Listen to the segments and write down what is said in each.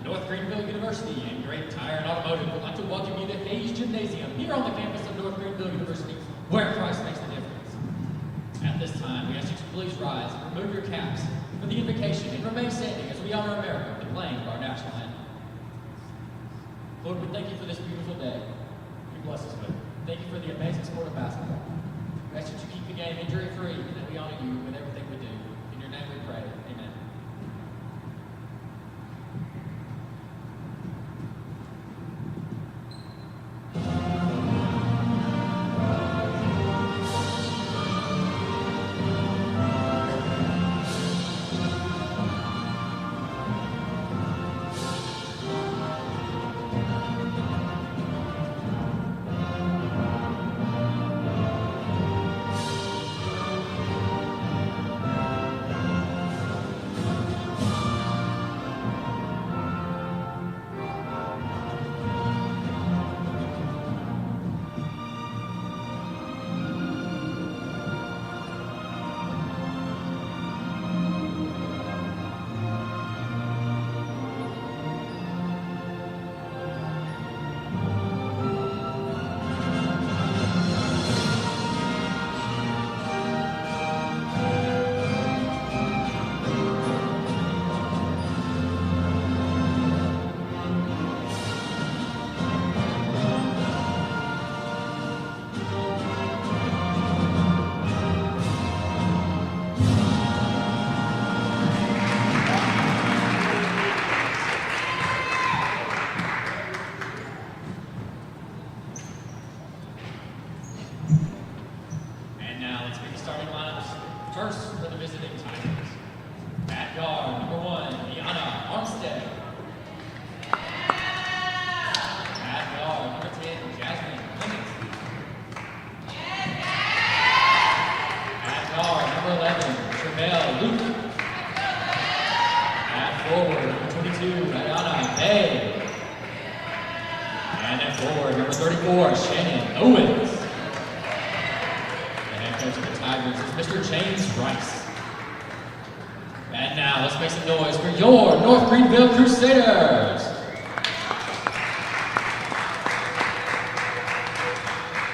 North Greenville University and Great Tire and Automotive would like to welcome you to Hayes Gymnasium here on the campus of North Greenville University, where Christ makes the difference. At this time, we ask you to please rise and remove your caps for the invocation and remain standing as we honor America with playing of our national anthem. Lord, we thank you for this beautiful day. You bless us with it. Thank you for the amazing sport of basketball. We ask that you keep the game injury-free and that we honor you with everything we do. In your name we pray. Amen. First for the visiting Tigers. At guard, number 1, Iana Armstead. At guard, number 10, Jasmine Clements. At guard, number 11, Travell Luke. At forward, number 22, Diana Bay. And at forward, number 34, Shannon Owens. The Tigers is Mr. James Rice. And now let's make some noise for your North Greenville Crusaders.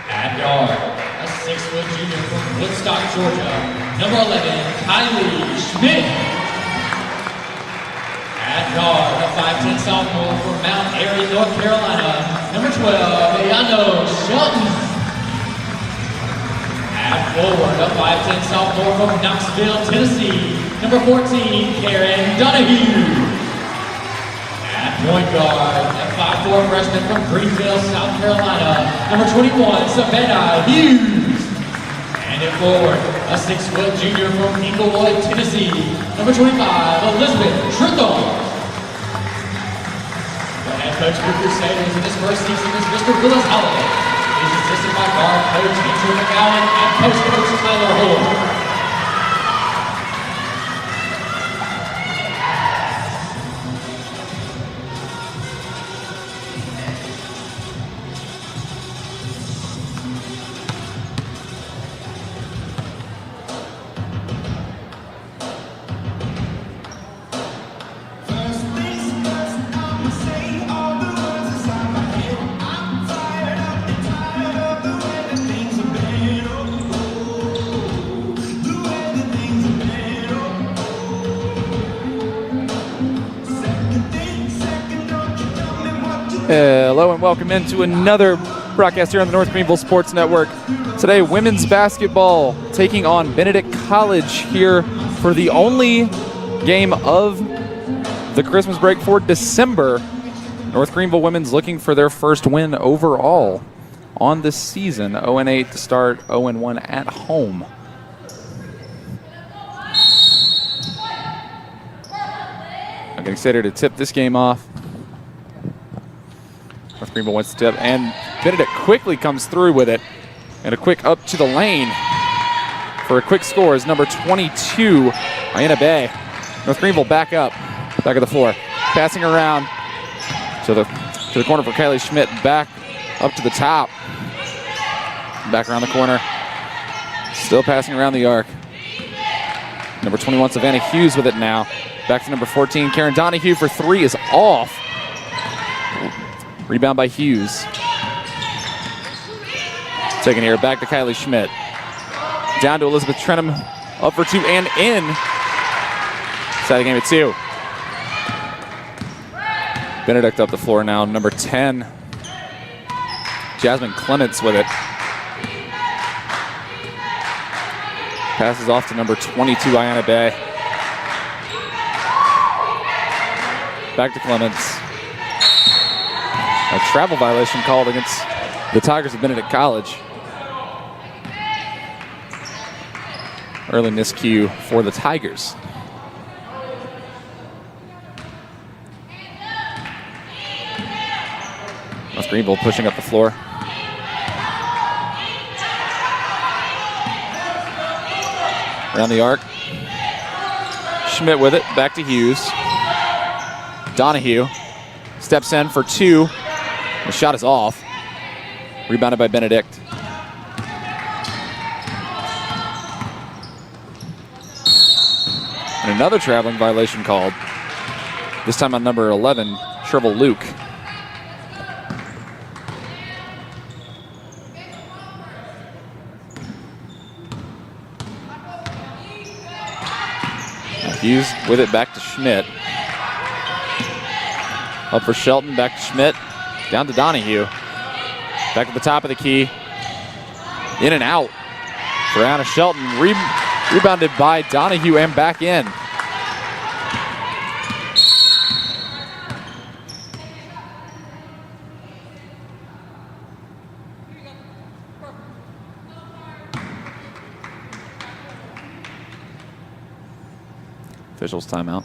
At guard, a 6-foot junior from Woodstock, Georgia, number 11, Kylie Schmidt. At guard, a 5'10" sophomore from Mount Airy, North Carolina, number 12, Ayano Shelton. At forward, a 5'10" sophomore from Knoxville, Tennessee, number 14, Karen Donahue. At point guard, a 5'4" freshman from Greenville, South Carolina, number 21, Savannah Hughes. And at forward, a 6-foot junior from Inglewood, Tennessee, number 25, Elizabeth Tritham. The head coach of the Crusaders in this first season is Mr. Willis Holiday. He's assisted by guard coach Andrew McGowan and post coach Tyler Hoare. Hello and welcome into another broadcast here on the North Greenville Sports Network. Today, women's basketball taking on Benedict College here for the only game of the Christmas break for December. North Greenville women's looking for their first win overall on this season. 0-8 to start, 0-1 at home. I'm getting excited to tip this game off. North Greenville wants to tip, and Benedict quickly comes through with it. And a quick up to the lane for a quick score is number 22, Iana Bay. North Greenville back up, back of the floor. Passing around to the corner for Kylie Schmidt, back up to the top. Back around the corner. Still passing around the arc. Number 21, Savannah Hughes with it now. Back to number 14, Karen Donahue for 3 is off. Rebound by Hughes. Taken here, back to Kylie Schmidt. Down to Elizabeth Trenum, up for 2 and in. Tie the game at 2. Benedict up the floor now, number 10. Jasmine Clements with it. Passes off to number 22, Ayanna Bay. Back to Clements. A travel violation called against the Tigers of Benedict College. Early miscue for the Tigers. North Greenville pushing up the floor. Around the arc. Schmidt with it, back to Hughes. Donahue steps in for 2. The shot is off. Rebounded by Benedict. And another traveling violation called. This time on number 11, Trevor Luke. Hughes with it back to Schmidt. Up for Shelton, back to Schmidt. Down to Donahue. Back to the top of the key. In and out for Anna Shelton. Rebounded by Donahue and back in. Officials timeout.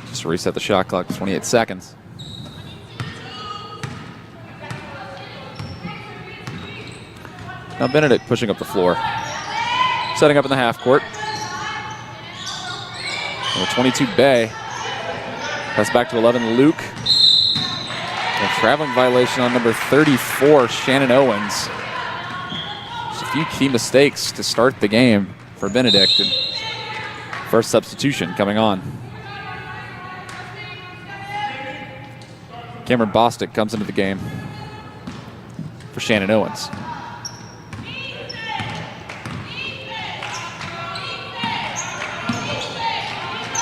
Just reset the shot clock, 28 seconds. Now Benedict pushing up the floor. Setting up in the half court. Number 22, Bay. Pass back to 11, Luke. A traveling violation on number 34, Shannon Owens. Just a few key mistakes to start the game for Benedict. And first substitution coming on. Cameron Bostic comes into the game for Shannon Owens.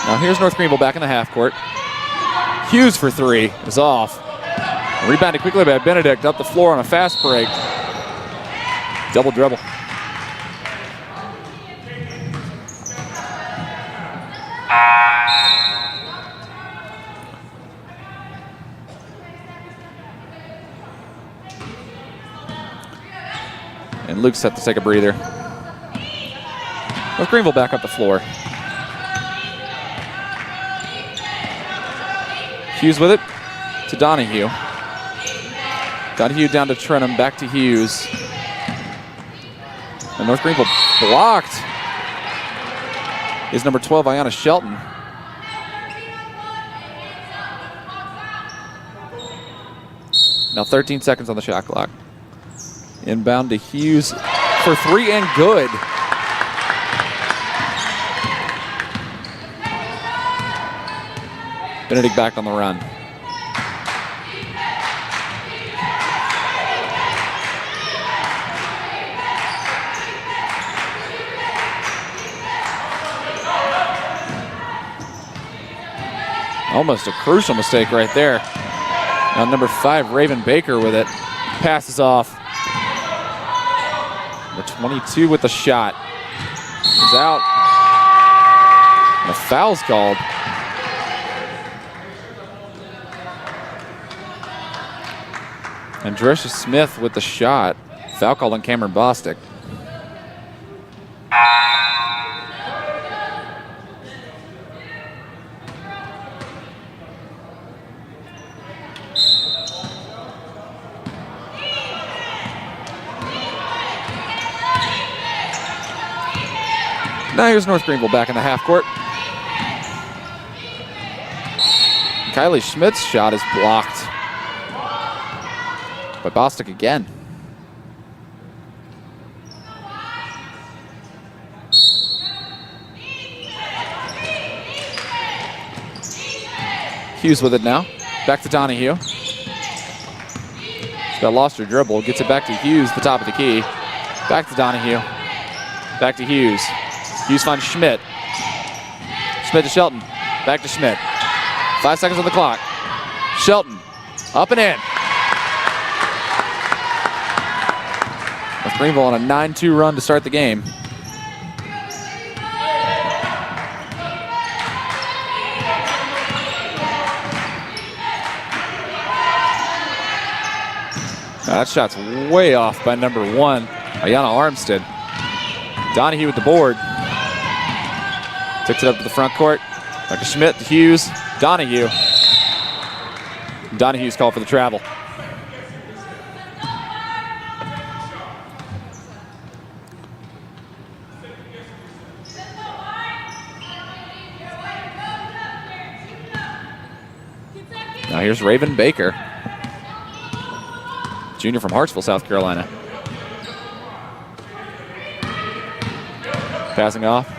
Now here's North Greenville back in the half court. Hughes for 3 is off. Rebounded quickly by Benedict up the floor on a fast break. Double dribble. And Luke's set to take a breather. North Greenville back up the floor. Hughes with it to Donahue. Donahue down to Trenum, back to Hughes. And North Greenville blocked is number 12, Ayanna Shelton. Now 13 seconds on the shot clock. Inbound to Hughes for 3 and good. Benedict back on the run. Almost a crucial mistake right there. Now number 5, Raven Baker with it. Passes off. Number 22 with the shot. He's out. And a foul's called. Andresha Smith with the shot. Foul called on Cameron Bostic. Now here's North Greenville back in the half court. Kylie Schmidt's shot is blocked by Bostic again. Hughes with it now. Back to Donahue. She's got lost her dribble. Gets it back to Hughes, the top of the key. Back to Donahue. Back to Hughes. Hughes finds Schmidt. Schmidt to Shelton. Back to Schmidt. 5 seconds on the clock. Shelton. Up and in. With Greenville on a 9-2 run to start the game. Now that shot's way off by number 1, Ayanna Armstead. Donahue with the board. Takes it up to the front court. Back to Schmidt, to Hughes, Donahue. Donahue's called for the travel. Now here's Raven Baker, junior from Hartsville, South Carolina. Passing off.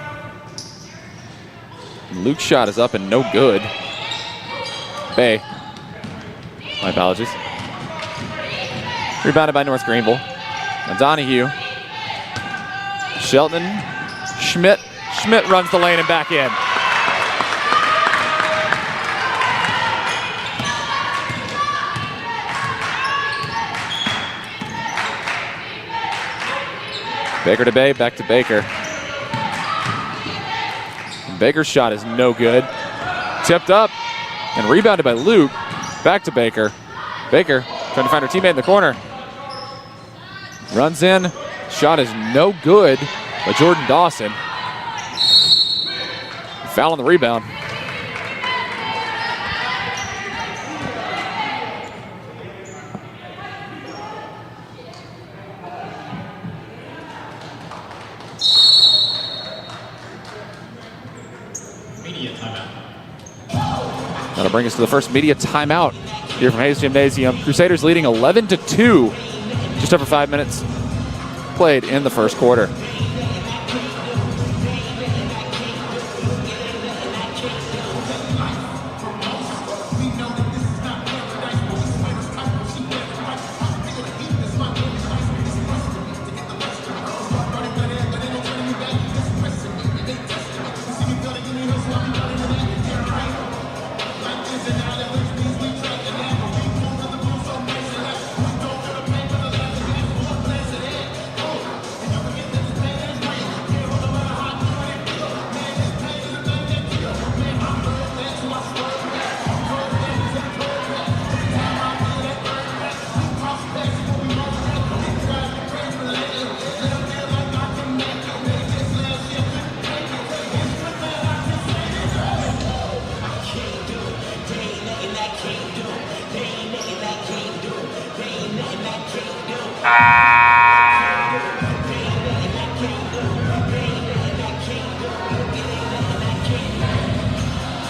Luke's shot is up and no good. Bay. My apologies. Rebounded by North Greenville. Now Donahue. Shelton. Schmidt. Schmidt runs the lane and back in. Baker to Bay, back to Baker. And Baker's shot is no good. Tipped up and rebounded by Luke. Back to Baker. Baker trying to find her teammate in the corner. Runs in. Shot is no good by Jordan Dawson. Foul on the rebound. That'll bring us to the first media timeout here from Hayes Gymnasium. Crusaders leading 11-2. Just over 5 minutes played in the first quarter.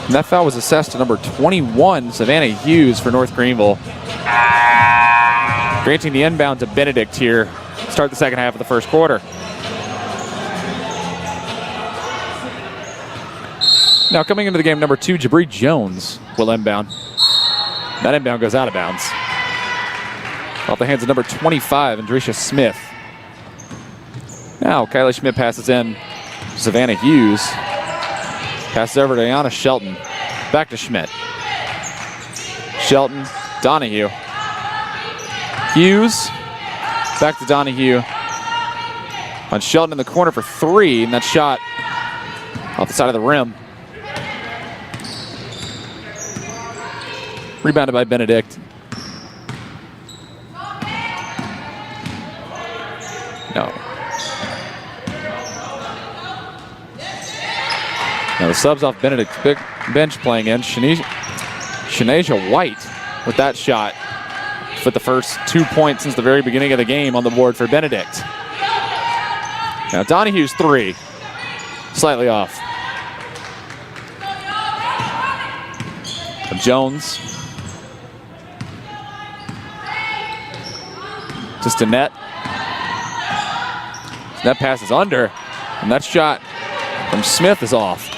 And that foul was assessed to number 21, Savannah Hughes for North Greenville. Granting the inbound to Benedict here to start the second half of the first quarter. Now coming into the game, number 2, Jabri Jones will inbound. That inbound goes out of bounds. Off the hands of number 25, Andresha Smith. Now Kylie Schmidt passes in to Savannah Hughes. Passes over to Ayanna Shelton. Back to Schmidt. Shelton, Donahue. Hughes, back to Donahue. On Shelton in the corner for 3, and that shot off the side of the rim. Rebounded by Benedict. No. Now the subs off Benedict's bench playing in. Shanasia White with that shot. Put the first 2 points since the very beginning of the game on the board for Benedict. Now Donahue's 3. Slightly off. Jones. Just a net. That pass is under. And that shot from Smith is off.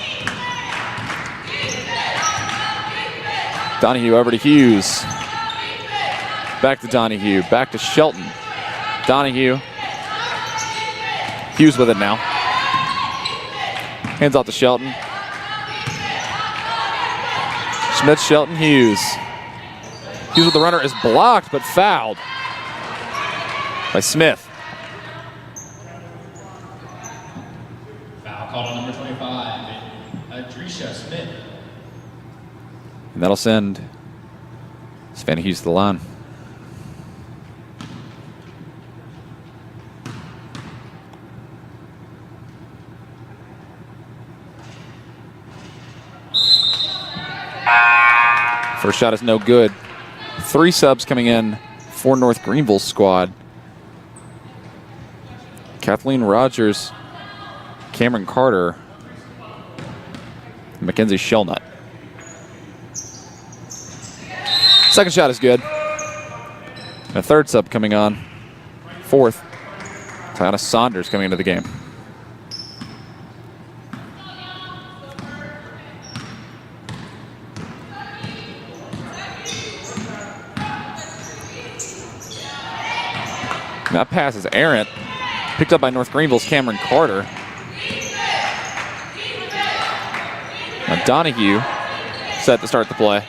Donahue over to Hughes. Back to Donahue. Back to Shelton. Donahue. Hughes with it now. Hands off to Shelton. Smith, Shelton, Hughes. Hughes with the runner is blocked but fouled by Smith. Foul called on number 25, Adrisha Smith. And that'll send Savannah Hughes to the line. First shot is no good. 3 subs coming in for North Greenville's squad. Kathleen Rogers, Cameron Carter, and Mackenzie Shellnut. Second shot is good. And a third sub coming on. Fourth, Tiana Saunders coming into the game. And that pass is errant. Picked up by North Greenville's Cameron Carter. Now Donahue set to start the play.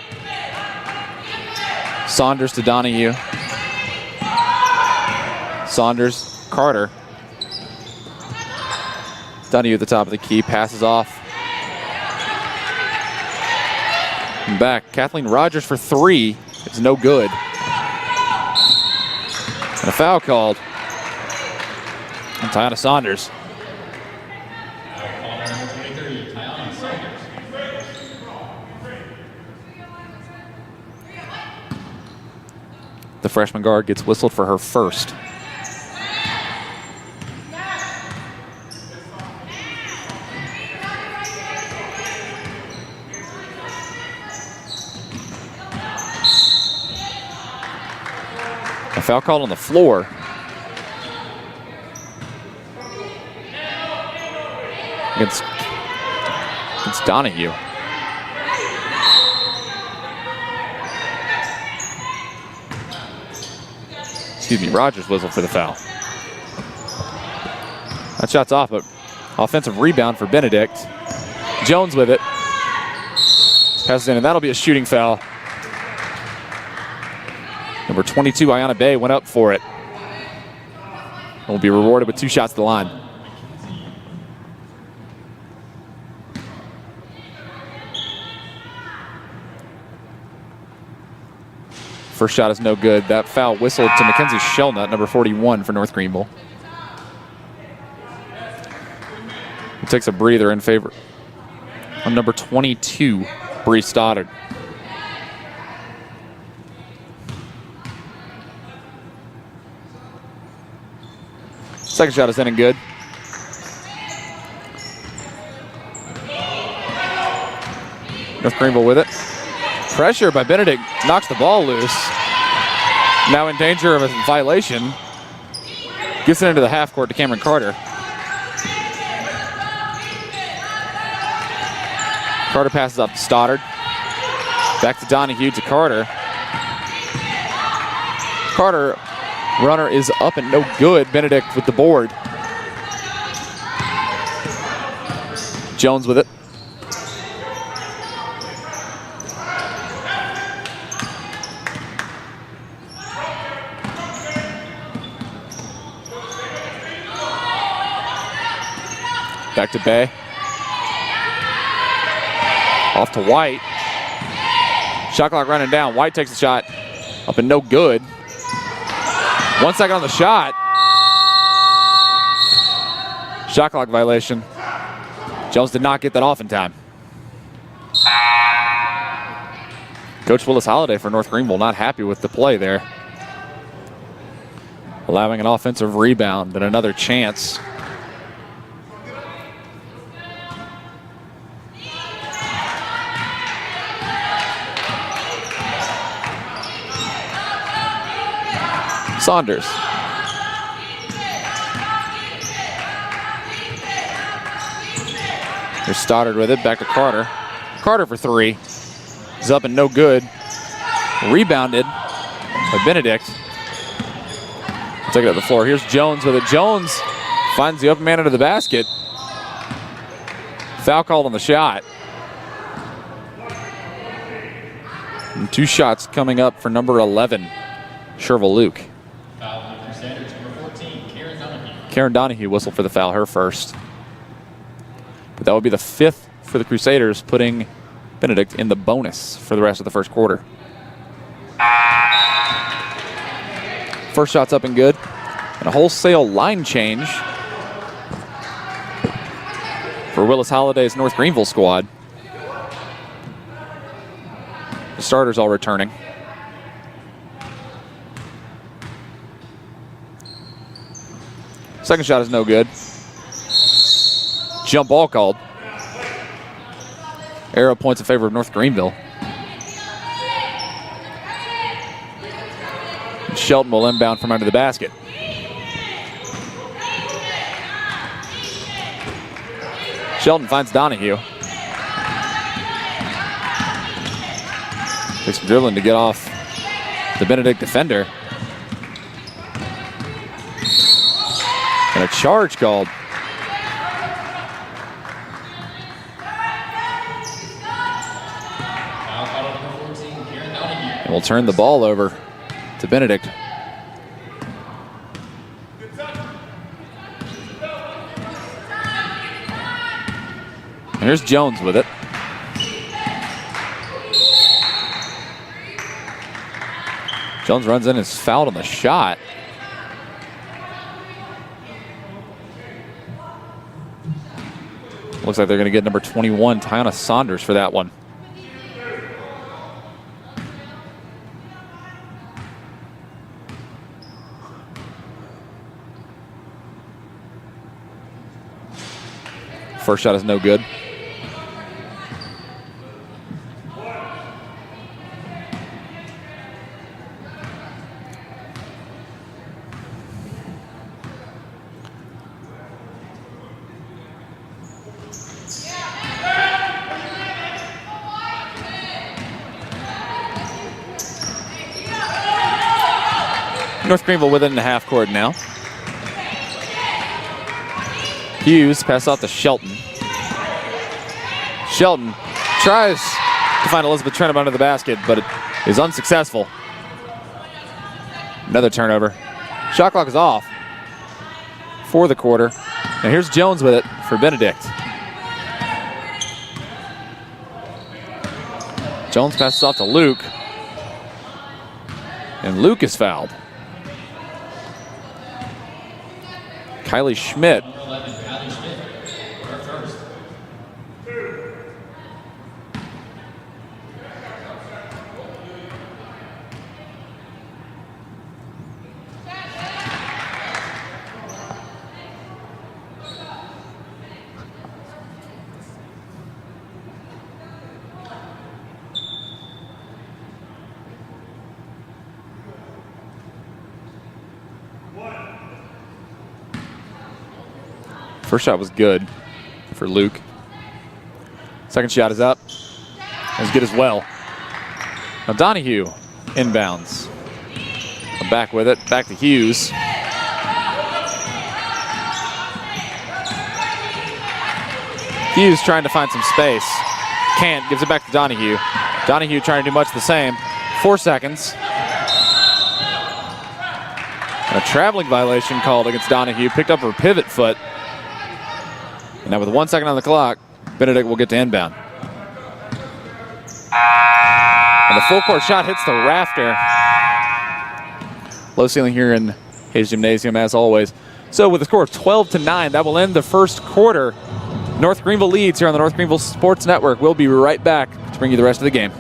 Saunders to Donahue. Saunders, Carter. Donahue at the top of the key, passes off. And back, Kathleen Rogers for 3. It's no good. And a foul called on Tiana Saunders. The freshman guard gets whistled for her first. A foul called on the floor. Against Donahue. Excuse me, Rogers whistled for the foul. That shot's off, but offensive rebound for Benedict. Jones with it. Passes in, and that'll be a shooting foul. Number 22, Ayanna Bay, went up for it. Will be rewarded with 2 shots to the line. First shot is no good. That foul whistled to Mackenzie Shellnut, number 41 for North Greenville. He takes a breather in favor of number 22, Bree Stoddard. Second shot is in and good. North Greenville with it. Pressure by Benedict knocks the ball loose. Now in danger of a violation. Gets it into the half court to Cameron Carter. Carter passes up to Stoddard. Back to Donahue to Carter. Carter, runner is up and no good. Benedict with the board. Jones with it. Back to Bay. Off to White. Shot clock running down. White takes a shot. Up and no good. 1 second on the shot. Shot clock violation. Jones did not get that off in time. Coach Willis Holliday for North Greenville not happy with the play there. Allowing an offensive rebound and another chance. Saunders. Here's Stoddard with it, back to Carter. Carter for 3. Is up and no good. Rebounded by Benedict. Take it to the floor. Here's Jones with it. Jones finds the open man under the basket. Foul called on the shot. And 2 shots coming up for number 11, Sherville Luke. Foul on the Crusaders, number 14, Karen Donahue. Karen Donahue whistled for the foul, her first. But that would be the 5th for the Crusaders, putting Benedict in the bonus for the rest of the first quarter. First shot's up and good. And a wholesale line change for Willis Holliday's North Greenville squad. The starters all returning. Second shot is no good. Jump ball called. Arrow points in favor of North Greenville. And Shelton will inbound from under the basket. Shelton finds Donahue. Takes some dribbling to get off the Benedict defender. And a charge called. And we'll turn the ball over to Benedict. And here's Jones with it. Jones runs in and is fouled on the shot. Looks like they're going to get number 21, Tiana Saunders, for that one. First shot is no good. North Greenville within the half court now. Hughes pass off to Shelton. Shelton tries to find Elizabeth Trenum under the basket, but it is unsuccessful. Another turnover. Shot clock is off for the quarter. Now here's Jones with it for Benedict. Jones passes off to Luke. And Luke is fouled. Kylie Schmidt. First shot was good for Luke. Second shot is up. As good as well. Now Donahue inbounds. Back with it. Back to Hughes. Hughes trying to find some space. Can't. Gives it back to Donahue. Donahue trying to do much the same. 4 seconds. And a traveling violation called against Donahue. Picked up her pivot foot. And now with 1 second on the clock, Benedict will get to inbound. And the full court shot hits the rafter. Low ceiling here in Hayes Gymnasium as always. So with a score of 12-9, that will end the first quarter. North Greenville leads here on the North Greenville Sports Network. We'll be right back to bring you the rest of the game.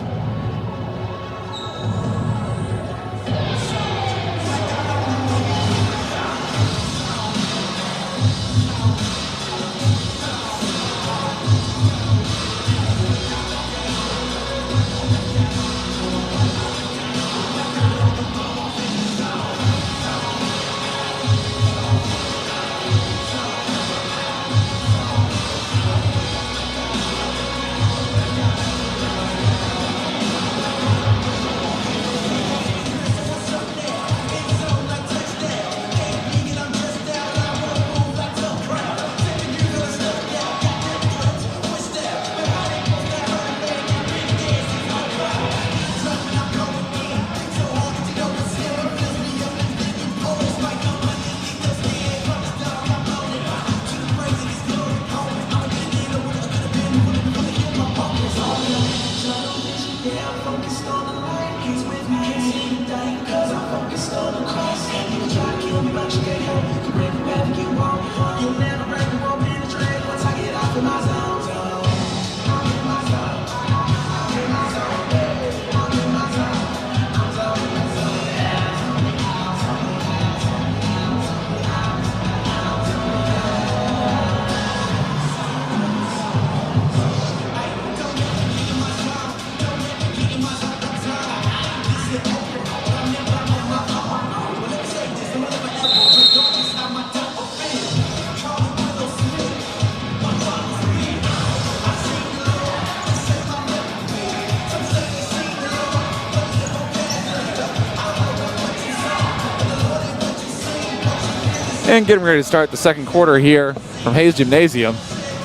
And getting ready to start the second quarter here from Hayes Gymnasium.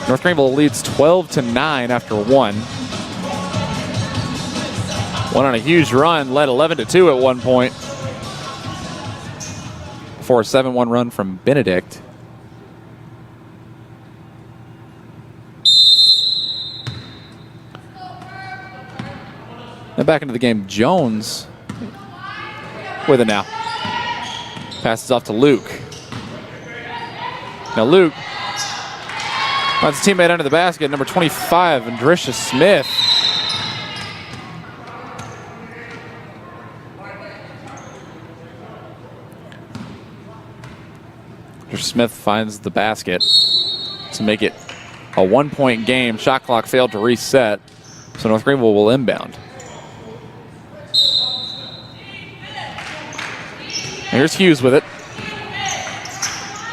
North Greenville leads 12-9 after one. Went on a huge run, led 11-2 at one point. Before a 7-1 run from Benedict. Now back into the game, Jones with it now. Passes off to Luke. Now Luke finds a teammate under the basket, number 25, Andrisha Smith. Andrisha Smith finds the basket to make it a 1-point game. Shot clock failed to reset, so North Greenville will inbound. Here's Hughes with it.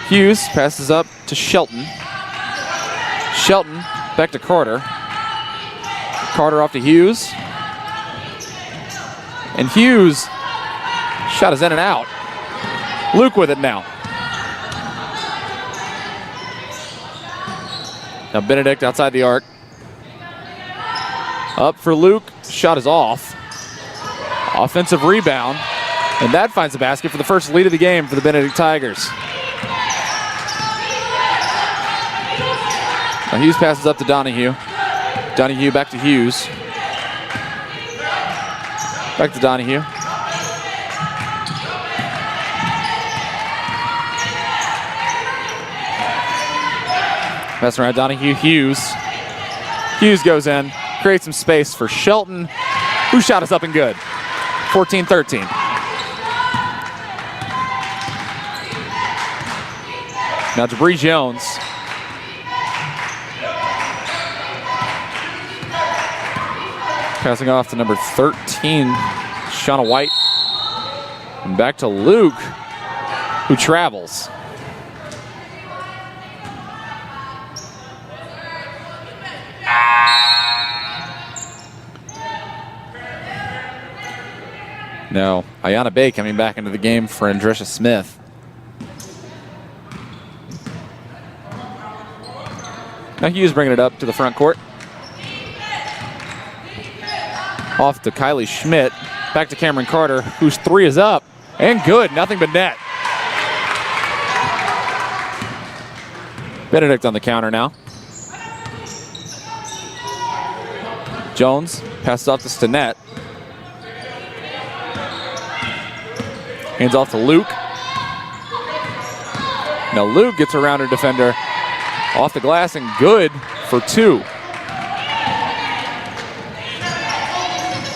Hughes passes up to Shelton. Shelton back to Carter. Carter off to Hughes. And Hughes shot is in and out. Luke with it now. Now Benedict outside the arc. Up for Luke. Shot is off. Offensive rebound. And that finds the basket for the first lead of the game for the Benedict Tigers. Now Hughes passes up to Donahue. Donahue back to Hughes. Back to Donahue. Passing around Donahue, Hughes. Hughes goes in, creates some space for Shelton, who shot us up and good. 14-13. Now Jabri Jones. Passing off to number 13, Shauna White. And back to Luke, who travels. Now, Ayana Bay coming back into the game for Andrisha Smith. Now Hughes bringing it up to the front court. Off to Kylie Schmidt. Back to Cameron Carter, whose three is up. And good, nothing but net. Benedict on the counter now. Jones passes off to Stinnett. Hands off to Luke. Now Luke gets around her defender. Off the glass and good for two.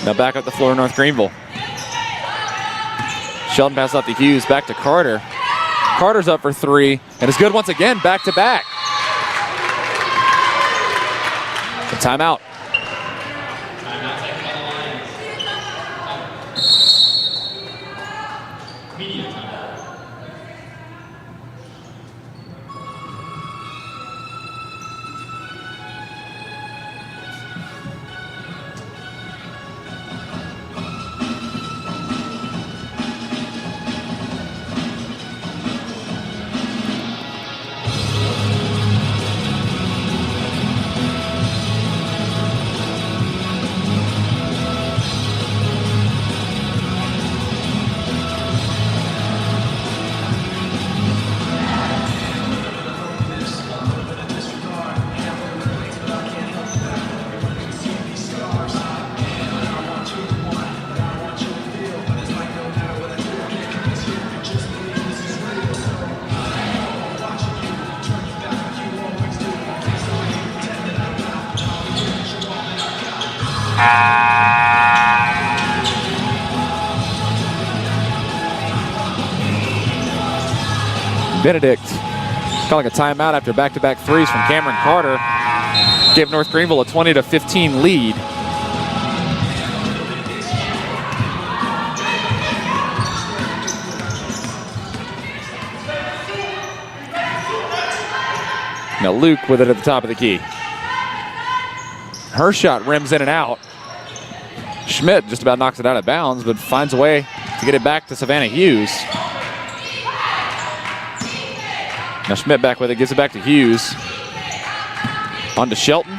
Now back up the floor, North Greenville. Shelton passes off to Hughes, back to Carter. Carter's up for three, and it's good once again, back to back. A timeout. Benedict calling a timeout after back-to-back threes from Cameron Carter. Gave North Greenville a 20-15 lead. Now Luke with it at the top of the key. Her shot rims in and out. Schmidt just about knocks it out of bounds, but finds a way to get it back to Savannah Hughes. Now Schmidt back with it, gives it back to Hughes. On to Shelton.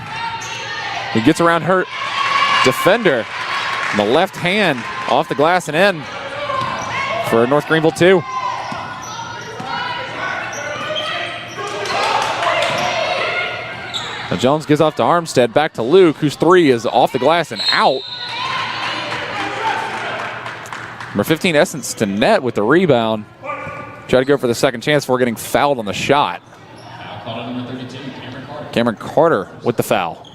He gets around her defender. And the left hand off the glass and in for North Greenville 2. Now Jones gives off to Armstead, back to Luke, whose three is off the glass and out. Number 15, Essence to net with the rebound. Try to go for the second chance before getting fouled on the shot. Foul called on number 32, Cameron Carter. Cameron Carter with the foul.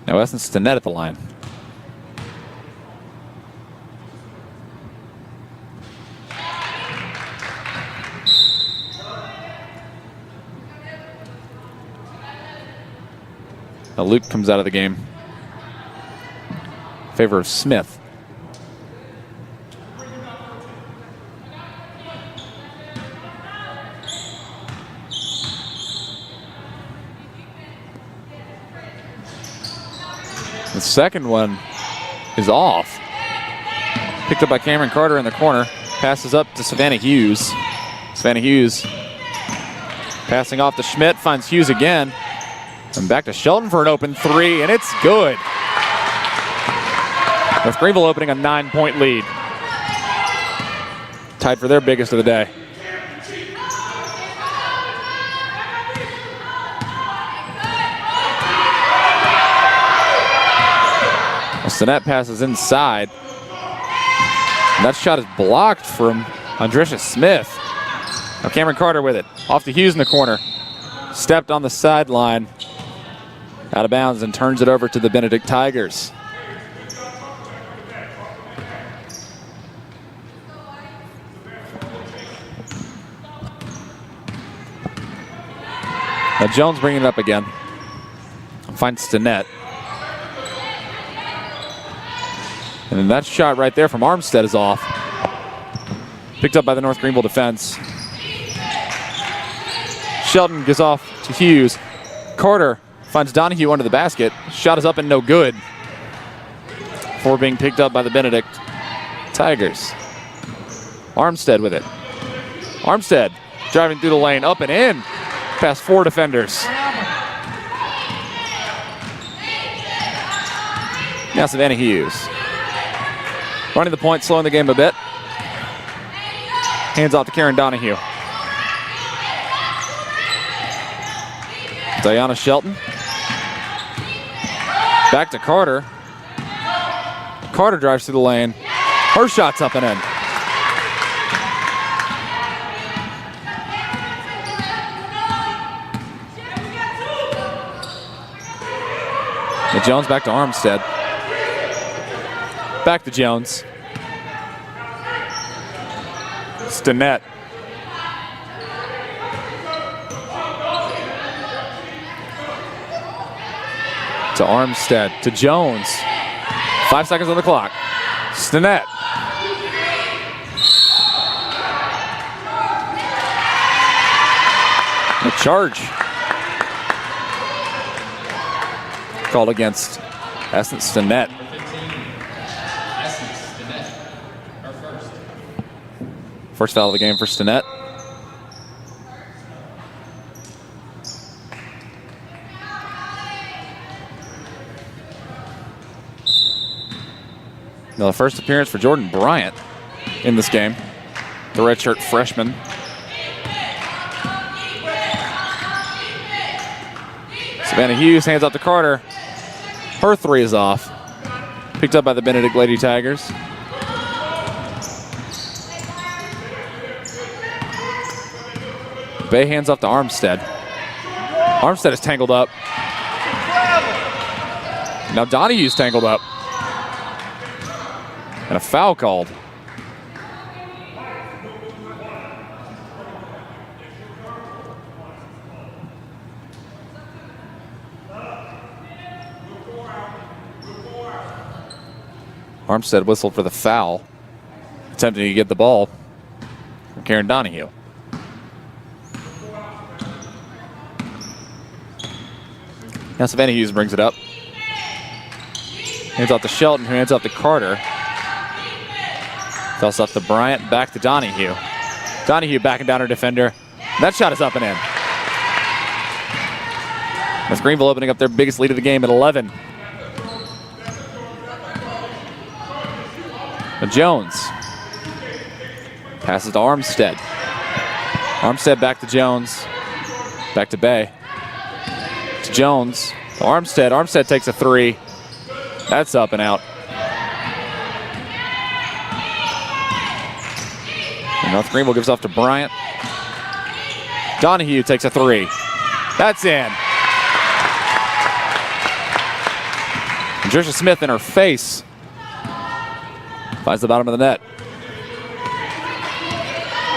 Now Essence to net at the line. Now Luke comes out of the game in favor of Smith. The second one is off. Picked up by Cameron Carter in the corner. Passes up to Savannah Hughes. Savannah Hughes passing off to Schmidt. Finds Hughes again. And back to Shelton for an open three, and it's good. North Greenville opening a 9-point lead. Tied for their biggest of the day. Stinnett passes inside. And that shot is blocked from Andresha Smith. Now Cameron Carter with it. Off to Hughes in the corner. Stepped on the sideline. Out of bounds and turns it over to the Benedict Tigers. Now Jones bringing it up again. Finds Stinnett. And then that shot right there from Armstead is off. Picked up by the North Greenville defense. Shelton gives off to Hughes. Carter finds Donahue under the basket. Shot is up and no good. Before being picked up by the Benedict Tigers. Armstead with it. Armstead driving through the lane, up and in. Past four defenders. Now Savannah Hughes. Running the point, slowing the game a bit. Hands off to Karen Donahue. Diana Shelton. Back to Carter. Carter drives through the lane. Her shot's up and in. And Jones back to Armstead. Back to Jones. Stinnett. To Armstead. To Jones. 5 seconds on the clock. Stinnett. A charge. Called against Essence Stinnett. First foul of the game for Stinnett. Now the first appearance for Jordan Bryant in this game, the redshirt freshman. Savannah Hughes hands off to Carter. Her three is off. Picked up by the Benedict Lady Tigers. Bay hands off to Armstead. Armstead is tangled up. Now Donahue's tangled up. And a foul called. Armstead whistled for the foul, attempting to get the ball from Karen Donahue. Now Savannah Hughes brings it up. Hands off to Shelton, who hands off to Carter. Toss off to Bryant, back to Donahue. Donahue backing down her defender. That shot is up and in. With Greenville opening up their biggest lead of the game at 11. Now Jones passes to Armstead. Armstead back to Jones. Back to Bay. To Jones. To Armstead. Armstead takes a three. That's up and out. And North Greenville gives off to Bryant. Donahue takes a three. That's in. And Trisha Smith in her face finds the bottom of the net.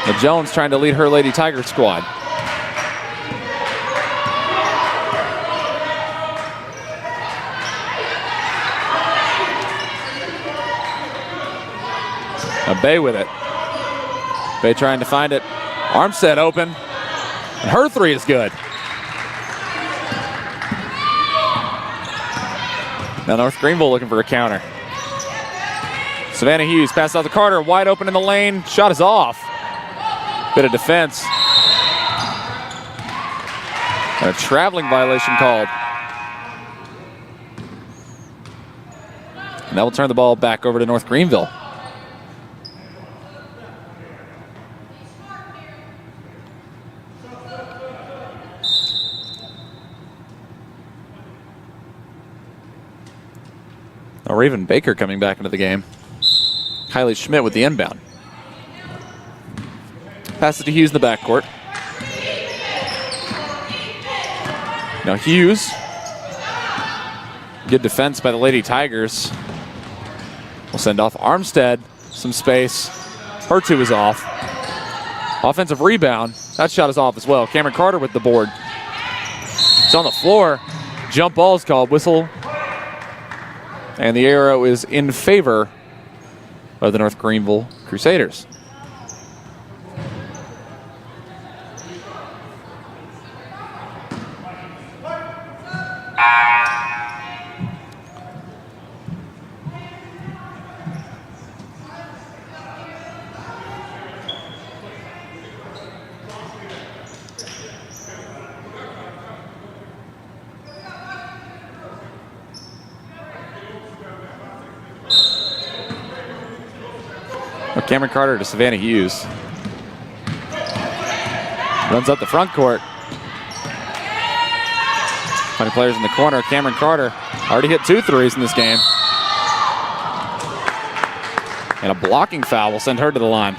Now Jones trying to lead her Lady Tiger squad. Now Bay with it. Bay trying to find it. Armstead open. And her three is good. Now North Greenville looking for a counter. Savannah Hughes passes out to Carter. Wide open in the lane. Shot is off. Bit of defense. And a traveling violation called. And that will turn the ball back over to North Greenville. Now Raven Baker coming back into the game. Kylie Schmidt with the inbound. Pass it to Hughes in the backcourt. Now Hughes. Good defense by the Lady Tigers. We'll send off Armstead. Some space. Her two is off. Offensive rebound. That shot is off as well. Cameron Carter with the board. It's on the floor. Jump ball is called. Whistle. And the arrow is in favor of the North Greenville Crusaders. Cameron Carter to Savannah Hughes. Runs up the front court. 20 players in the corner. Cameron Carter already hit 2 threes in this game. And a blocking foul will send her to the line.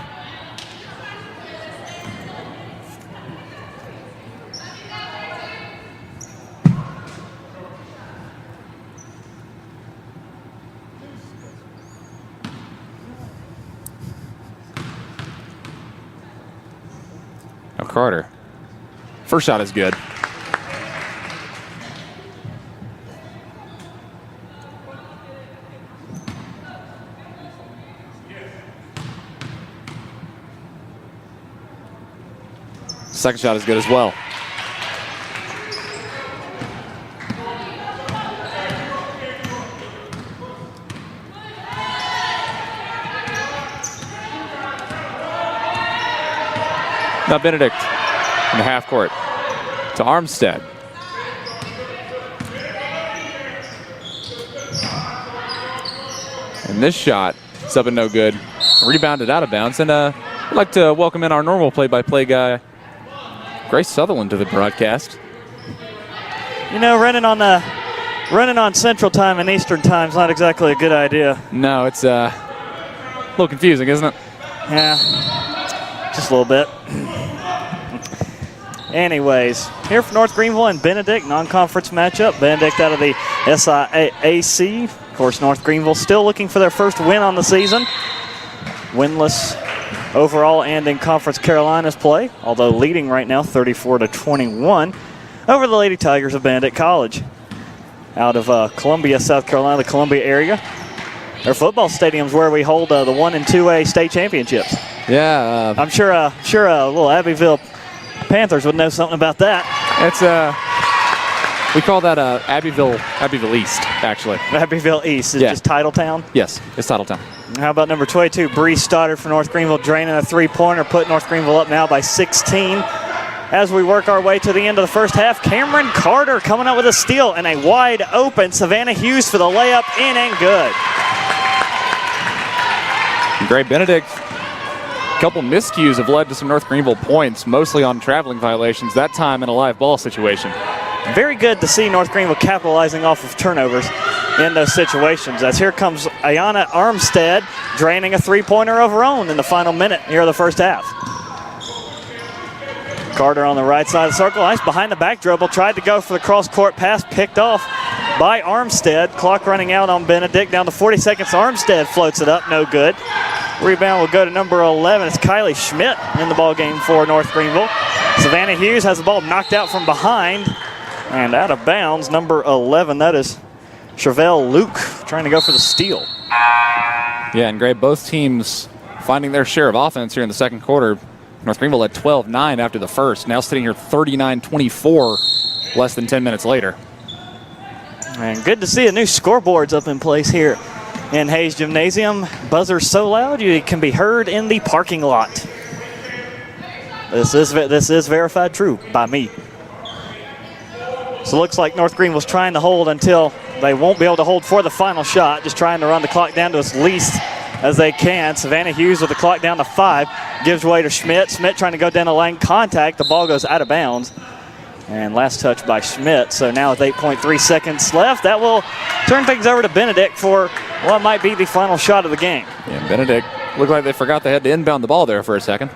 Carter. First shot is good. Second shot is good as well. Now Benedict in the half court to Armstead. And this shot is up and no good. Rebounded out of bounds. And I'd like to welcome in our normal play-by-play guy, Grace Sutherland, to the broadcast. You know, running on Central Time and Eastern Time is not exactly a good idea. No, it's a little confusing, isn't it? Yeah, just a little bit. Anyways, here for North Greenville and Benedict, non-conference matchup. Benedict out of the SIAC. Of course, North Greenville still looking for their first win on the season. Winless overall and in Conference Carolinas play, although leading right now 34-21 over the Lady Tigers of Benedict College. Out of Columbia, South Carolina, the Columbia area. Their football stadium's where we hold the 1 and 2A state championships. Yeah. I'm sure little Abbeville Panthers would know something about that. It's We call that Abbeville East, actually. Abbeville East is just Titletown. Yes, it's Titletown. How about number 22, Bree Stoddard for North Greenville, draining a three-pointer, put North Greenville up now by 16. As we work our way to the end of the first half, Cameron Carter coming out with a steal and a wide open Savannah Hughes for the layup, in and good. Great Benedict. A couple miscues have led to some North Greenville points, mostly on traveling violations, that time in a live ball situation. Very good to see North Greenville capitalizing off of turnovers in those situations, as here comes Ayana Armstead draining a three-pointer of her own in the final minute here of the first half. Carter on the right side of the circle, nice behind the back dribble, tried to go for the cross-court pass, picked off by Armstead. Clock running out on Benedict, down to 40 seconds. Armstead floats it up, no good. Rebound will go to number 11. It's Kylie Schmidt in the ball game for North Greenville. Savannah Hughes has the ball knocked out from behind and out of bounds. Number 11, that is Chevelle Luke, trying to go for the steal. Yeah, and Gray, both teams finding their share of offense here in the second quarter. North Greenville at 12-9 after the first, now sitting here 39-24 less than 10 minutes later. And good to see a new scoreboard's up in place here in Hayes Gymnasium. Buzzer so loud you can be heard in the parking lot. This is verified true by me. So it looks like North Greenville's trying to hold until they won't be able to hold for the final shot, just trying to run the clock down to as least as they can. Savannah Hughes with the clock down to 5, gives way to Schmidt. Schmidt trying to go down the lane, contact, the ball goes out of bounds. And last touch by Schmidt. So now with 8.3 seconds left, that will turn things over to Benedict for what might be the final shot of the game. Yeah, Benedict looked like they forgot they had to inbound the ball there for a second.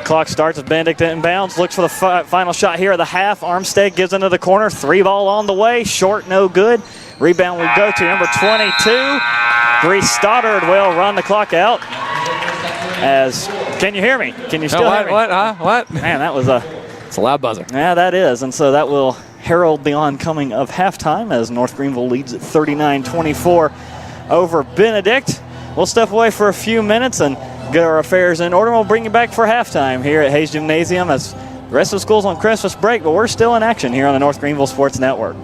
Clock starts with Benedict inbounds, looks for the final shot here of the half. Armstead gives into the corner, three ball on the way, short, no good. Rebound will go to number 22. Bree Stoddard will run the clock out. Can you hear me? Can you still hear me? What? Man, It's a loud buzzer. Yeah, that is. And so that will herald the oncoming of halftime as North Greenville leads at 39-24 over Benedict. We'll step away for a few minutes and get our affairs in order. We'll bring you back for halftime here at Hayes Gymnasium as the rest of the school's on Christmas break, but we're still in action here on the North Greenville Sports Network.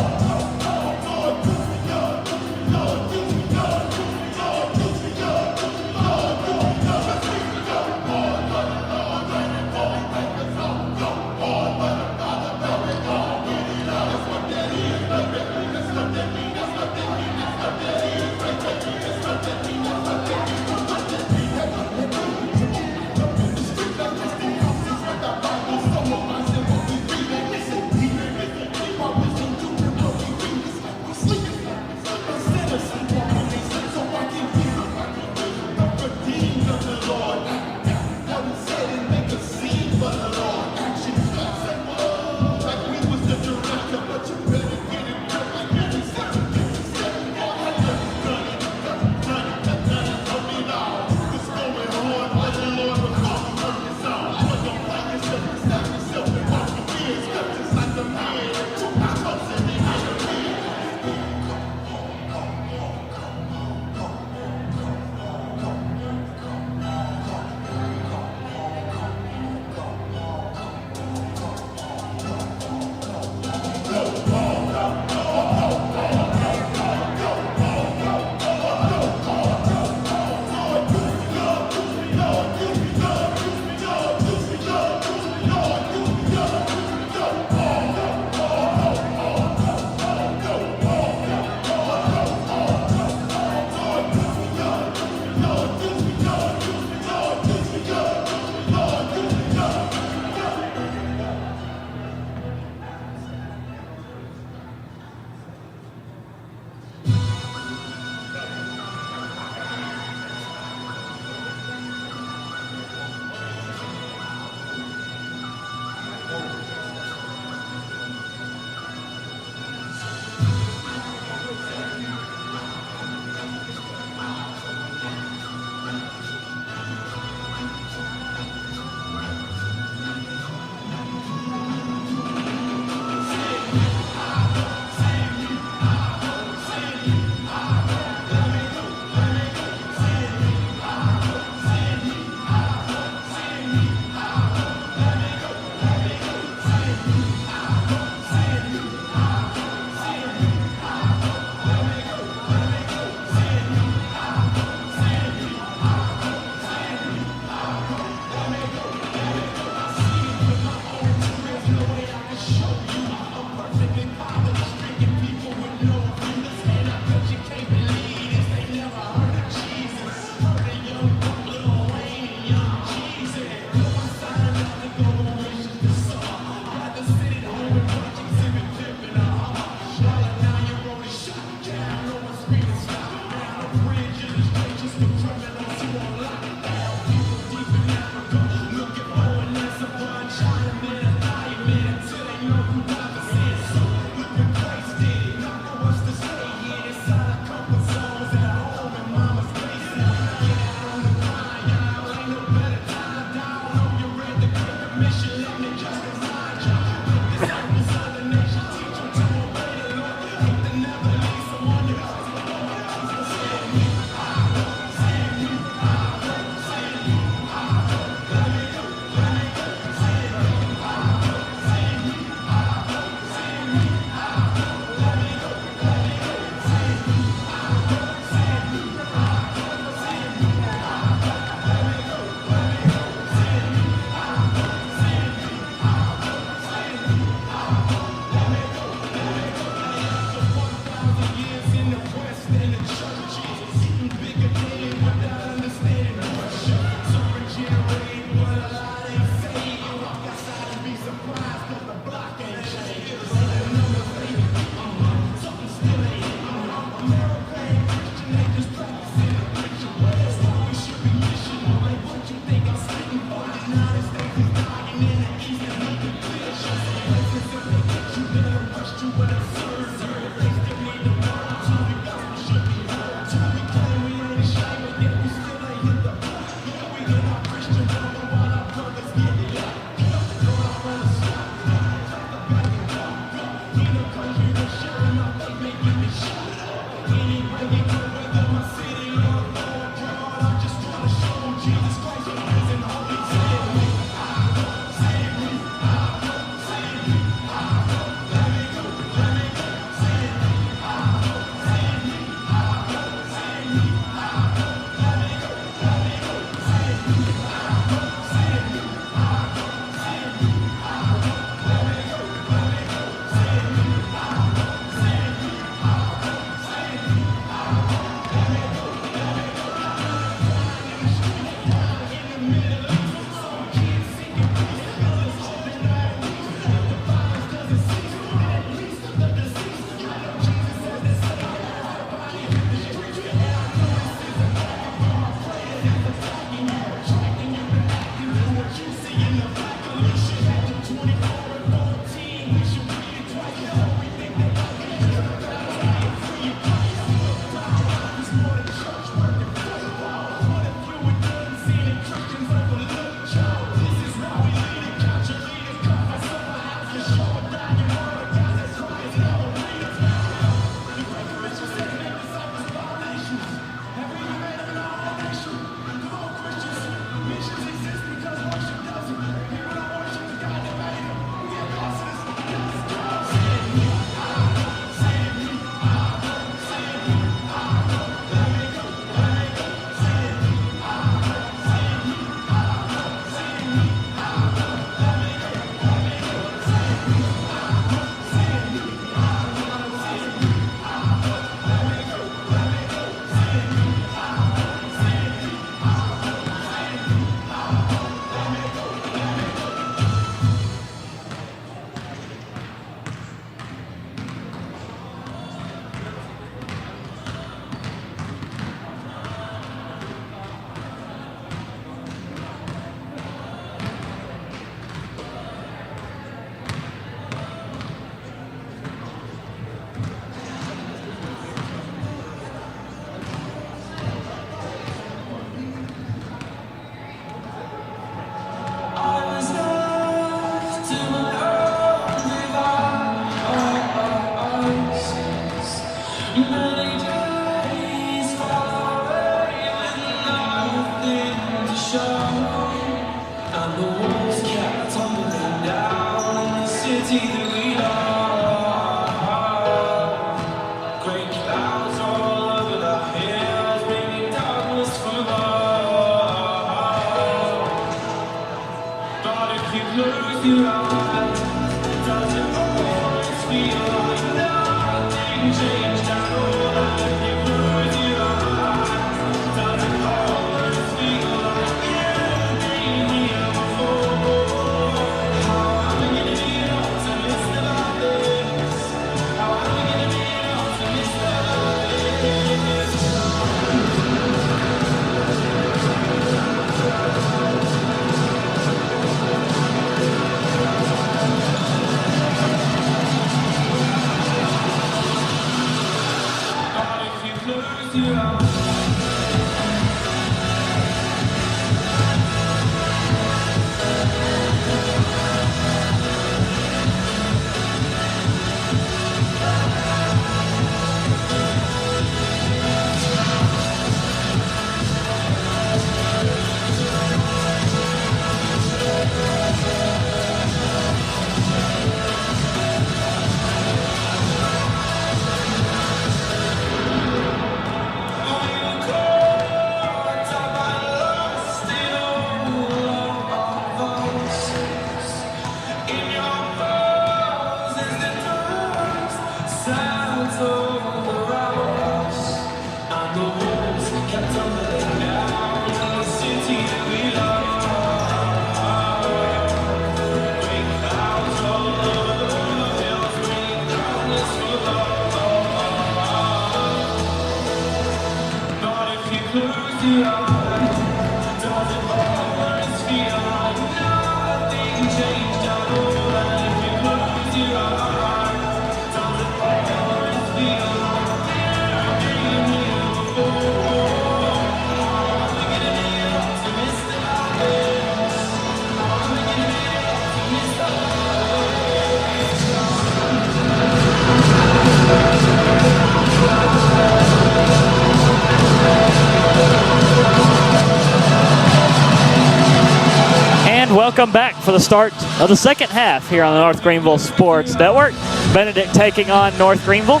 Welcome back for the start of the second half here on the North Greenville Sports Network. Benedict taking on North Greenville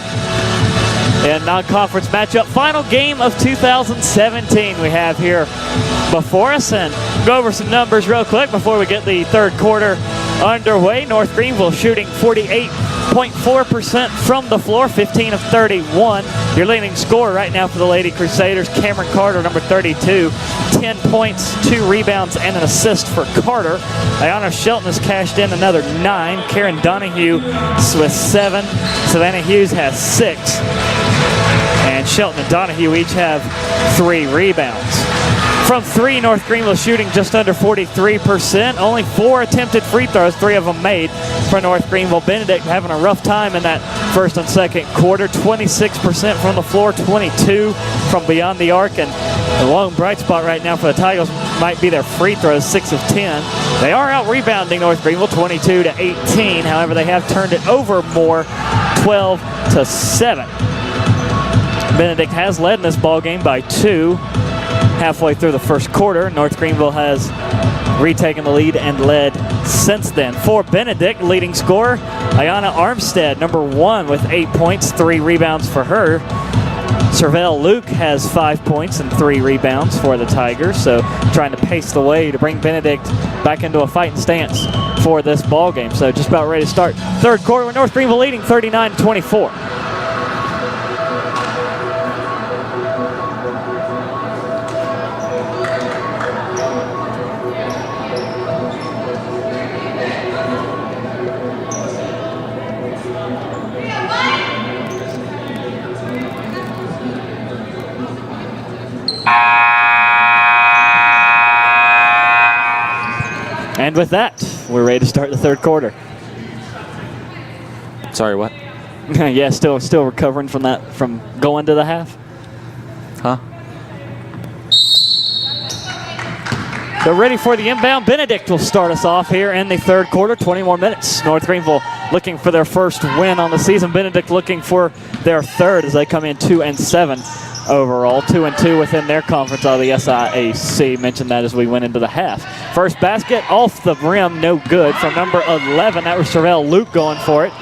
in non-conference matchup. Final game of 2017 we have here before us. And go over some numbers real quick before we get the third quarter underway. North Greenville shooting 48.4% from the floor, 15 of 31. Your leading scorer right now for the Lady Crusaders, Cameron Carter, number 32. 10 points, 2 rebounds, and an assist for Carter. Ayana Shelton has cashed in another 9. Karen Donahue with 7. Savannah Hughes has 6. And Shelton and Donahue each have 3 rebounds. From 3, North Greenville shooting just under 43%. Only 4 attempted free throws, 3 of them made for North Greenville. Benedict having a rough time in that first and second quarter. 26% from the floor, 22 from beyond the arc. And the lone bright spot right now for the Tigers might be their free throws, 6 of 10. They are out-rebounding North Greenville, 22-18. However, they have turned it over more, 12-7. Benedict has led in this ball game by 2. Halfway through the first quarter, North Greenville has retaken the lead and led since then. For Benedict, leading scorer, Ayana Armstead, number 1 with 8 points, 3 rebounds for her. Servelle Luke has 5 points and 3 rebounds for the Tigers, so trying to pace the way to bring Benedict back into a fighting stance for this ball game. So just about ready to start third quarter with North Greenville leading 39-24. And with that, we're ready to start the third quarter. Sorry, what? Yeah, still recovering from that, from going to the half. Huh? They're ready for the inbound. Benedict will start us off here in the third quarter. 20 more minutes. North Greenville looking for their first win on the season. Benedict looking for their third as they come in 2-7 overall, 2-2 within their conference out of the SIAC. Mentioned that as we went into the half. First basket off the rim, no good from number 11. That was Terrell Luke going for it.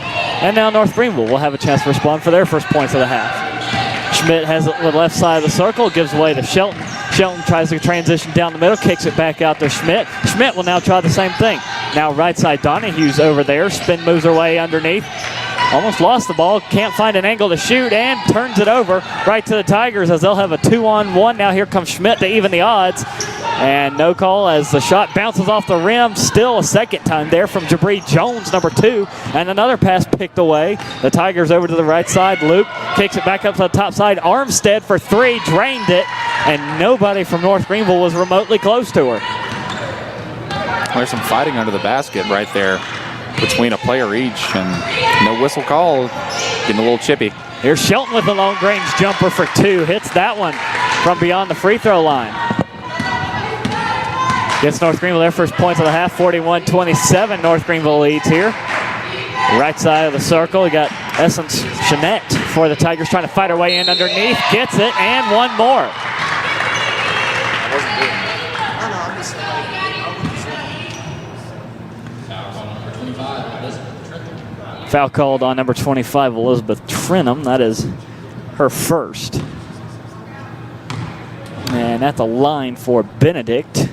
And now North Greenville will have a chance to respond for their first points of the half. Schmidt has it with the left side of the circle, gives away to Shelton. Shelton tries to transition down the middle, kicks it back out to Schmidt. Schmidt will now try the same thing. Now right side Donahue's over there, spin moves her way underneath. Almost lost the ball, can't find an angle to shoot, and turns it over right to the Tigers as they'll have a 2-on-1. Now here comes Schmidt to even the odds. And no call as the shot bounces off the rim. Still a second time there from Jabri Jones, number 2. And another pass picked away. The Tigers over to the right side. Luke kicks it back up to the top side. Armstead for 3, drained it. And nobody from North Greenville was remotely close to her. There's some fighting under the basket right there between a player each, and no whistle call, getting a little chippy. Here's Shelton with the long range jumper for 2. Hits that one from beyond the free throw line. Gets North Greenville their first points of the half, 41-27. North Greenville leads here. Right side of the circle, we got Essence Jeanette for the Tigers trying to fight her way in underneath. Gets it, and one more. Foul called on number 25, Elizabeth Trenum. That is her first. And at the line for Benedict.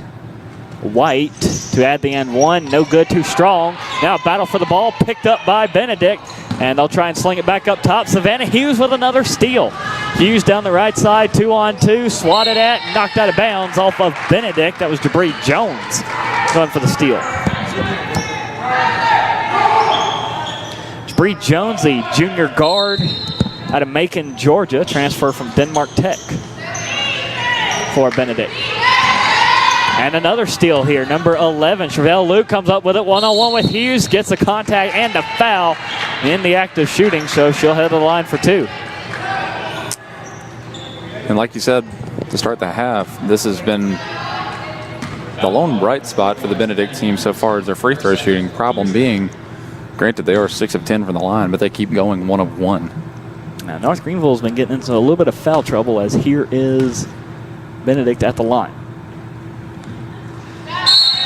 White to add the end one. No good, too strong. Now battle for the ball, picked up by Benedict. And they'll try and sling it back up top. Savannah Hughes with another steal. Hughes down the right side, 2-on-2, swatted at, knocked out of bounds off of Benedict. That was Jabri Jones going for the steal. Jabri Jones, the junior guard out of Macon, Georgia, transfer from Denmark Tech for Benedict. And another steal here, number 11. Chevelle Luke comes up with it, one-on-one with Hughes, gets a contact and a foul in the act of shooting, so she'll head to the line for 2. And like you said, to start the half, this has been the lone bright spot for the Benedict team so far as their free throw shooting. Problem being, granted, they are 6 of 10 from the line, but they keep going 1 of 1. Now, North Greenville has been getting into a little bit of foul trouble as here is Benedict at the line.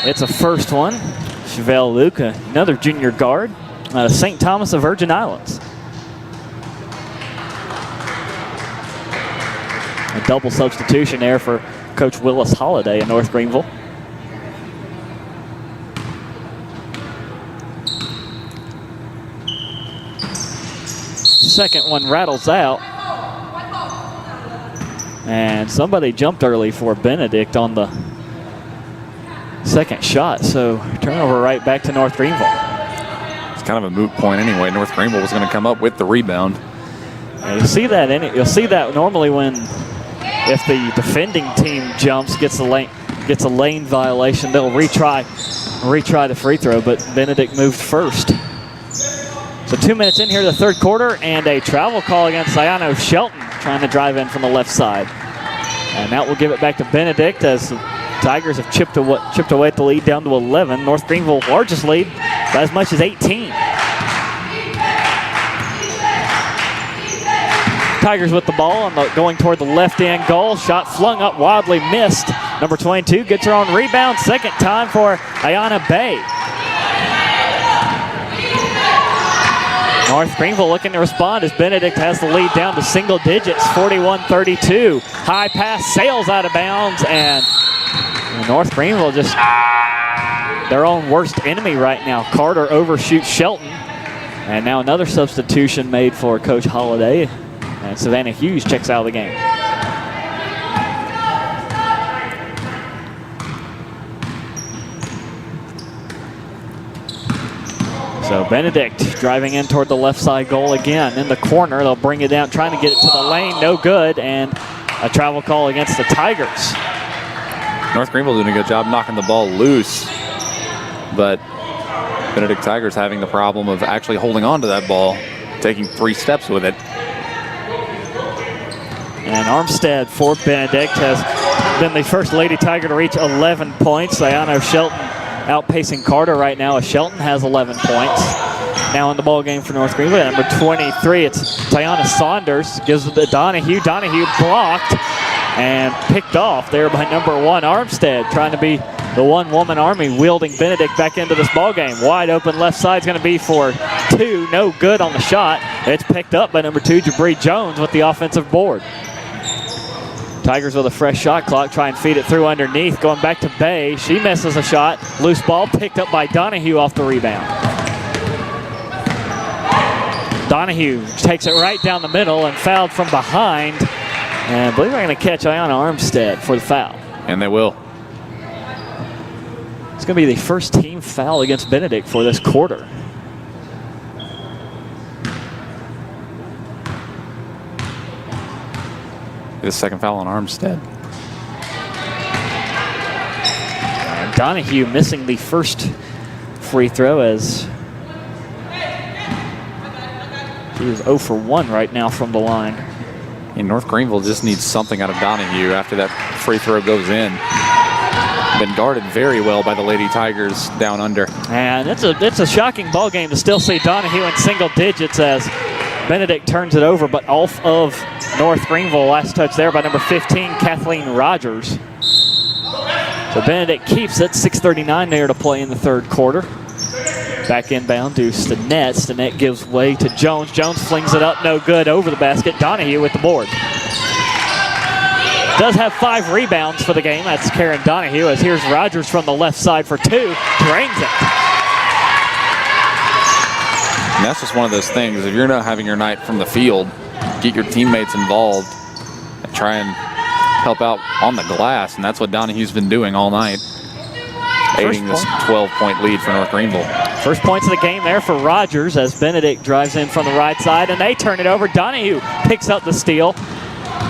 It's a first one. Chevelle Luke, another junior guard, St. Thomas of Virgin Islands. A double substitution there for Coach Willis Holiday in North Greenville. Second one rattles out. And somebody jumped early for Benedict on the second shot, so turnover right back to North Greenville. It's kind of a moot point anyway. North Greenville was going to come up with the rebound. And you'll see that normally when if the defending team jumps, gets a lane violation, they'll retry the free throw, but Benedict moved first. So 2 minutes in here, the third quarter, and a travel call against Ayano Shelton, trying to drive in from the left side. And that will give it back to Benedict as the Tigers have chipped away at the lead down to 11. North Greenville largest lead by as much as 18. Tigers with the ball and going toward the left end goal. Shot flung up wildly, missed. Number 22 gets her own rebound. Second time for Ayana Bay. North Greenville looking to respond as Benedict has the lead down to single digits, 41-32. High pass sails out of bounds, and North Greenville just their own worst enemy right now. Carter overshoots Shelton, and now another substitution made for Coach Holiday, and Savannah Hughes checks out of the game. So Benedict driving in toward the left side goal again. In the corner, they'll bring it down, trying to get it to the lane, no good, and a travel call against the Tigers. North Greenville doing a good job knocking the ball loose, but Benedict Tigers having the problem of actually holding on to that ball, taking 3 steps with it. And Armstead for Benedict has been the first Lady Tiger to reach 11 points. Ayano Shelton outpacing Carter right now as Shelton has 11 points. now in the ball game for North Greenville. Number 23, it's Tiana Saunders, gives it to Donahue. Donahue blocked and picked off there by number 1, Armstead, trying to be the one-woman army, wielding Benedict back into this ball game. Wide open left side's going to be for 2, no good on the shot. It's picked up by number 2, Jabri Jones, with the offensive board. Tigers with a fresh shot clock, try and feed it through underneath, going back to Bay. She misses a shot. Loose ball picked up by Donahue off the rebound. Donahue takes it right down the middle and fouled from behind. And I believe they're going to catch Ayanna Armstead for the foul. And they will. It's going to be the first team foul against Benedict for this quarter. The second foul on Armstead. Donahue missing the first free throw as he is 0 for 1 right now from the line. And North Greenville just needs something out of Donahue after that free throw goes in. Been guarded very well by the Lady Tigers down under. And it's a shocking ball game to still see Donahue in single digits as Benedict turns it over, but off of North Greenville. Last touch there by number 15, Kathleen Rogers. So Benedict keeps it. 6:39 there to play in the third quarter. Back inbound to Stinnett. Stinnett gives way to Jones. Jones flings it up, no good, over the basket. Donahue with the board. Does have 5 rebounds for the game. That's Karen Donahue, as here's Rogers from the left side for 2. Drains it. And that's just one of those things. If you're not having your night from the field, get your teammates involved and try and help out on the glass. And that's what Donahue's been doing all night, aiding this 12-point lead for North Greenville. First points of the game there for Rogers as Benedict drives in from the right side, and they turn it over. Donahue picks up the steal.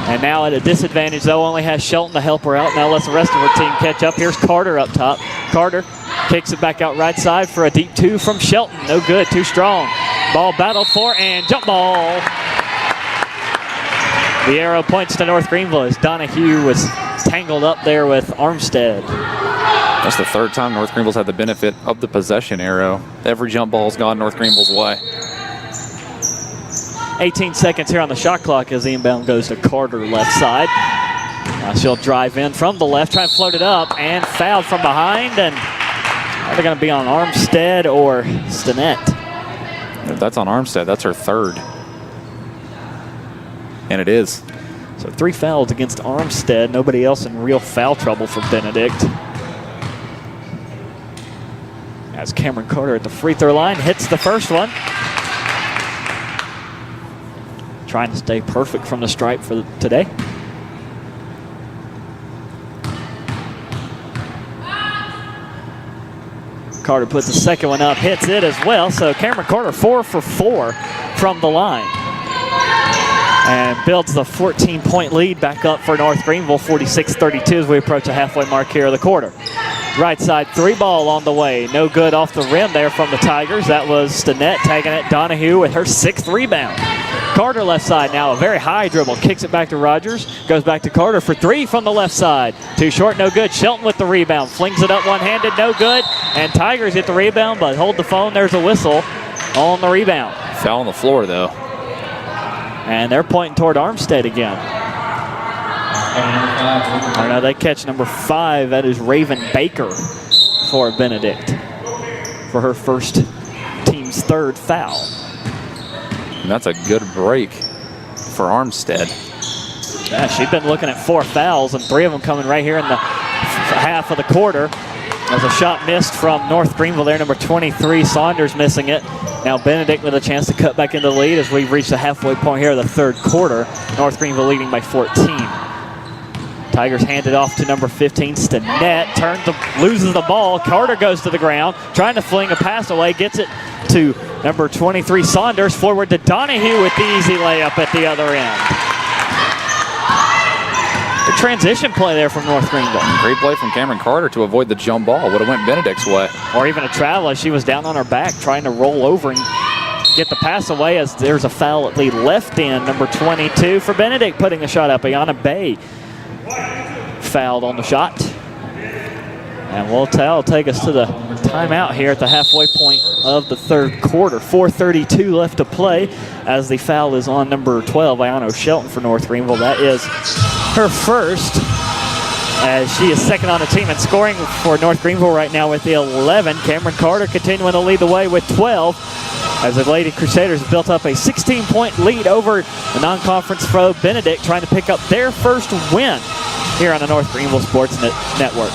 And now at a disadvantage, though, only has Shelton to help her out. Now lets the rest of her team catch up. Here's Carter up top. Carter kicks it back out right side for a deep 2 from Shelton. No good, too strong. Ball battled for, and jump ball. The arrow points to North Greenville as Donahue was tangled up there with Armstead. That's the third time North Greenville's had the benefit of the possession arrow. Every jump ball's gone North Greenville's way. 18 seconds here on the shot clock as the inbound goes to Carter left side. Now she'll drive in from the left, try and float it up, and fouled from behind. And are they going to be on Armstead or Stinnett? If that's on Armstead, that's her third. And it is. So 3 fouls against Armstead. Nobody else in real foul trouble for Benedict. As Cameron Carter at the free throw line hits the first one. Trying to stay perfect from the stripe for today. Carter puts the second one up, hits it as well. So Cameron Carter 4 for 4 from the line. And builds the 14-point lead back up for North Greenville, 46-32 as we approach the halfway mark here of the quarter. Right side 3 ball on the way. No good off the rim there from the Tigers. That was Stinnett tagging it. Donahue with her 6th rebound. Carter left side now, a very high dribble. Kicks it back to Rogers. Goes back to Carter for 3 from the left side. Too short, no good. Shelton with the rebound. Flings it up one-handed, no good. And Tigers get the rebound, but hold the phone. There's a whistle on the rebound. Foul on the floor, though. And they're pointing toward Armstead again. Oh, no, they catch number 5. That is Raven Baker for Benedict for her first team's 3rd foul. And that's a good break for Armstead. Yeah, she's been looking at 4 fouls, and 3 of them coming right here in the half of the quarter. There's a shot missed from North Greenville there, number 23, Saunders missing it. Now Benedict with a chance to cut back into the lead as we've reached the halfway point here of the third quarter. North Greenville leading by 14. Tigers hand it off to number 15, Stinnett. Loses the ball. Carter goes to the ground, trying to fling a pass away. Gets it to number 23, Saunders. Forward to Donahue with the easy layup at the other end. The transition play there from North Greenville. Great play from Cameron Carter to avoid the jump ball. Would have went Benedict's way. Or even a travel as she was down on her back trying to roll over and get the pass away as there's a foul at the left end. Number 22 for Benedict putting the shot up. Ayanna Bay fouled on the shot. And that'll take us to the timeout here at the halfway point of the third quarter. 4:32 left to play as the foul is on number 12, Ayano Shelton for North Greenville. That is her first, as she is second on the team and scoring for North Greenville right now with the 11. Cameron Carter continuing to lead the way with 12 as the Lady Crusaders have built up a 16-point lead over the non-conference foe Benedict, trying to pick up their first win here on the North Greenville Sports Network.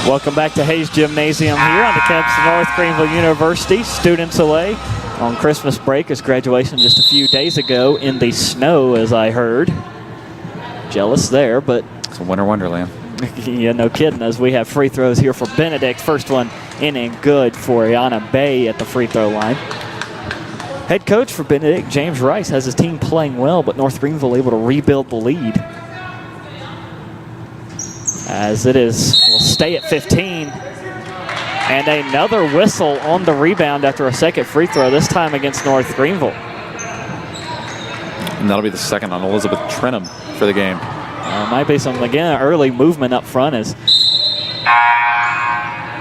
Welcome back to Hayes Gymnasium here on the campus of North Greenville University. Students away on Christmas break as graduation just a few days ago in the snow, as I heard. Jealous there, but it's a winter wonderland. Yeah, no kidding, as we have free throws here for Benedict. First one in and good for Ayana Bay at the free throw line. Head coach for Benedict, James Rice, has his team playing well, but North Greenville able to rebuild the lead. As it is, will stay at 15. And another whistle on the rebound after a second free throw, this time against North Greenville. And that'll be the second on Elizabeth Trenum for the game. Might be some, again, early movement up front as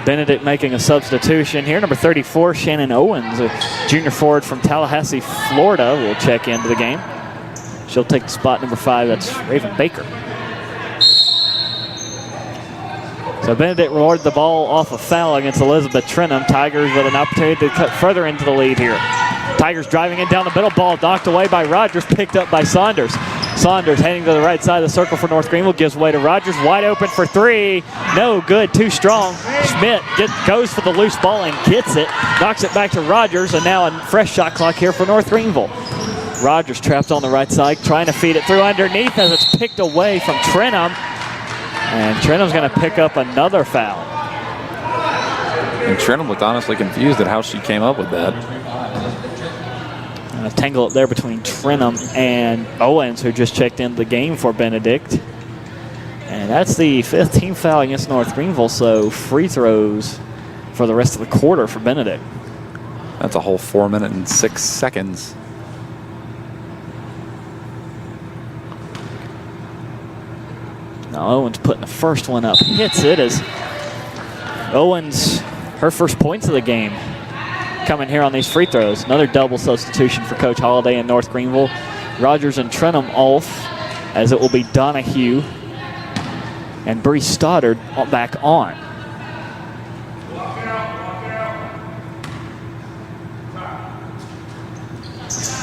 Benedict making a substitution here. Number 34, Shannon Owens, a junior forward from Tallahassee, Florida, will check into the game. She'll take the spot number 5, that's Raven Baker. So Benedict rewarded the ball off a foul against Elizabeth Trenum. Tigers with an opportunity to cut further into the lead here. Tigers driving in down the middle, ball knocked away by Rogers, picked up by Saunders. Saunders heading to the right side of the circle for North Greenville, gives way to Rogers, wide open for three. No good, too strong. Schmidt goes for the loose ball and gets it, knocks it back to Rogers, and now a fresh shot clock here for North Greenville. Rogers trapped on the right side, trying to feed it through underneath as it's picked away from Trenum. And Trenum's going to pick up another foul. And Trenum looked honestly confused at how she came up with that. A tangle up there between Trenum and Owens, who just checked into the game for Benedict. And that's the 5th team foul against North Greenville, so free throws for the rest of the quarter for Benedict. That's a whole 4 minutes and 6 seconds. Now Owens putting the first one up. Hits it as Owens, her first points of the game coming here on these free throws. Another double substitution for Coach Holliday in North Greenville. Rogers and Trenum off, as it will be Donahue and Bree Stoddard back on.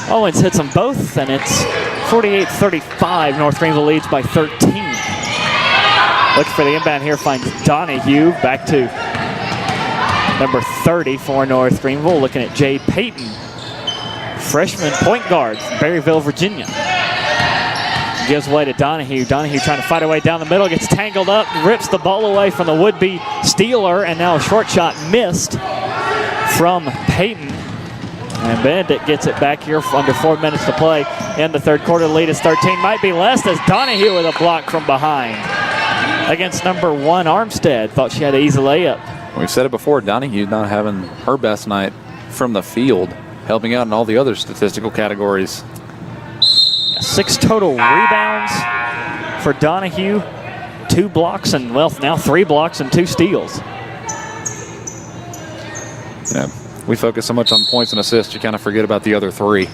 Owens hits them both, and it's 48-35. North Greenville leads by 13. Looking for the inbound here, finds Donahue. Back to number 30 for North Greenville. Looking at Jade Payton, freshman point guard from Berryville, Virginia. Gives way to Donahue. Donahue trying to fight away down the middle, gets tangled up, rips the ball away from the would-be stealer, and now a short shot missed from Payton. And Benedict gets it back here under 4 minutes to play in the third quarter. The lead is 13, might be less, as Donahue with a block from behind against number 1 Armstead. Thought she had an easy layup. We've said it before, Donahue not having her best night from the field, helping out in all the other statistical categories. 6 total rebounds for Donahue, 2 blocks, and well, now 3 blocks and 2 steals. Yeah, we focus so much on points and assists, you kind of forget about the other 3.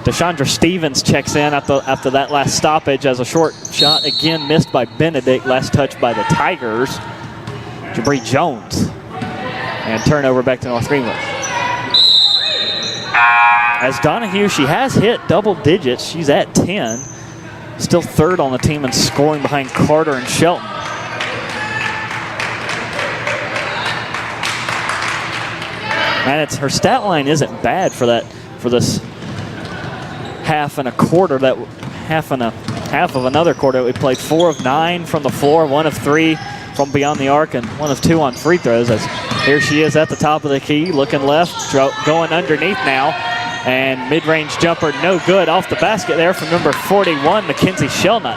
Deshandra Stevens checks in after that last stoppage as a short shot again missed by Benedict. Last touch by the Tigers. Jabri Jones. And turnover back to North Greenville. as Donahue, she has hit double digits. She's at 10. Still third on the team in scoring behind Carter and Shelton. And her stat line isn't bad for this half and a quarter, that half of another quarter. We played 4 of 9 from the floor, 1 of 3 from beyond the arc, and 1 of 2 on free throws. As here she is at the top of the key, looking left, going underneath now, and mid-range jumper no good off the basket there from number 41, Mackenzie Shellnut.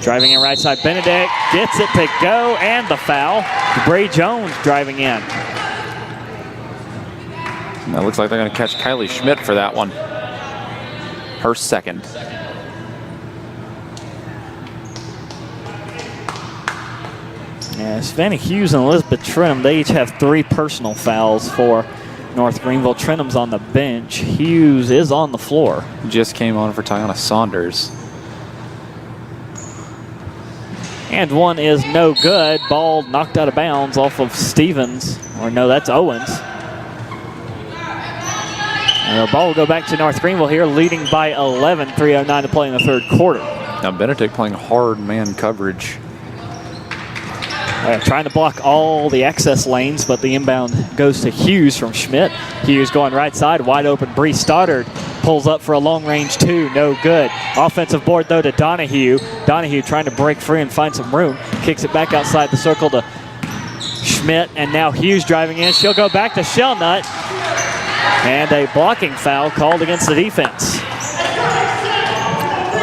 Driving in right side, Benedict gets it to go, and the foul. Bray Jones driving in. That looks like they're going to catch Kylie Schmidt for that one. Her second. Yeah, Savannah Hughes and Elizabeth Trenum, they each have 3 personal fouls for North Greenville. Trenum's on the bench. Hughes is on the floor. Just came on for Tiana Saunders. And one is no good. Ball knocked out of bounds off of Stevens. Or no, that's Owens. And the ball will go back to North Greenville here, leading by 11, 3:09 to play in the third quarter. Now Benedict playing hard man coverage. Trying to block all the access lanes, but the inbound goes to Hughes from Schmidt. Hughes going right side, wide open. Bree Stoddard pulls up for a long range 2, no good. Offensive board though to Donahue. Donahue trying to break free and find some room. Kicks it back outside the circle to Schmidt, and now Hughes driving in. She'll go back to Shellnut. And a blocking foul called against the defense.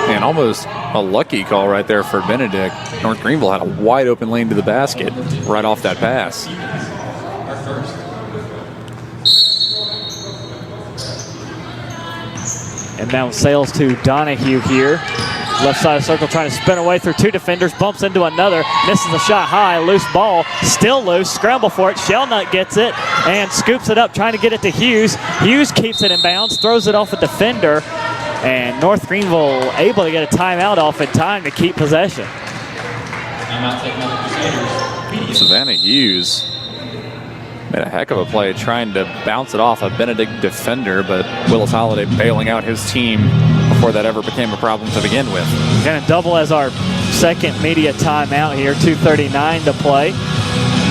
And almost a lucky call right there for Benedict. North Greenville had a wide open lane to the basket right off that pass. And now Sales to Donahue here. Left side of the circle trying to spin away through 2 defenders, bumps into another, misses the shot high, loose ball, still loose, scramble for it. Shellnut gets it and scoops it up, trying to get it to Hughes. Hughes keeps it in bounds, throws it off a defender, and North Greenville able to get a timeout off in time to keep possession. Savannah Hughes made a heck of a play trying to bounce it off a Benedict defender, but Willis Holiday bailing out his team before that ever became a problem to begin with. Going to double as our second media timeout here, 2:39 to play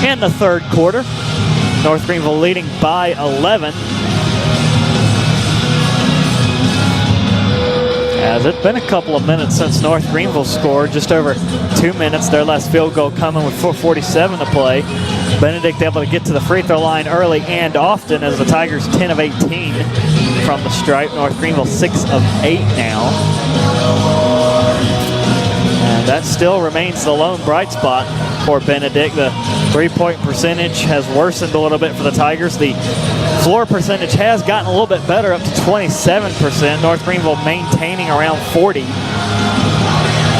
in the third quarter. North Greenville leading by 11. As it's been a couple of minutes since North Greenville scored, just over 2 minutes. Their last field goal coming with 4:47 to play. Benedict able to get to the free throw line early and often, as the Tigers 10 of 18 from the stripe. North Greenville 6 of 8 now. And that still remains the lone bright spot for Benedict. The 3-point percentage has worsened a little bit for the Tigers. The floor percentage has gotten a little bit better, up to 27%. North Greenville maintaining around 40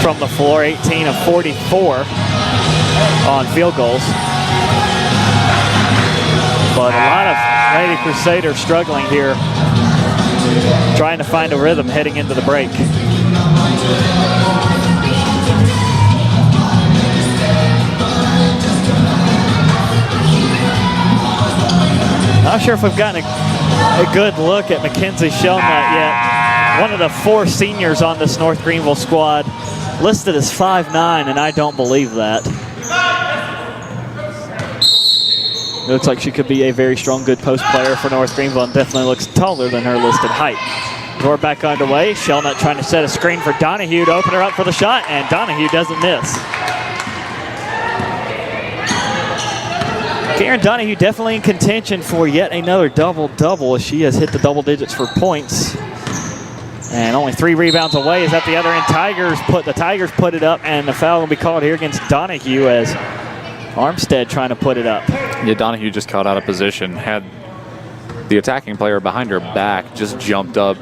from the floor, 18 of 44 on field goals. But a lot of Lady Crusaders struggling here, trying to find a rhythm heading into the break. Not sure if we've gotten a good look at Mackenzie Shellnut yet. One of the 4 seniors on this North Greenville squad, listed as 5'9", and I don't believe that. It looks like she could be a very strong, good post player for North Greenville, and definitely looks taller than her listed height. Door back underway. Shellnut trying to set a screen for Donahue to open her up for the shot, and Donahue doesn't miss. Karen Donahue definitely in contention for yet another double-double, as she has hit the double digits for points. And only 3 rebounds away is at the other end. The Tigers put it up, and the foul will be called here against Donahue as Armstead trying to put it up. Yeah, Donahue just caught out of position, had the attacking player behind her back, just jumped up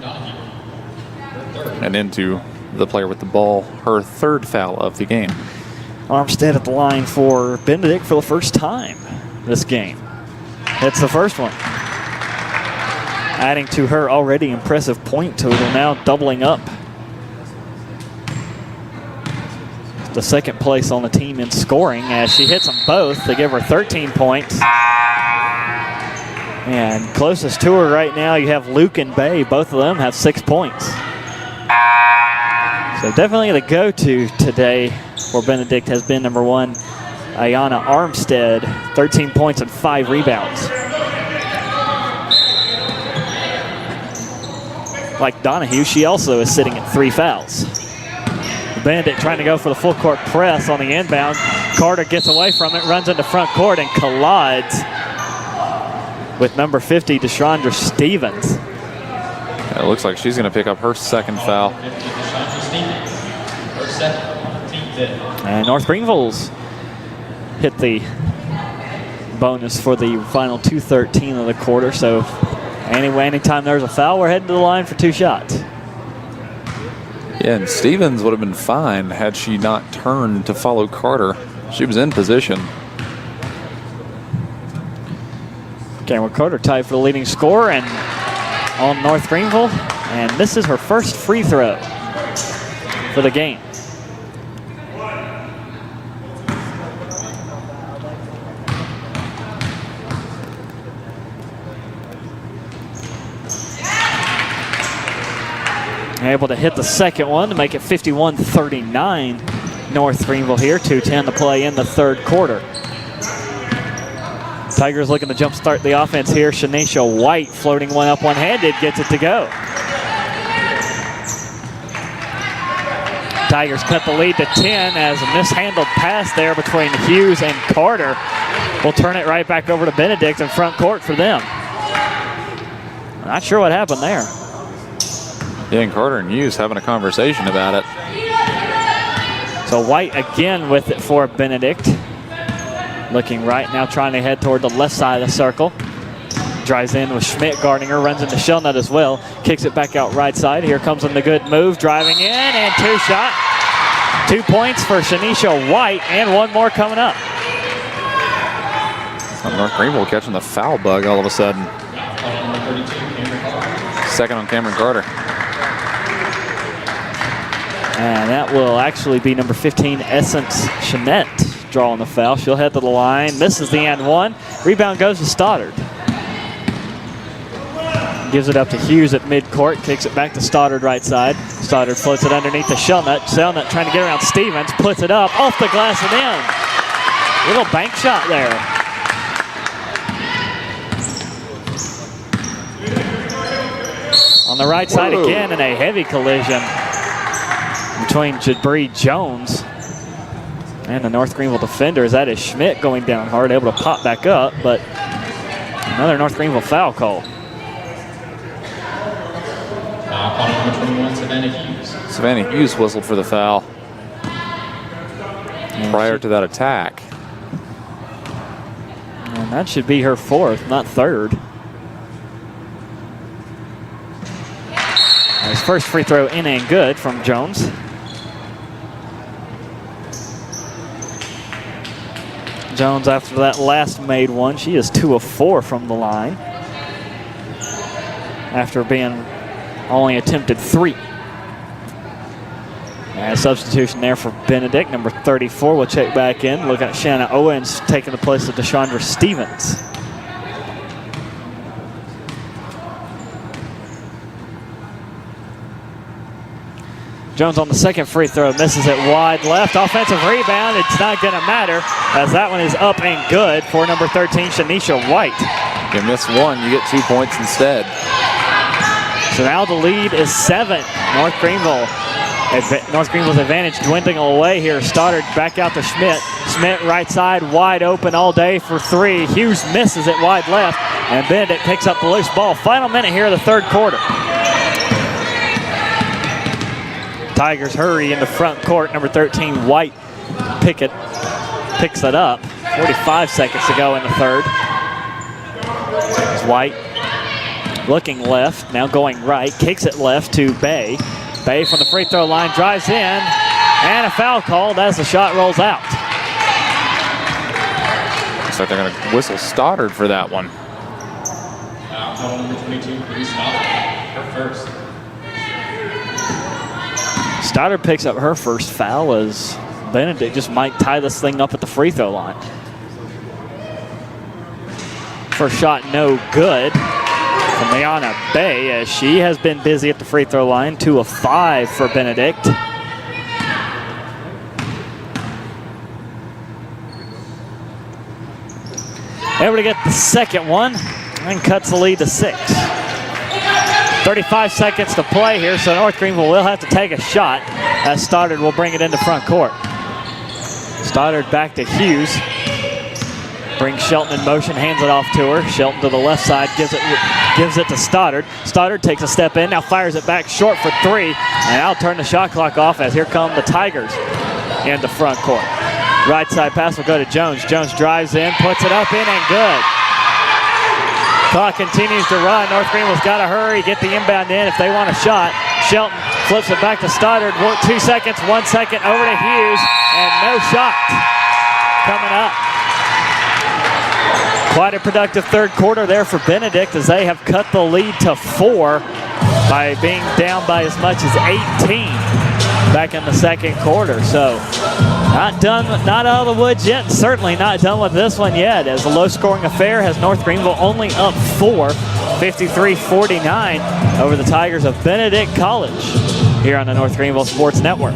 and into the player with the ball. Her 3rd foul of the game. Armstead at the line for Benedict for the first time this game. That's the first one. Adding to her already impressive point total, now doubling up. The second place on the team in scoring as she hits them both. They give her 13 points. And closest to her right now, you have Luke and Bay. Both of them have 6 points. So definitely the go-to today for Benedict has been number 1, Ayana Armstead, 13 points and 5 rebounds. Like Donahue, she also is sitting at 3 fouls. Benedict trying to go for the full court press on the inbound. Carter gets away from it, runs into front court and collides with number 50, Deshandra Stevens. It looks like she's going to pick up her second foul. And North Greenville's hit the bonus for the final 2:13 of the quarter. So anytime there's a foul, we're heading to the line for 2 shots. Yeah, and Stevens would have been fine had she not turned to follow Carter. She was in position. Cameron Carter tied for the leading scorer and on North Greenville, and this is her first free throw for the game. Able to hit the second one to make it 51-39 North Greenville here. 2:10 to play in the third quarter. Tigers looking to jumpstart the offense here. Shanisha White floating one up one-handed, gets it to go. Tigers cut the lead to 10 as a mishandled pass there between Hughes and Carter will turn it right back over to Benedict in front court for them. Not sure what happened there. Yeah, and Carter and Hughes having a conversation about it. So White again with it for Benedict. Looking right now, trying to head toward the left side of the circle. Drives in with Schmidt guarding her, runs into Shellnut as well. Kicks it back out right side. Here comes in the good move, driving in, and 2 shot. 2 points for Shanisha White, and 1 more coming up. North Greenville catching the foul bug all of a sudden. Second on Cameron Carter. And that will actually be number 15, Essence Chanette, drawing the foul. She'll head to the line, misses the and one. Rebound goes to Stoddard. Gives it up to Hughes at midcourt, kicks it back to Stoddard right side. Stoddard floats it underneath to Shellnut. Shellnut trying to get around Stevens, puts it up, off the glass and in. Little bank shot there. On the right side again, and a heavy collision between Jabri Jones and the North Greenville defenders. That is Schmidt going down hard, able to pop back up, but another North Greenville foul call. Number 21, Savannah Hughes. Savannah Hughes whistled for the foul prior to that attack. And that should be her 4th, not 3rd. His first free throw in and good from Jones. Jones, after that last made one, she is 2 of 4 from the line after being only attempted 3. And a substitution there for Benedict. Number 34 will check back in. Look at Shanna Owens taking the place of Deshandra Stevens. Jones on the second free throw, misses it wide left. Offensive rebound, it's not gonna matter as that one is up and good for number 13, Shanisha White. You miss one, you get 2 points instead. So now the lead is 7. North Greenville's advantage dwindling away here. Stoddard back out to Schmidt. Schmidt right side, wide open all day for 3. Hughes misses it wide left, and Benedict picks up the loose ball. Final minute here of the third quarter. Tigers hurry into front court. Number 13, White picks it up. 45 seconds to go in the third. There's White looking left, now going right, kicks it left to Bay. Bay from the free throw line, drives in, and a foul called as the shot rolls out. Looks like they're going to whistle Stoddard for that one. Foul number 22, Grace Stoddard, her first. Stoddard picks up her first foul as Benedict just might tie this thing up at the free throw line. First shot, no good from Liana Bay, as she has been busy at the free throw line. 2 of 5 for Benedict. Able to get the second one and cuts the lead to 6. 35 seconds to play here, so North Greenville will have to take a shot as Stoddard will bring it into front court. Stoddard back to Hughes. Brings Shelton in motion, hands it off to her. Shelton to the left side, gives it to Stoddard. Stoddard takes a step in, now fires it back short for 3, and I'll turn the shot clock off as here come the Tigers into front court. Right side pass will go to Jones. Jones drives in, puts it up in, and good. Clock continues to run. North Greenville's got to hurry, get the inbound in if they want a shot. Shelton flips it back to Stoddard. 2 seconds, 1 second, over to Hughes, and no shot coming up. Quite a productive third quarter there for Benedict as they have cut the lead to 4 by being down by as much as 18 back in the second quarter. So not done, not out of the woods yet, and certainly not done with this one yet, as a low-scoring affair has North Greenville only up 4, 53-49 over the Tigers of Benedict College here on the North Greenville Sports Network.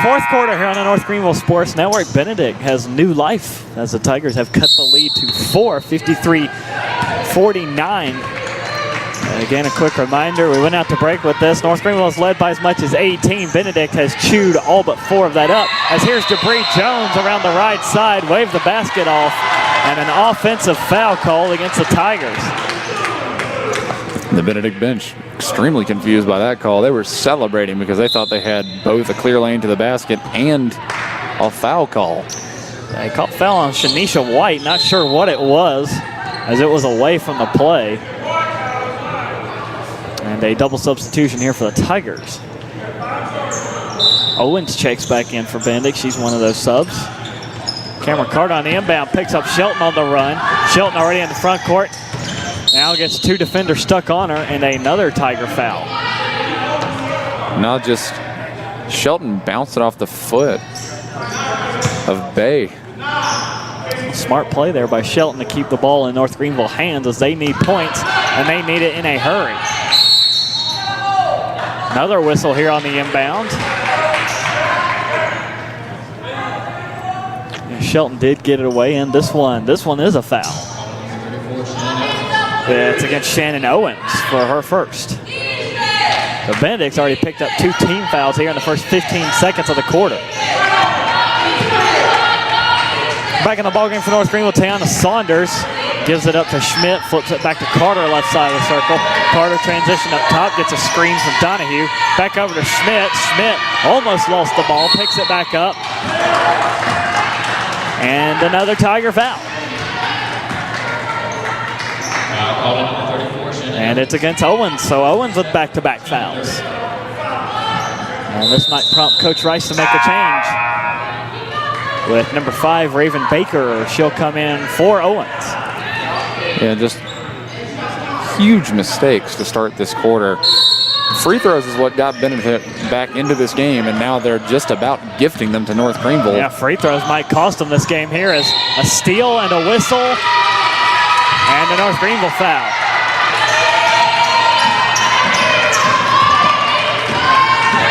Fourth quarter here on the North Greenville Sports Network. Benedict has new life as the Tigers have cut the lead to 4, 53-49. And again, a quick reminder, we went out to break with this. North Greenville is led by as much as 18. Benedict has chewed all but 4 of that up. As here's Jabri Jones around the right side, waved the basket off, and an offensive foul call against the Tigers. The Benedict bench extremely confused by that call. They were celebrating because they thought they had both a clear lane to the basket and a foul call. They called foul on Shanisha White. Not sure what it was, as it was away from the play. And a double substitution here for the Tigers. Owens checks back in for Benedict. She's one of those subs. Cameron Carter on the inbound, picks up Shelton on the run. Shelton already in the front court. Now gets 2 defenders stuck on her and another Tiger foul. Now just Shelton bounced it off the foot of Bay. Smart play there by Shelton to keep the ball in North Greenville hands as they need points, and they need it in a hurry. Another whistle here on the inbound. And Shelton did get it away in this one. This one is a foul. It's against Shannon Owens for her first. But Benedict's already picked up 2 team fouls here in the first 15 seconds of the quarter. Back in the ballgame for North Greenville, Tiana Saunders gives it up to Schmidt, flips it back to Carter, left side of the circle. Carter transition up top, gets a screen from Donahue. Back over to Schmidt. Schmidt almost lost the ball, picks it back up. And another Tiger foul. And it's against Owens, so Owens with back-to-back fouls. And this might prompt Coach Rice to make a change. With number 5, Raven Baker, she'll come in for Owens. Yeah, just huge mistakes to start this quarter. Free throws is what got Benedict back into this game, and now they're just about gifting them to North Greenville. Yeah, free throws might cost them this game here as a steal and a whistle and a North Greenville foul.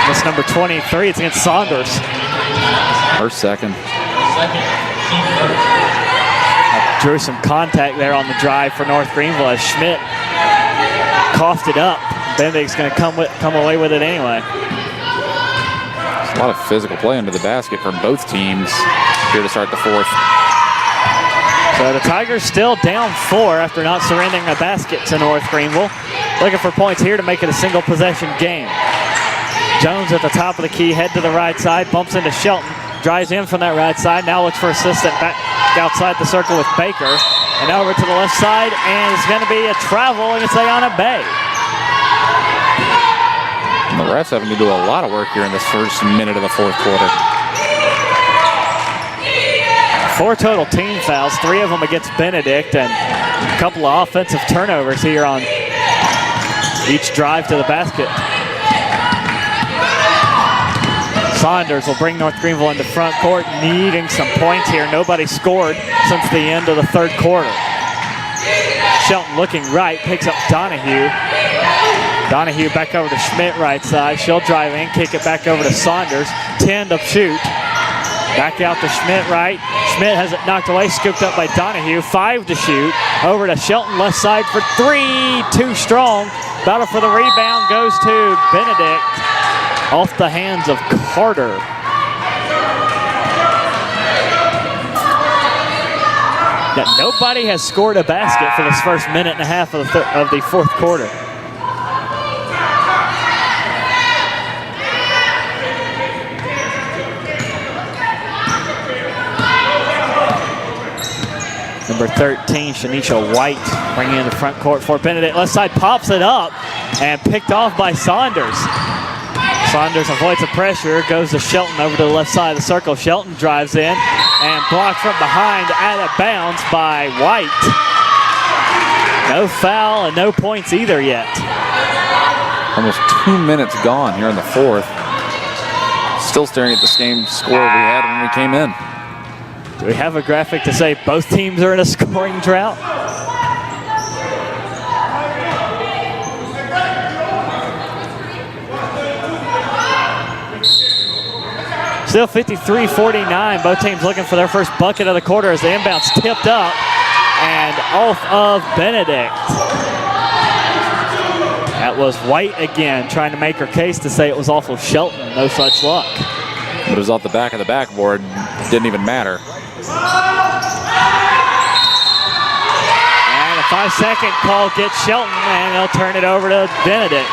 This number 23, it's against Saunders. Her second. Drew some contact there on the drive for North Greenville as Schmidt coughed it up. Benedict's going to come away with it anyway. There's a lot of physical play under the basket from both teams here to start the fourth. So the Tigers still down 4 after not surrendering a basket to North Greenville. Looking for points here to make it a single possession game. Jones at the top of the key, head to the right side, bumps into Shelton, drives in from that right side, now looks for assistant back outside the circle with Baker, and over to the left side, and it's going to be a travel against Ayana Bay. And the refs having to do a lot of work here in this first minute of the fourth quarter. 4 total team fouls, 3 of them against Benedict, and a couple of offensive turnovers here on each drive to the basket. Saunders will bring North Greenville into front court, needing some points here. Nobody scored since the end of the third quarter. Shelton looking right, picks up Donahue. Donahue back over to Schmidt right side. She'll drive in, kick it back over to Saunders. 10 to shoot. Back out to Schmidt right. Schmidt has it knocked away, scooped up by Donahue. 5 to shoot. Over to Shelton left side for 3. Too strong. Battle for the rebound goes to Benedict. Off the hands of Carter. Now, nobody has scored a basket for this first minute and a half of the fourth quarter. Number 13, Shanisha White, bringing in the front court for Benedict. Left side pops it up and picked off by Saunders. Saunders avoids the pressure, goes to Shelton over to the left side of the circle. Shelton drives in and blocked from behind, out of bounds by White. No foul and no points either yet. Almost 2 minutes gone here in the fourth. Still staring at the same score we had when we came in. Do we have a graphic to say both teams are in a scoring drought? Still 53-49. Both teams looking for their first bucket of the quarter as the inbound's tipped up and off of Benedict. That was White again, trying to make her case to say it was off of Shelton. No such luck. But it was off the back of the backboard. Didn't even matter. And a 5-second call gets Shelton, and they'll turn it over to Benedict.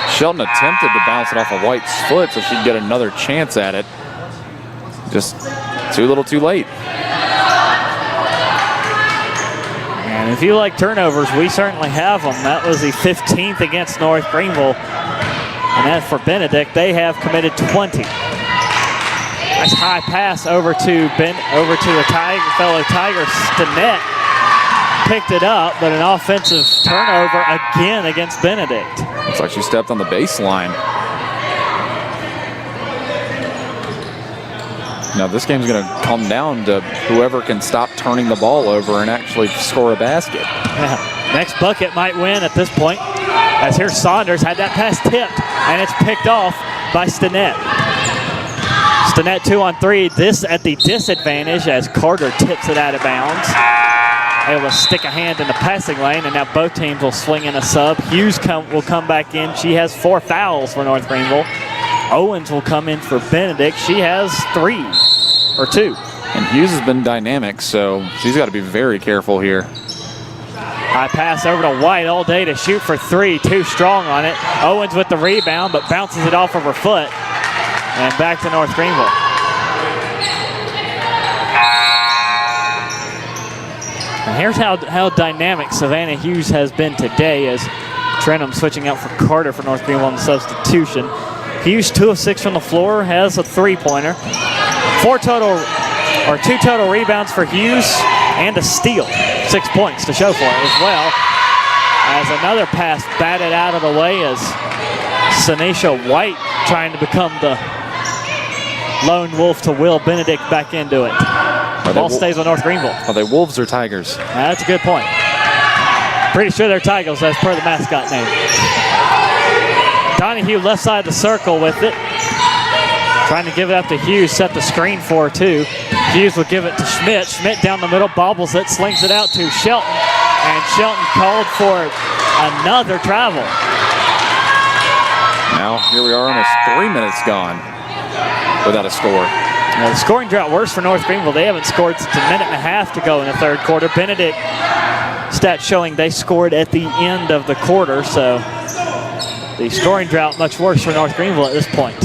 Shelton attempted to bounce it off of White's foot so she'd get another chance at it. Just too little too late. And if you like turnovers, we certainly have them. That was the 15th against North Greenville. And as for Benedict, they have committed 20. Nice high pass over to a fellow Tiger, Stinnett. Picked it up, but an offensive turnover again against Benedict. Looks like she stepped on the baseline. Now this game's going to come down to whoever can stop turning the ball over and actually score a basket. Yeah. Next bucket might win at this point. As here Saunders had that pass tipped, and it's picked off by Stinnett. Stinnett 2 on 3. This at the disadvantage as Carter tips it out of bounds. Able to stick a hand in the passing lane, and now both teams will swing in a sub. Hughes will come back in. She has 4 fouls for North Greenville. Owens will come in for Benedict. She has 3 or 2. And Hughes has been dynamic, so she's got to be very careful here. High pass over to White all day to shoot for 3. Too strong on it. Owens with the rebound, but bounces it off of her foot. And back to North Greenville. And here's how dynamic Savannah Hughes has been today as Trentham switching out for Carter for North Greenville in substitution. Hughes 2 of 6 from the floor, has a 3-pointer. 2 total rebounds for Hughes and a steal. 6 points to show for it as well. As another pass batted out of the way as Sanisha White trying to become the lone wolf to will Benedict back into it. Ball stays with North Greenville. Are they Wolves or Tigers? That's a good point. Pretty sure they're Tigers as per the mascot name. Donahue left side of the circle with it. Trying to give it up to Hughes, set the screen for her too. Hughes will give it to Schmidt. Schmidt down the middle, bobbles it, slings it out to Shelton. And Shelton called for another travel. Now, here we are, almost 3 minutes gone without a score. Now, the scoring drought worse for North Greenville. They haven't scored since a minute and a half to go in the third quarter. Benedict stats showing they scored at the end of the quarter, so the scoring drought much worse for North Greenville at this point.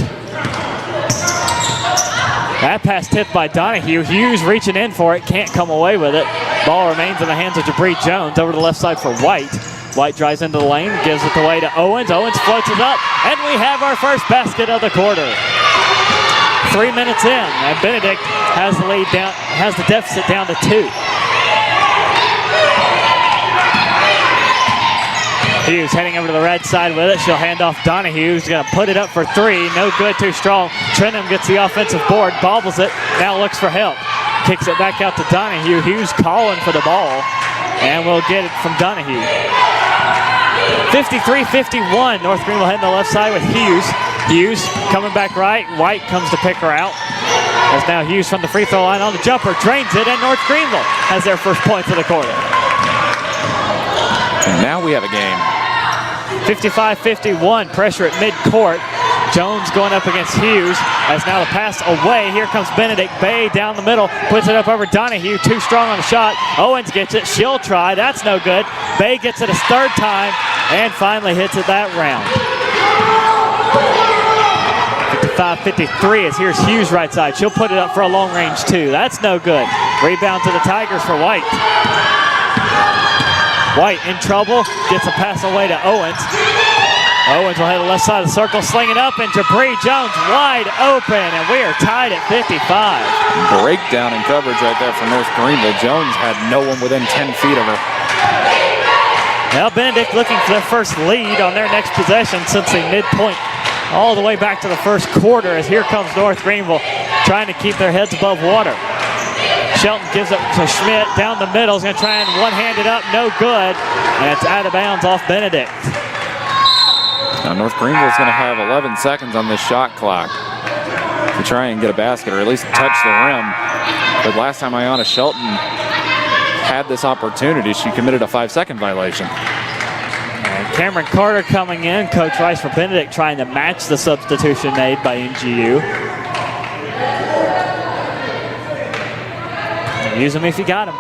That pass tipped by Donahue. Hughes reaching in for it, can't come away with it. Ball remains in the hands of Jabri Jones. Over to the left side for White. White drives into the lane, gives it away to Owens. Owens floats it up, and we have our first basket of the quarter. 3 minutes in, and Benedict has the lead down, has the deficit down to 2. Hughes heading over to the red side with it. She'll hand off Donahue, who's going to put it up for 3. No good, too strong. Trentham gets the offensive board, bobbles it, now looks for help. Kicks it back out to Donahue. Hughes calling for the ball, and we'll get it from Donahue. 53-51, North Greenville heading to the left side with Hughes. Hughes coming back right. White comes to pick her out. As now Hughes from the free throw line on the jumper, drains it, and North Greenville has their first points of the quarter. And now we have a game. 55-51, pressure at midcourt. Jones going up against Hughes. As now the pass away. Here comes Benedict. Bay down the middle. Puts it up over Donahue. Too strong on the shot. Owens gets it. She'll try. That's no good. Bay gets it a third time and finally hits it that round. 55-53 as here's Hughes right side. She'll put it up for a long range too. That's no good. Rebound to the Tigers for White. White in trouble. Gets a pass away to Owens. Owens will head to the left side of the circle, sling it up, and Jabri Jones wide open, and we are tied at 55. Breakdown in coverage right there for North Greenville. Jones had no one within 10 feet of her. Now Benedict looking for their first lead on their next possession since the midpoint all the way back to the first quarter, as here comes North Greenville trying to keep their heads above water. Shelton gives it to Schmidt down the middle. He's going to try and one-hand it up. No good. And it's out of bounds off Benedict. Now North Greenville's going to have 11 seconds on this shot clock to try and get a basket or at least touch the rim. But last time Ayanna Shelton had this opportunity, she committed a 5-second violation. And Cameron Carter coming in. Coach Rice for Benedict trying to match the substitution made by NGU. Use him if you got him.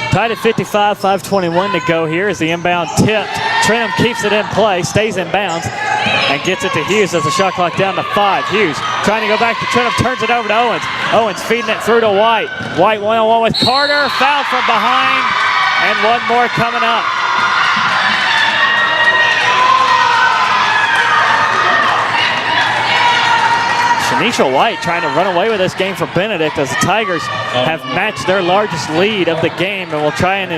Tied at 55, 5:21 to go here as the inbound tipped. Trentham keeps it in play, stays in bounds, and gets it to Hughes as the shot clock down to 5. Hughes trying to go back to Trentham, turns it over to Owens. Owens feeding it through to White. White one-on-one with Carter, foul from behind, and one more coming up. Tanisha White trying to run away with this game for Benedict as the Tigers have matched their largest lead of the game and will try to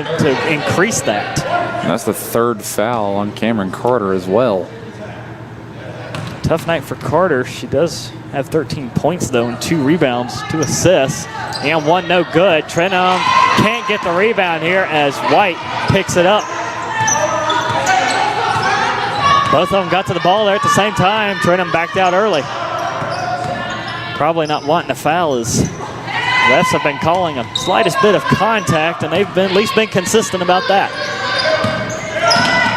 increase that. And that's the third foul on Cameron Carter as well. Tough night for Carter. She does have 13 points though and 2 rebounds, 2 assists, and 1 no good. Trenholm can't get the rebound here as White picks it up. Both of them got to the ball there at the same time. Trenholm backed out early. Probably not wanting a foul as refs have been calling a slightest bit of contact, and they've at least been consistent about that.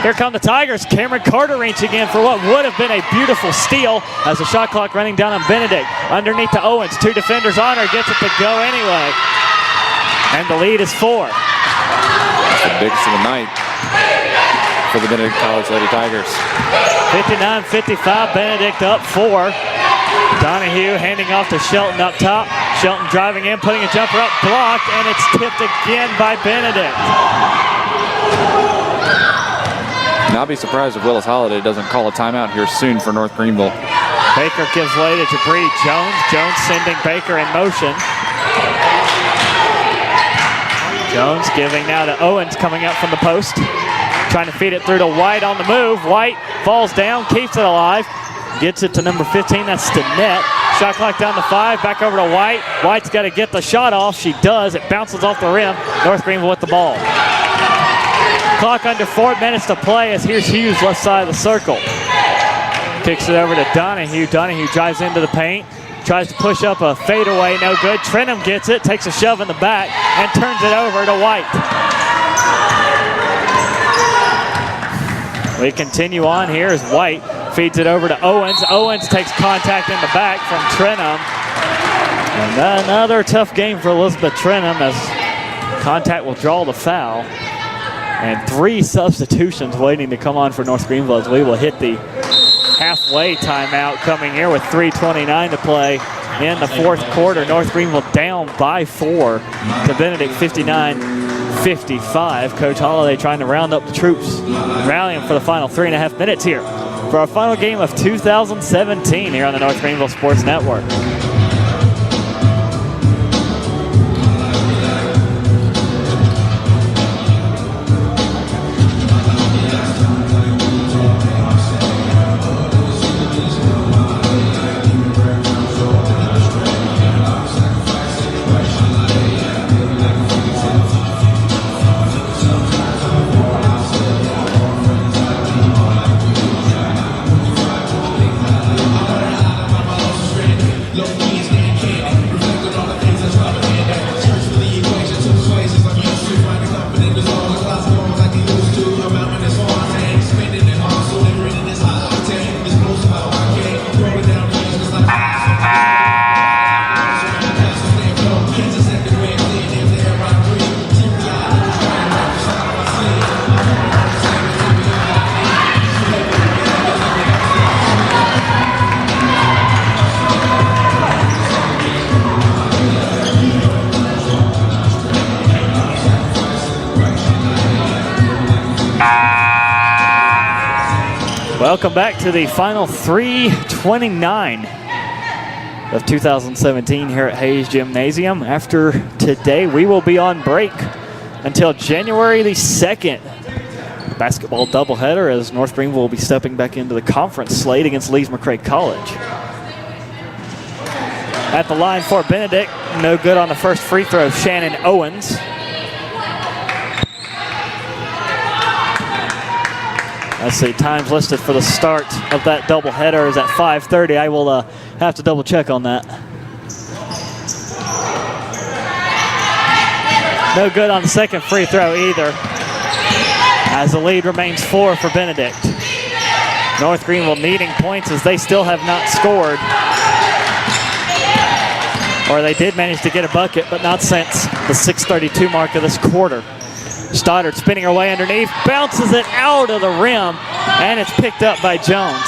Here come the Tigers. Cameron Carter reaching in for what would have been a beautiful steal as the shot clock running down on Benedict. Underneath to Owens. 2 defenders on her. Gets it to go anyway. And the lead is 4. That's the biggest of the night for the Benedict College Lady Tigers. 59-55. Benedict up 4. Donahue handing off to Shelton up top. Shelton driving in, putting a jumper up, blocked, and it's tipped again by Benedict. And I'll be surprised if Willis Holiday doesn't call a timeout here soon for North Greenville. Baker gives way to Jabri Jones. Jones sending Baker in motion. Jones giving now to Owens coming up from the post. Trying to feed it through to White on the move. White falls down, keeps it alive. Gets it to number 15, that's to net. Shot clock down to 5, back over to White. White's got to get the shot off. She does. It bounces off the rim. North Greenville with the ball. Clock under 4 minutes to play as here's Hughes left side of the circle. Kicks it over to Donahue. Donahue drives into the paint. Tries to push up a fadeaway, no good. Trenholm gets it, takes a shove in the back, and turns it over to White. We continue on here as White feeds it over to Owens. Owens takes contact in the back from Trenholm. And another tough game for Elizabeth Trenholm as contact will draw the foul. And 3 substitutions waiting to come on for North Greenville as we will hit the halfway timeout coming here with 3:29 to play in the 4th quarter. North Greenville down by 4 to Benedict 59-55. Coach Holiday trying to round up the troops, rallying for the final 3.5 minutes here for our final game of 2017 here on the North Greenville Sports Network. Welcome back to the final 3:29 of 2017 here at Hayes Gymnasium. After today, we will be on break until January the 2nd. Basketball doubleheader as North Greenville will be stepping back into the conference slate against Lees-McRae College. At the line for Benedict, no good on the first free throw, Shannon Owens. Let's see, times listed for the start of that doubleheader is at 5:30. I will have to double check on that. No good on the second free throw either, as the lead remains 4 for Benedict. North Greenville needing points as they still have not scored. Or they did manage to get a bucket, but not since the 6:32 mark of this quarter. Stoddard spinning her way underneath, bounces it out of the rim, and it's picked up by Jones.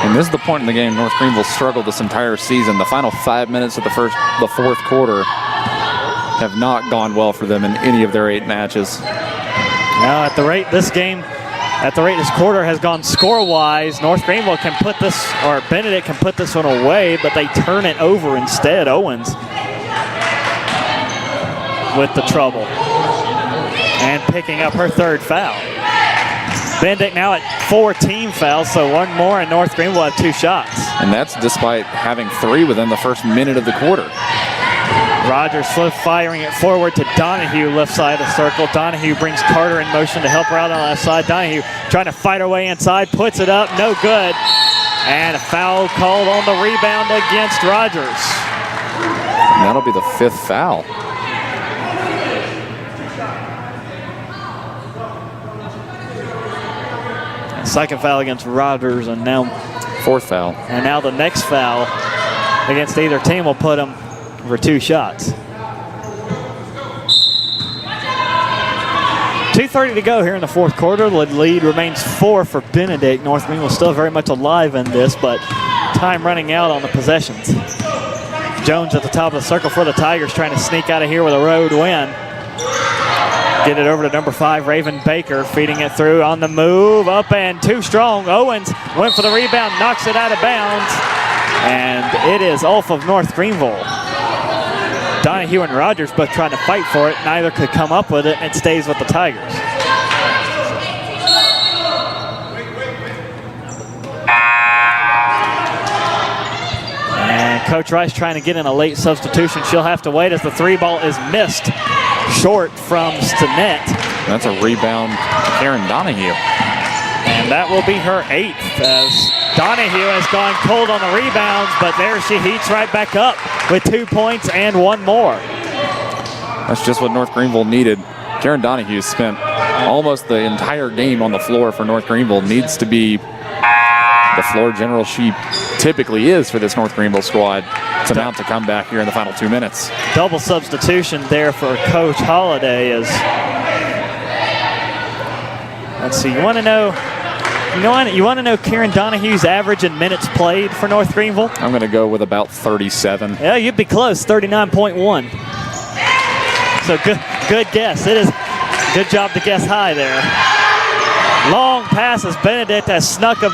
And this is the point in the game North Greenville struggled this entire season. The final 5 minutes of the 4th quarter have not gone well for them in any of their 8 matches. Now at the rate this game at the rate this quarter has gone score-wise, North Greenville can put this, or Benedict can put this one away, but they turn it over instead. Owens with the trouble and picking up her third foul. Benedict now at 4 team fouls, so one more, and North Greenville will have 2 shots. And that's despite having 3 within the first minute of the quarter. Rogers firing it forward to Donahue, left side of the circle. Donahue brings Carter in motion to help her out on the left side. Donahue trying to fight her way inside, puts it up, no good. And a foul called on the rebound against Rogers. And that'll be the 5th foul. Second foul against Rogers, and now 4th foul. And now the next foul against either team will put them for 2 shots. 2:30 to go here in the fourth quarter. The lead remains 4 for Benedict. North Greenville still very much alive in this, but time running out on the possessions. Jones at the top of the circle for the Tigers, trying to sneak out of here with a road win. Get it over to number 5, Raven Baker, feeding it through on the move, up and too strong. Owens went for the rebound, knocks it out of bounds, and it is off of North Greenville. Donahue and Rogers both trying to fight for it. Neither could come up with it. It stays with the Tigers. And Coach Rice trying to get in a late substitution. She'll have to wait as the 3 ball is missed short from Stinnett. That's a rebound, Karen Donahue. And that will be her 8th as Donahue has gone cold on the rebounds, but there she heats right back up with 2 points and 1 more. That's just what North Greenville needed. Karen Donahue spent almost the entire game on the floor for North Greenville. Needs to be the floor general she typically is for this North Greenville squad to mount to come back here in the final 2 minutes. Double substitution there for Coach Holliday is, let's see, you want to know Karen Donahue's average in minutes played for North Greenville? I'm going to go with about 37. Yeah, you'd be close, 39.1. So good guess. It is good job to guess high there. Long passes. Benedict has snuck a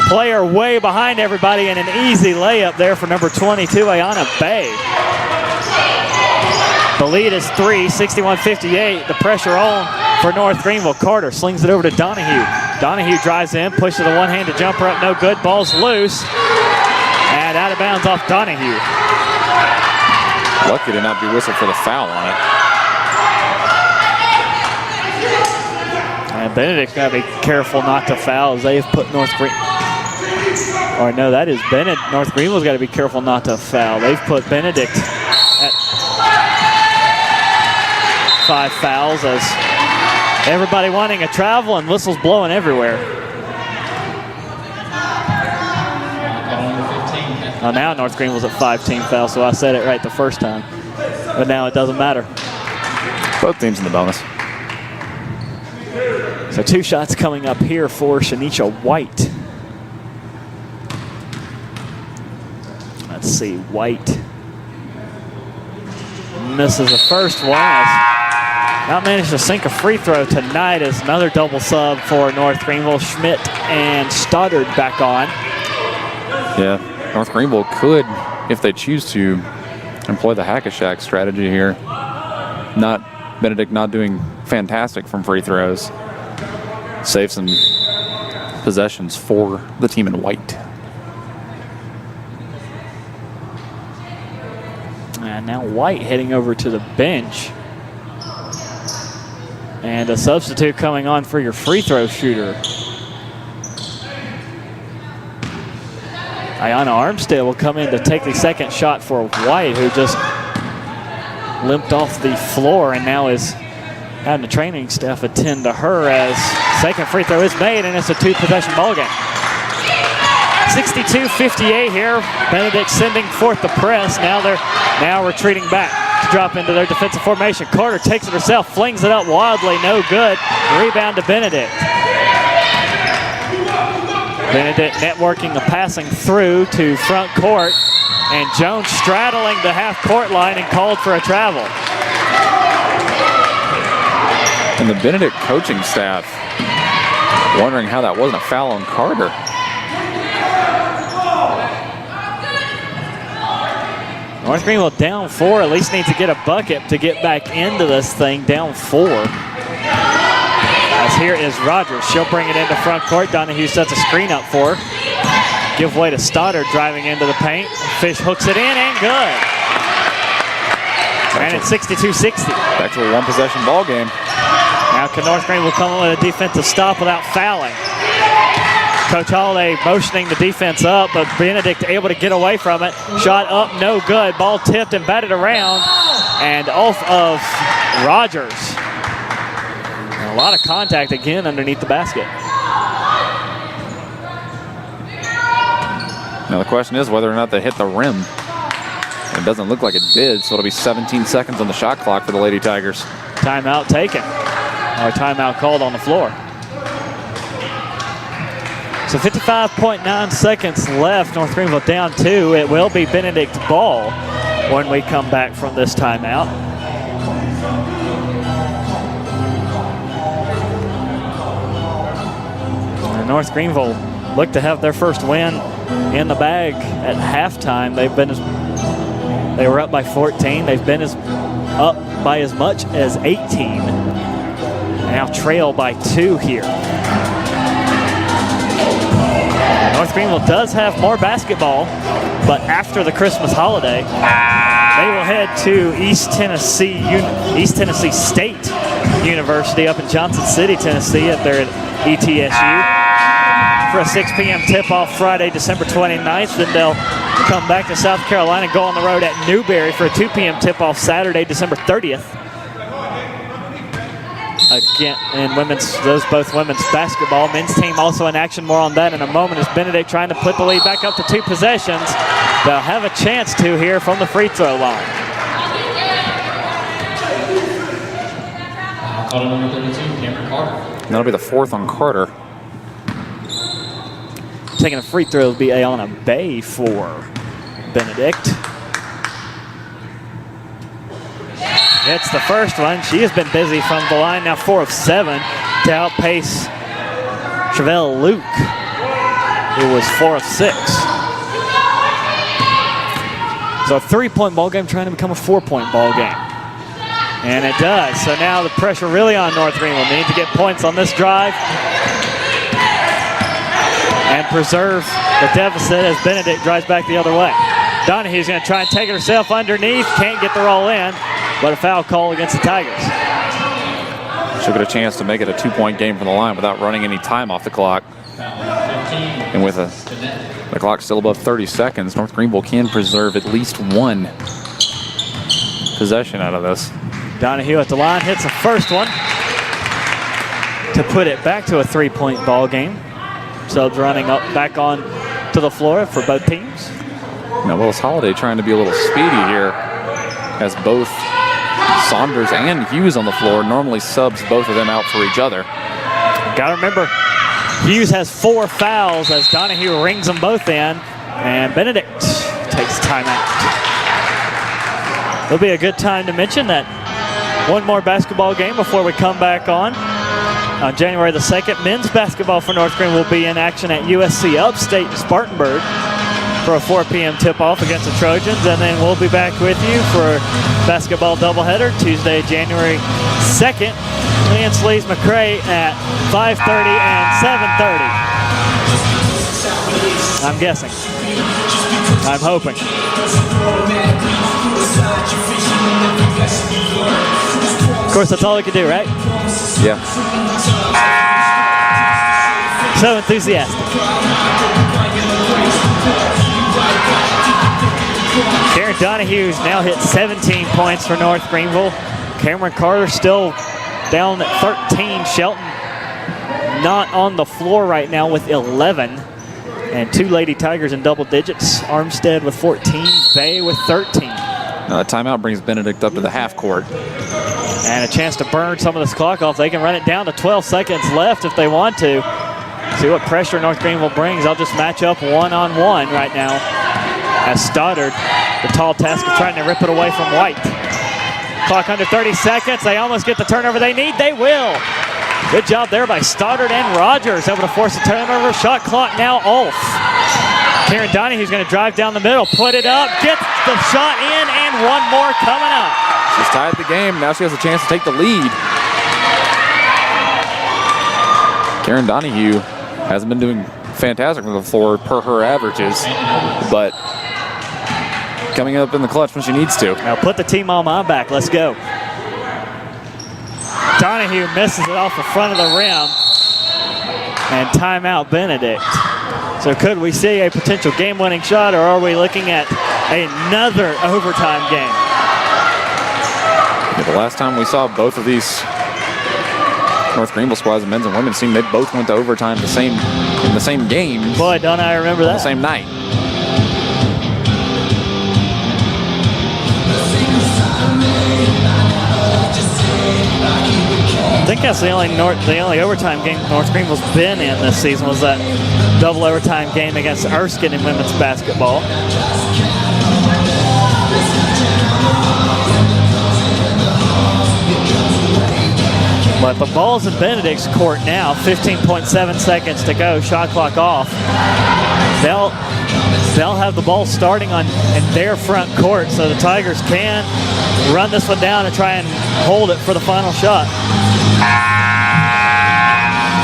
player way behind everybody, and an easy layup there for number 22, Ayana Bay. The lead is 3, 61-58. The pressure on for North Greenville. Carter slings it over to Donahue. Donahue drives in, pushes a one-handed jumper up, no good. Ball's loose, and out of bounds off Donahue. Lucky to not be whistled for the foul on it. And Benedict's got to be careful not to foul as they've put North Greenville. Or no, that is Benedict. North Greenville's got to be careful not to foul. They've put Benedict at 5 fouls as everybody wanting a travel and whistles blowing everywhere. Oh, now North Greenville's at 5 team fouls, so I said it right the first time. But now it doesn't matter. Both teams in the bonus. So 2 shots coming up here for Shanisha White. Let's see, White misses the first one. Not managed to sink a free throw tonight as another double sub for North Greenville. Schmidt and Stoddard back on. Yeah, North Greenville could, if they choose to, employ the hack-a-shack strategy here. Benedict not doing fantastic from free throws. Save some possessions for the team in white. And now White heading over to the bench. And a substitute coming on for your free throw shooter. Ayana Armstead will come in to take the second shot for White, who just limped off the floor and now is having the training staff attend to her as second free throw is made, and it's a 2-possession ball game. 62-58 here. Benedict sending forth the press. Now they're retreating back to drop into their defensive formation. Carter takes it herself, flings it up wildly, no good. Rebound to Benedict. Benedict networking the passing through to front court, and Jones straddling the half-court line and called for a travel. And the Benedict coaching staff Wondering how that wasn't a foul on Carter. North Greenville down 4, at least needs to get a bucket to get back into this thing, down 4. As here is Rogers. She'll bring it into front court. Donahue sets a screen up for her. Give way to Stoddard driving into the paint. Fish hooks it in and good. And it's 62-60. Back to a one-possession ball game. Now can North Greenville come in with a defensive stop without fouling. Coach Holiday motioning the defense up, but Benedict able to get away from it. Shot up, no good. Ball tipped and batted around and off of Rogers. And a lot of contact again underneath the basket. Now the question is whether or not they hit the rim. It doesn't look like it did, so it'll be 17 seconds on the shot clock for the Lady Tigers. Timeout taken, or timeout called on the floor. So 55.9 seconds left. North Greenville down 2. It will be Benedict's ball when we come back from this timeout. And North Greenville look to have their first win in the bag at halftime. They were up by 14. They've been up by as much as 18. Now trail by 2 here. North Greenville does have more basketball, but after the Christmas holiday, they will head to East Tennessee State University up in Johnson City, Tennessee at their ETSU for a 6 p.m. tip-off Friday, December 29th. Then they'll come back to South Carolina, go on the road at Newberry for a 2 p.m. tip-off Saturday, December 30th. Again, in both women's basketball. Men's team also in action. More on that in a moment as Benedict trying to put the lead back up to 2 possessions. They'll have a chance to here from the free throw line. Call number 32, Cameron Carter. That'll be the 4th on Carter. Taking a free throw will be Ayana Bay for Benedict. It's the first one. She has been busy from the line, now 4 of 7 to outpace Travell Luke, who was 4 of 6. So a 3-point ball game trying to become a 4-point ball game. And it does. So now the pressure really on North Greenville. They need to get points on this drive and preserve the deficit as Benedict drives back the other way. Donahue's going to try and take it herself underneath. Can't get the roll in. But a foul call against the Tigers. She'll get a chance to make it a 2-point game from the line without running any time off the clock. And with the clock still above 30 seconds, North Greenville can preserve at least 1 possession out of this. Donahue at the line hits the first one to put it back to a 3-point ball game. Subs running up back on to the floor for both teams. Now Willis Holiday trying to be a little speedy here as both Saunders and Hughes on the floor. Normally subs both of them out for each other. Got to remember, Hughes has 4 fouls as Donahue rings them both in, and Benedict takes timeout. It'll be a good time to mention that one more basketball game before we come back on. On January the 2nd, men's basketball for North Greenville will be in action at USC Upstate in Spartanburg for a 4 p.m. tip-off against the Trojans, and then we'll be back with you for basketball doubleheader Tuesday, January 2nd. Lee and Sleaze McCray at 5:30 and 7:30. I'm guessing. I'm hoping. Of course, that's all we can do, right? Yeah. So enthusiastic. Karen Donahue's now hit 17 points for North Greenville. Cameron Carter still down at 13. Shelton not on the floor right now with 11. And 2 Lady Tigers in double digits. Armstead with 14, Bay with 13. Now that timeout brings Benedict up to the half court. And a chance to burn some of this clock off. They can run it down to 12 seconds left if they want to. See what pressure North Greenville brings. I'll just match up one-on-one right now as Stoddard, the tall task of trying to rip it away from White. Clock under 30 seconds. They almost get the turnover they need. They will. Good job there by Stoddard and Rogers, able to force a turnover. Shot clock now off. Karen Donahue's going to drive down the middle, put it up, gets the shot in, and one more coming up. She's tied the game. Now she has a chance to take the lead. Karen Donahue hasn't been doing fantastic from the floor per her averages, but coming up in the clutch when she needs to. Now put the team on my back. Let's go. Donahue misses it off the front of the rim. And timeout Benedict. So could we see a potential game-winning shot, or are we looking at another overtime game? Yeah, the last time we saw both of these North Greenville squads, the men's and women's team, they both went to overtime in the same game. Boy, don't I remember that. The same night. I think that's the only overtime game North Greenville's been in this season, was that double overtime game against Erskine in women's basketball. But the ball's in Benedict's court now. 15.7 seconds to go. Shot clock off. They'll have the ball starting in their front court, so the Tigers can run this one down and try and hold it for the final shot.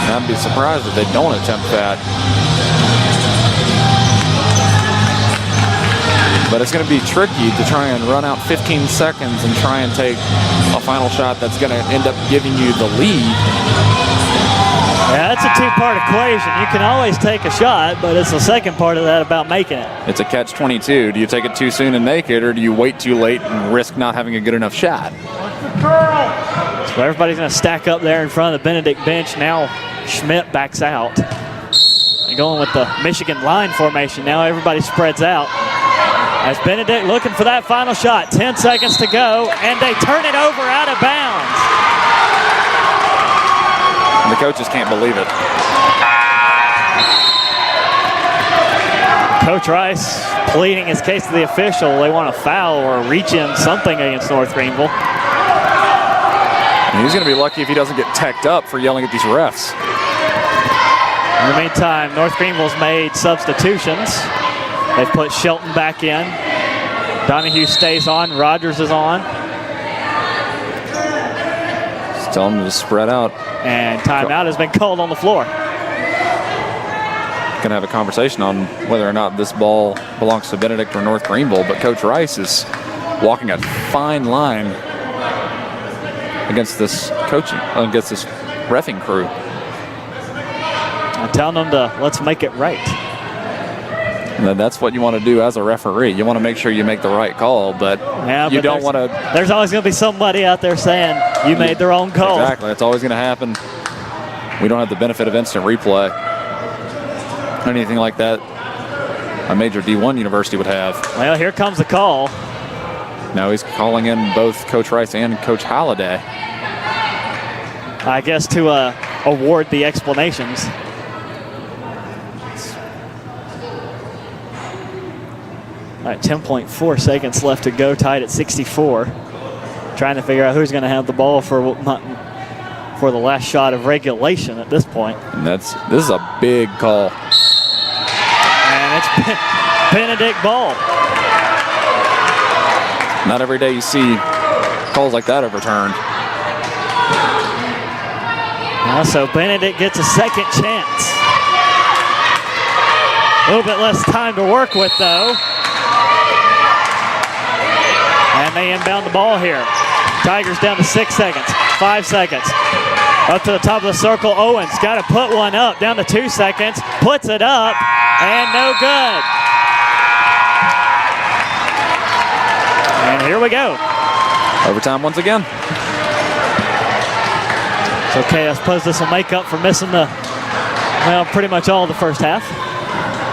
I'd be surprised if they don't attempt that. But it's going to be tricky to try and run out 15 seconds and try and take a final shot that's going to end up giving you the lead. Yeah, that's a two-part equation. You can always take a shot, but it's the second part of that about making it. It's a catch-22. Do you take it too soon and make it, or do you wait too late and risk not having a good enough shot? So everybody's going to stack up there in front of the Benedict bench. Now Schmidt backs out. And going with the Michigan line formation. Now everybody spreads out. As Benedict looking for that final shot. 10 seconds to go, and they turn it over out of bounds. And the coaches can't believe it. Coach Rice pleading his case to the official. They want a foul or reach in something against North Greenville. And he's going to be lucky if he doesn't get teched up for yelling at these refs. In the meantime, North Greenville's made substitutions. They've put Shelton back in. Donahue stays on. Rogers is on. Just tell them to spread out. And timeout has been called on the floor. Going to have a conversation on whether or not this ball belongs to Benedict or North Greenville, but Coach Rice is walking a fine line against this reffing crew. I'm telling them to let's make it right. And that's what you want to do as a referee. You want to make sure you make the right call, but you don't want to. There's always going to be somebody out there saying you made the wrong call. Exactly. It's always going to happen. We don't have the benefit of instant replay. Anything like that a major D1 university would have. Well, here comes the call. Now he's calling in both Coach Rice and Coach Holliday. I guess to award the explanations. All right, 10.4 seconds left to go, tied at 64. Trying to figure out who's going to have the ball for the last shot of regulation at this point. And this is a big call. And it's Benedict ball. Not every day you see calls like that overturned. So Benedict gets a second chance. A little bit less time to work with, though. And they inbound the ball here. Tigers down to 6 seconds, 5 seconds. Up to the top of the circle, Owens got to put one up, down to 2 seconds, puts it up, and no good. And here we go. Overtime once again. It's okay, I suppose this will make up for missing pretty much all of the first half.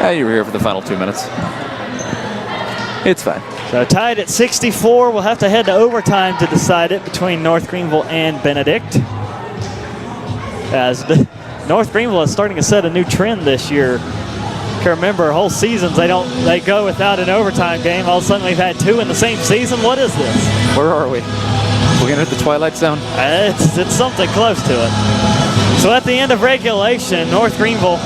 Yeah, you were here for the final 2 minutes. It's fine. So tied at 64, we'll have to head to overtime to decide it between North Greenville and Benedict. As North Greenville is starting to set a new trend this year. You can remember whole seasons they go without an overtime game. All of a sudden we've had 2 in the same season. What is this? Where are we? We're gonna hit the Twilight Zone. It's something close to it. So at the end of regulation, North Greenville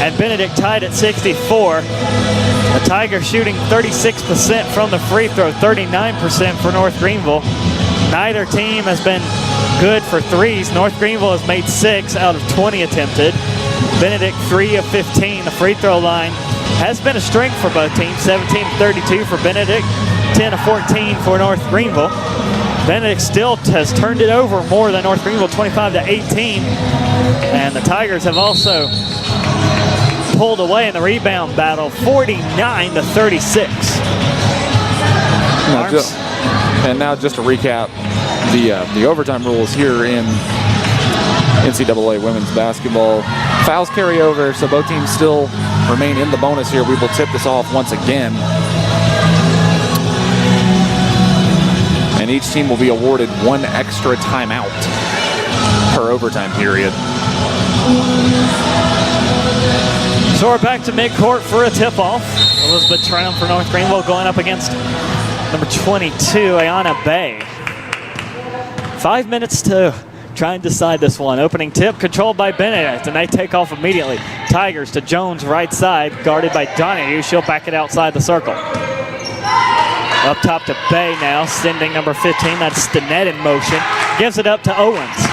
and Benedict tied at 64. The Tigers shooting 36% from the free throw, 39% for North Greenville. Neither team has been good for threes. North Greenville has made 6 out of 20 attempted. Benedict 3 of 15. The free throw line has been a strength for both teams. 17 of 32 for Benedict, 10 of 14 for North Greenville. Benedict still has turned it over more than North Greenville, 25 to 18. And the Tigers have also pulled away in the rebound battle, 49 to 36. Now just to recap the overtime rules here in NCAA women's basketball. Fouls carry over, so both teams still remain in the bonus here. We will tip this off once again. And each team will be awarded 1 extra timeout per overtime period. So we're back to midcourt for a tip-off. Elizabeth Trenum for North Greenville going up against number 22, Ayana Bay. 5 minutes to try and decide this one. Opening tip controlled by Benedict, and they take off immediately. Tigers to Jones, right side, guarded by Donahue. She'll back it outside the circle. Up top to Bay now, sending number 15. That's Stinnett in motion. Gives it up to Owens.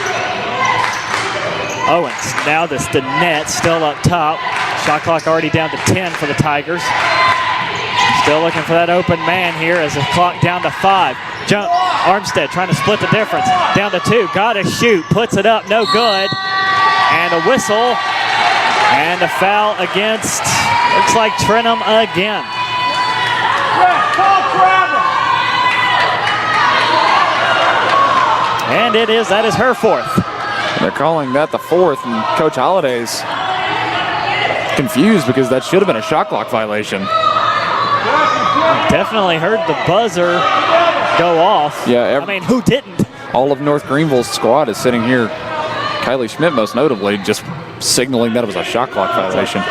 Owens now to Stinnett, still up top. Shot clock already down to 10 for the Tigers. Still looking for that open man here as the clock down to 5. Armstead trying to split the difference. Down to 2, gotta shoot, puts it up, no good. And a whistle, and a foul against, looks like Trenum again. And that is her 4th. They're calling that the 4th, and Coach Holliday's confused because that should have been a shot clock violation. Definitely heard the buzzer go off. Yeah, I mean, who didn't? All of North Greenville's squad is sitting here. Kylie Schmidt, most notably, just signaling that it was a shot clock violation.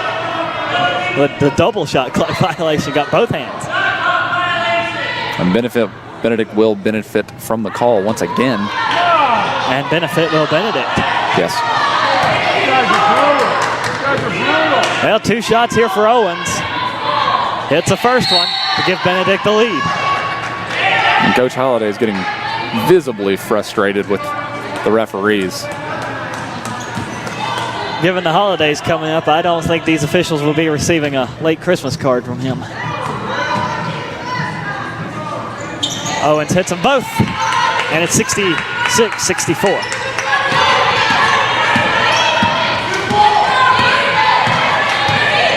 The double shot clock violation got both hands. And Benedict will benefit from the call once again. And benefit will Benedict. Yes. Well, 2 shots here for Owens. Hits the first one to give Benedict the lead. And Coach Holliday is getting visibly frustrated with the referees. Given the holidays coming up, I don't think these officials will be receiving a late Christmas card from him. Owens hits them both, and it's 66-64.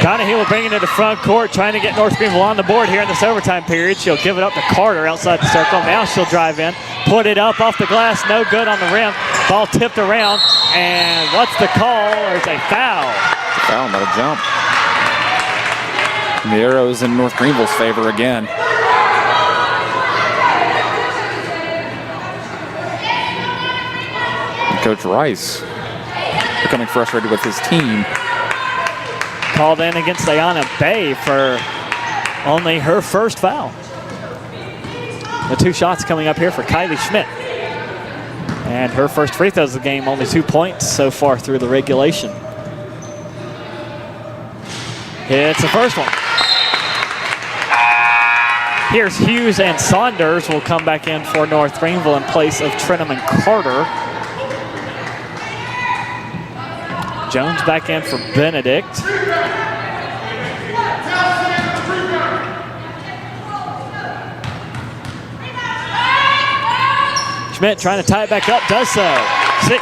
Donahue will bring it to the front court, trying to get North Greenville on the board here in this overtime period. She'll give it up to Carter outside the circle. Now she'll drive in, put it up off the glass, no good on the rim. Ball tipped around, and what's the call? There's a foul. Foul, not a jump. And the arrow's in North Greenville's favor again. And Coach Rice becoming frustrated with his team. Called in against Ayana Bay for only her first foul. The 2 shots coming up here for Kylie Schmidt. And her first free throws of the game, only 2 points so far through the regulation. It's the first one. Here's Hughes, and Saunders will come back in for North Greenville in place of Trenum and Carter. Jones back in for Benedict. Schmidt trying to tie it back up, does so.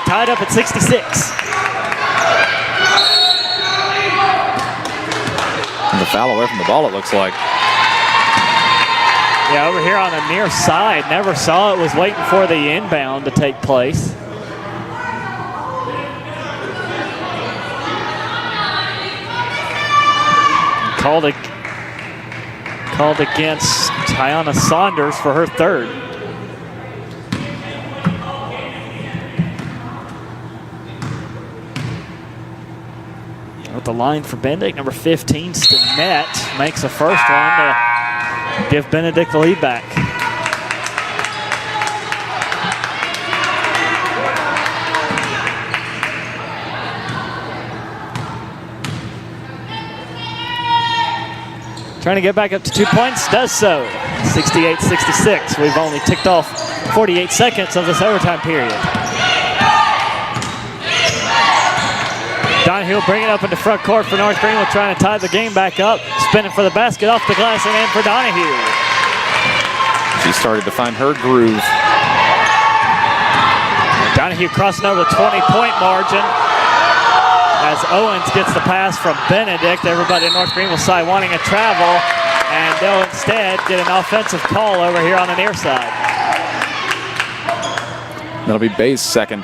Tied up at 66. And the foul away from the ball, it looks like. Yeah, over here on the near side, never saw it, was waiting for the inbound to take place. Called against Tiana Saunders for her 3rd. With the line for Benedict, number 15, Stinnett makes the first one to give Benedict the lead back. Trying to get back up to 2 points, does so. 68-66. We've only ticked off 48 seconds of this overtime period. Donahue bring it up into front court for North Greenville, trying to tie the game back up. Spinning for the basket, off the glass and in for Donahue. She started to find her groove. Donahue crossing over the 20-point margin as Owens gets the pass from Benedict. Everybody in North Greenville side wanting a travel, and they'll instead get an offensive call over here on the near side. That'll be Bay's second.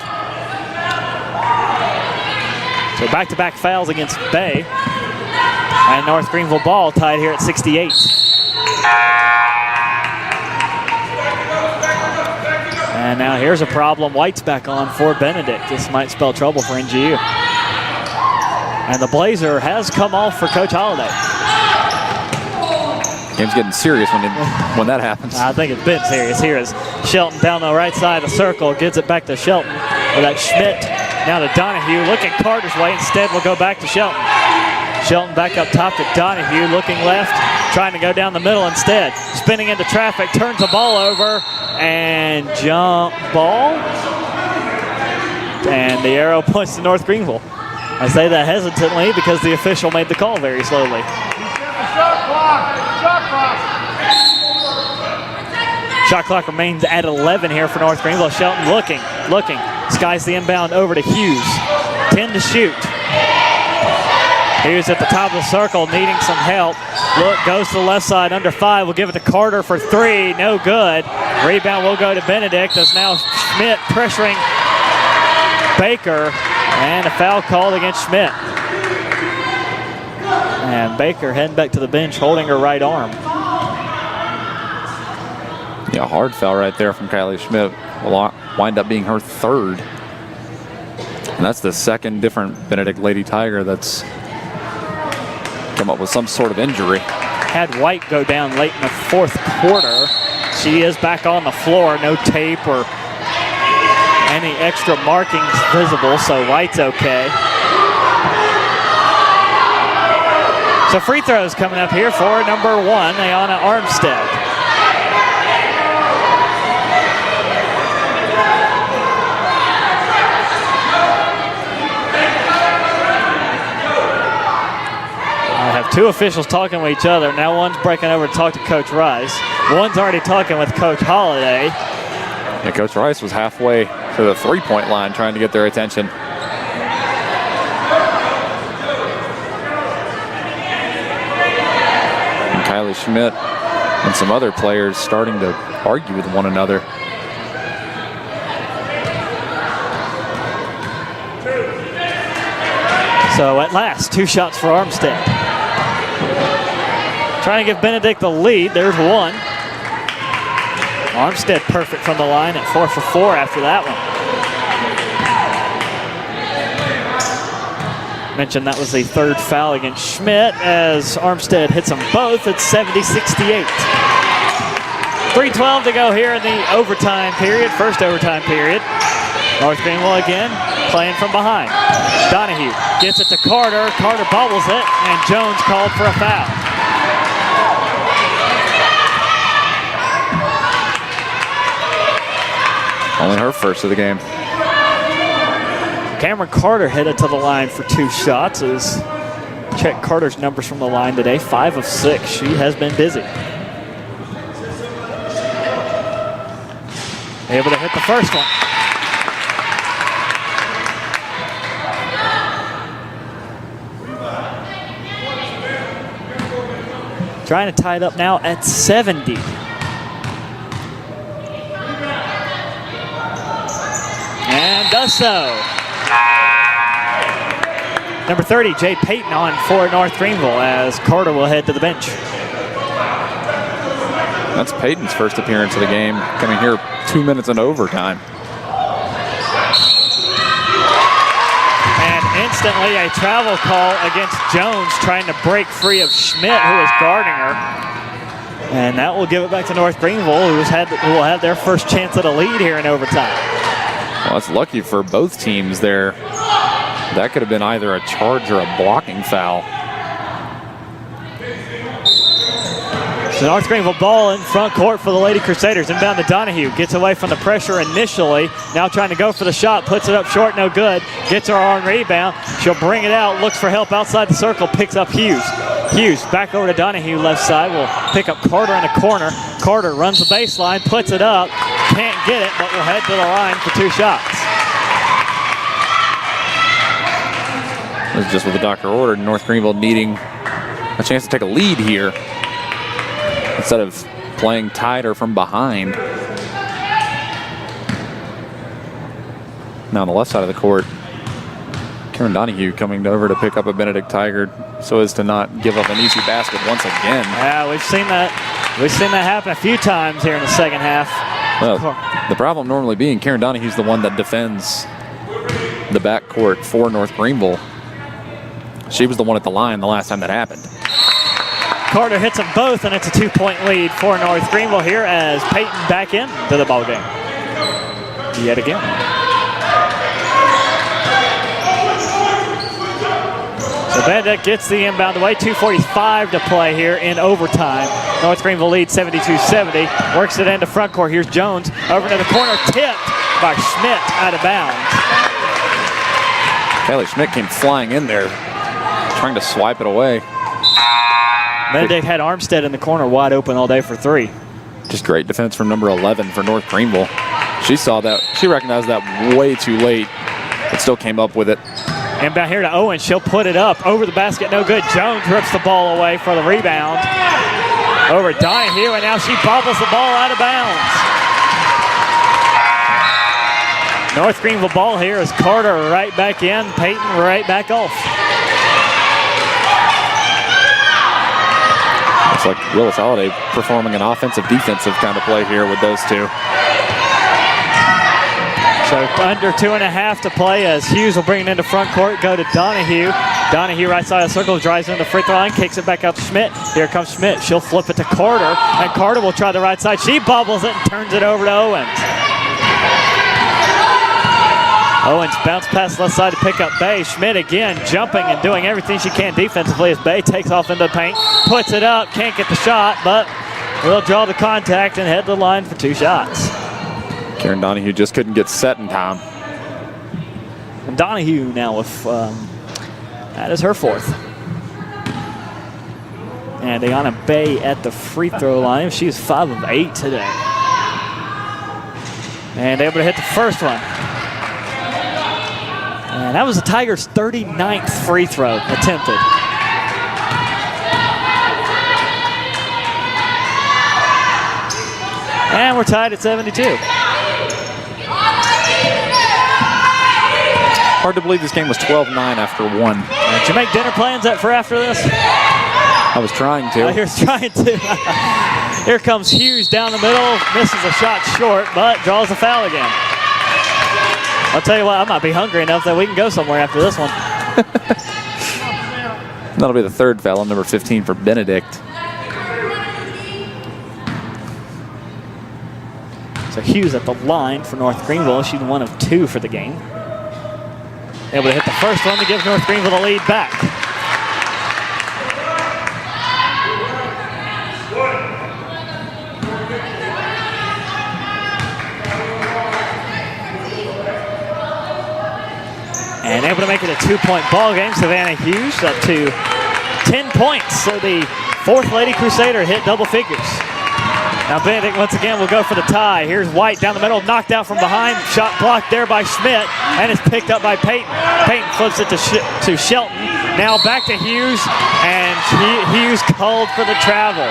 So back-to-back fouls against Bay. And North Greenville ball tied here at 68. And now here's a problem. White's back on for Benedict. This might spell trouble for NGU. And the blazer has come off for Coach Holliday. Game's getting serious when that happens. I think it's been serious. Here is Shelton down the right side of the circle. Gives it back to Shelton. Or that Schmidt. Now to Donahue. Looking Carter's way. Instead, we'll go back to Shelton. Shelton back up top to Donahue. Looking left. Trying to go down the middle instead. Spinning into traffic. Turns the ball over. And jump ball. And the arrow points to North Greenville. I say that hesitantly because the official made the call very slowly. Shot clock remains at 11 here for North Greenville. Shelton looking. Skies the inbound over to Hughes. 10 to shoot. Hughes at the top of the circle needing some help. Look, goes to the left side under 5. We'll give it to Carter for 3. No good. Rebound will go to Benedict as now Schmidt pressuring Baker. And a foul called against Schmidt. And Baker heading back to the bench holding her right arm. Yeah, hard foul right there from Kylie Schmidt. Will wind up being her third. And that's the second different Benedict Lady Tiger that's come up with some sort of injury. Had White go down late in the fourth quarter. She is back on the floor. No tape or any extra markings visible, so White's okay. So free throws coming up here for number 1, Ayana Armstead. I have two officials talking with each other. Now one's breaking over to talk to Coach Rice. One's already talking with Coach Holliday. Yeah, Coach Rice was halfway to the three-point line trying to get their attention. And Kylie Schmidt and some other players starting to argue with one another. So at last, 2 shots for Armstead. Trying to give Benedict the lead. There's 1. Armstead perfect from the line at 4 for 4 after that one. Mentioned that was the 3rd foul against Schmidt as Armstead hits them both at 70-68. 3:12 to go here in the overtime period, first overtime period. North Greenville again playing from behind. Donahue gets it to Carter. Carter bobbles it, and Jones called for a foul. Only her first of the game. Cameron Carter headed to the line for 2 shots. As check Carter's numbers from the line today, 5 of 6. She has been busy. Able to hit the first one. Trying to tie it up now at 70. And does so. Number 30, Jay Payton on for North Greenville as Carter will head to the bench. That's Payton's first appearance of the game, coming here 2 minutes in overtime. And instantly a travel call against Jones trying to break free of Schmidt, who is guarding her. And that will give it back to North Greenville, who will have their first chance at a lead here in overtime. Well, that's lucky for both teams there. That could have been either a charge or a blocking foul. So North Greenville ball in front court for the Lady Crusaders. Inbound to Donahue. Gets away from the pressure initially. Now trying to go for the shot. Puts it up short. No good. Gets her on rebound. She'll bring it out. Looks for help outside the circle. Picks up Hughes. Hughes back over to Donahue. Left side. Will pick up Carter in the corner. Carter runs the baseline. Puts it up. Can't get it, but will head to the line for 2 shots. This is just what the doctor ordered. North Greenville needing a chance to take a lead here instead of playing tied or from behind. Now on the left side of the court, Karen Donahue coming over to pick up a Benedict Tiger so as to not give up an easy basket once again. Yeah, we've seen that. We've seen that happen a few times here in the second half. Well, the problem normally being Karen Donahue's the one that defends the backcourt for North Greenville. She was the one at the line the last time that happened. Carter hits them both, and it's a 2-point lead for North Greenville here as Peyton back in to the ballgame yet again. So Benedict gets the inbound away. 2:45 to play here in overtime. North Greenville leads 72-70. Works it into front court. Here's Jones over to the corner, tipped by Schmidt out of bounds. Kelly Schmidt came flying in there, trying to swipe it away. Benedict had Armstead in the corner wide open all day for 3. Just great defense from number 11 for North Greenville. She saw that. She recognized that way too late, but still came up with it. Inbound here to Owen. She'll put it up over the basket. No good. Jones rips the ball away for the rebound. Over Donahue, and now she bobbles the ball out of bounds. North Greenville ball here is Carter right back in. Peyton right back off. Looks like Willis Holiday performing an offensive-defensive kind of play here with those two. So under 2.5 to play as Hughes will bring it into front court, go to Donahue. Donahue right side of the circle, drives into the free throw line, kicks it back out to Schmidt. Here comes Schmidt. She'll flip it to Carter, and Carter will try the right side. She bobbles it and turns it over to Owens. Owens bounce pass left side to pick up Bay. Schmidt again jumping and doing everything she can defensively as Bay takes off into the paint, puts it up, can't get the shot, but will draw the contact and head to the line for 2 shots. Karen Donahue just couldn't get set in time. And Donahue now with, that is her 4th. And Ayana Bay at the free throw line. She's 5 of 8 today. And able to hit the first one. And that was the Tigers' 39th free throw attempted. And we're tied at 72. Hard to believe this game was 12-9 after 1. Did you make dinner plans for after this? I was trying to. He was trying to. Here comes Hughes down the middle, misses a shot short, but draws a foul again. I'll tell you what, I might be hungry enough that we can go somewhere after this one. That'll be the 3rd foul on number 15 for Benedict. So Hughes at the line for North Greenville. She's 1 of 2 for the game. Able to hit the first one to give North Greenville the lead back. And able to make it a 2-point ball game. Savannah Hughes up to 10 points. So the 4th Lady Crusader hit double figures. Now Benedict once again will go for the tie. Here's White down the middle, knocked out from behind. Shot blocked there by Schmidt, and it's picked up by Peyton. Peyton flips it to Shelton. Now back to Hughes, and Hughes called for the travel.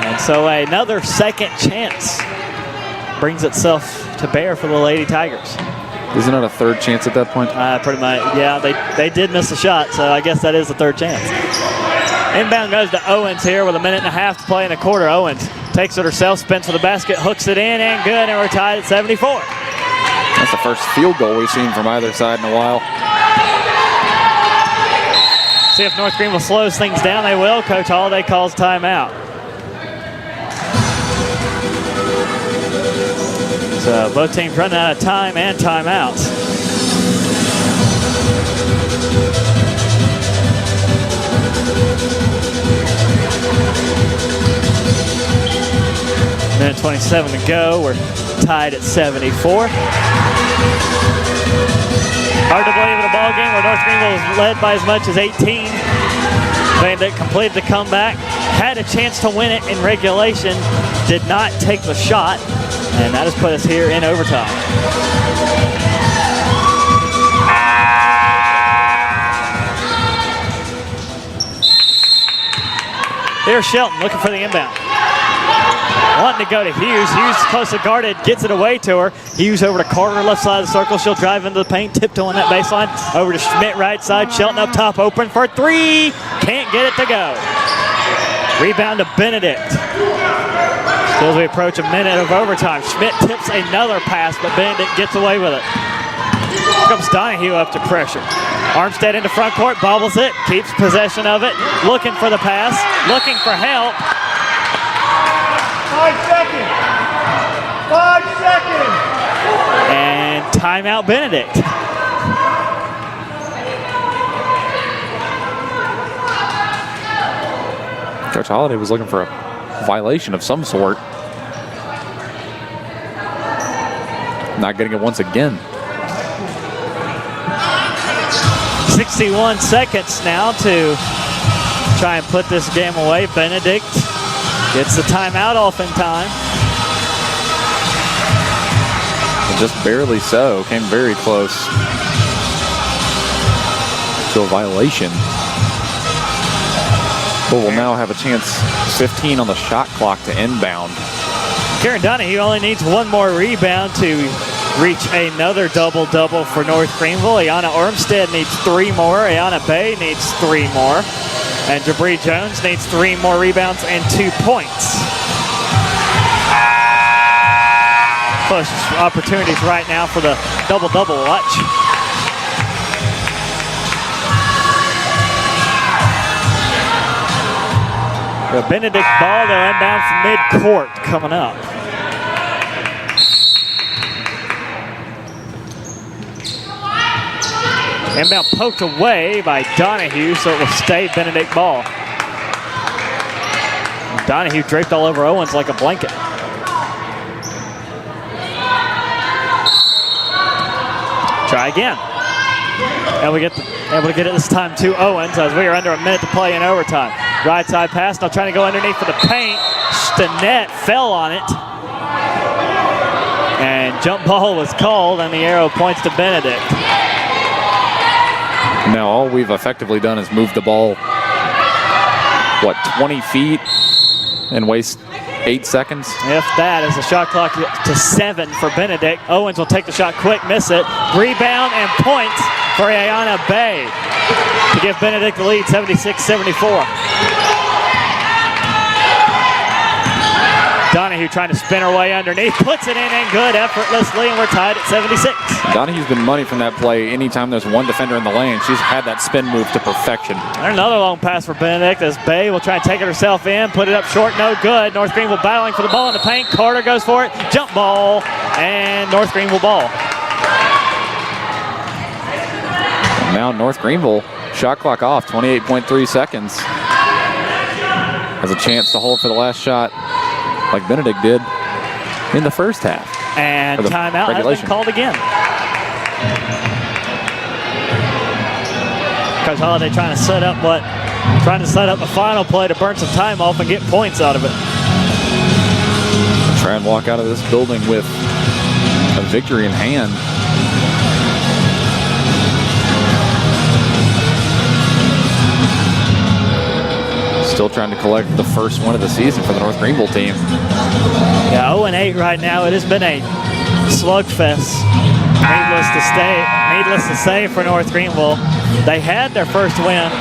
And so another second chance brings itself to bear for the Lady Tigers. Isn't it a 3rd chance at that point? Pretty much, yeah. They did miss a shot, so I guess that is the 3rd chance. Inbound goes to Owens here with 1.5 to play in the quarter. Owens takes it herself, spins for the basket, hooks it in, and good, and we're tied at 74. That's the first field goal we've seen from either side in a while. See if North Greenville slows things down. They will. Coach Holiday calls timeout. So So both teams running out of time and timeouts. Minute 27 to go. We're tied at 74. Hard to believe in a ball game where North Greenville was led by as much as 18. Benedict completed the comeback, had a chance to win it in regulation, did not take the shot, and that has put us here in overtime. Here's Shelton looking for the inbound. Wanting to go to Hughes. Hughes closely guarded, gets it away to her. Hughes over to Carter, left side of the circle. She'll drive into the paint, tiptoeing that baseline. Over to Schmidt, right side. Shelton up top, open for three. Can't get it to go. Rebound to Benedict. Still as we approach a minute of overtime. Schmidt tips another pass, but Benedict gets away with it. Here comes Donahue up to pressure. Armstead into front court, bobbles it, keeps possession of it. Looking for the pass, looking for help. 5 seconds. 5 seconds. And timeout Benedict. Coach Holliday was looking for a violation of some sort. Not getting it once again. 61 seconds now to try and put this game away. Benedict gets the timeout off in time. Just barely so. Came very close to a violation. But we'll now have a chance, 15 on the shot clock to inbound. Karen Donahue only needs one more rebound to reach another double-double for North Greenville. Ayana Armstead needs 3 more. Ayana Bay needs 3 more. And Jabri Jones needs 3 more rebounds and 2 points. Push opportunities right now for the double-double watch. The Benedict ball, they'll inbound from mid-court coming up. Inbound poked away by Donahue, so it will stay Benedict ball. Donahue draped all over Owens like a blanket. Try again. And we get able to get it this time to Owens as we are under a minute to play in overtime. Right side pass, now trying to go underneath for the paint. The net fell on it. And jump ball was called, and the arrow points to Benedict. Now all we've effectively done is move the ball, 20 feet and waste 8 seconds? If that is a shot clock to 7 for Benedict. Owens will take the shot quick, miss it. Rebound and points for Ayana Bay to give Benedict the lead, 76-74. Donahue trying to spin her way underneath, puts it in and good effortlessly, and we're tied at 76. Donahue's been money from that play. Anytime there's one defender in the lane, she's had that spin move to perfection. There's another long pass for Benedict as Bay will try and take it herself in, put it up short, no good. North Greenville battling for the ball in the paint. Carter goes for it, jump ball, and North Greenville ball. And now North Greenville, shot clock off, 28.3 seconds. Has a chance to hold for the last shot, like Benedict did in the first half. And timeout has been called again. Coach Holliday trying to set up the final play to burn some time off and get points out of it. Try and walk out of this building with a victory in hand. Still trying to collect the first one of the season for the North Greenville team. Yeah, 0-8 right now. It has been a slugfest. Needless to say for North Greenville. They had their first win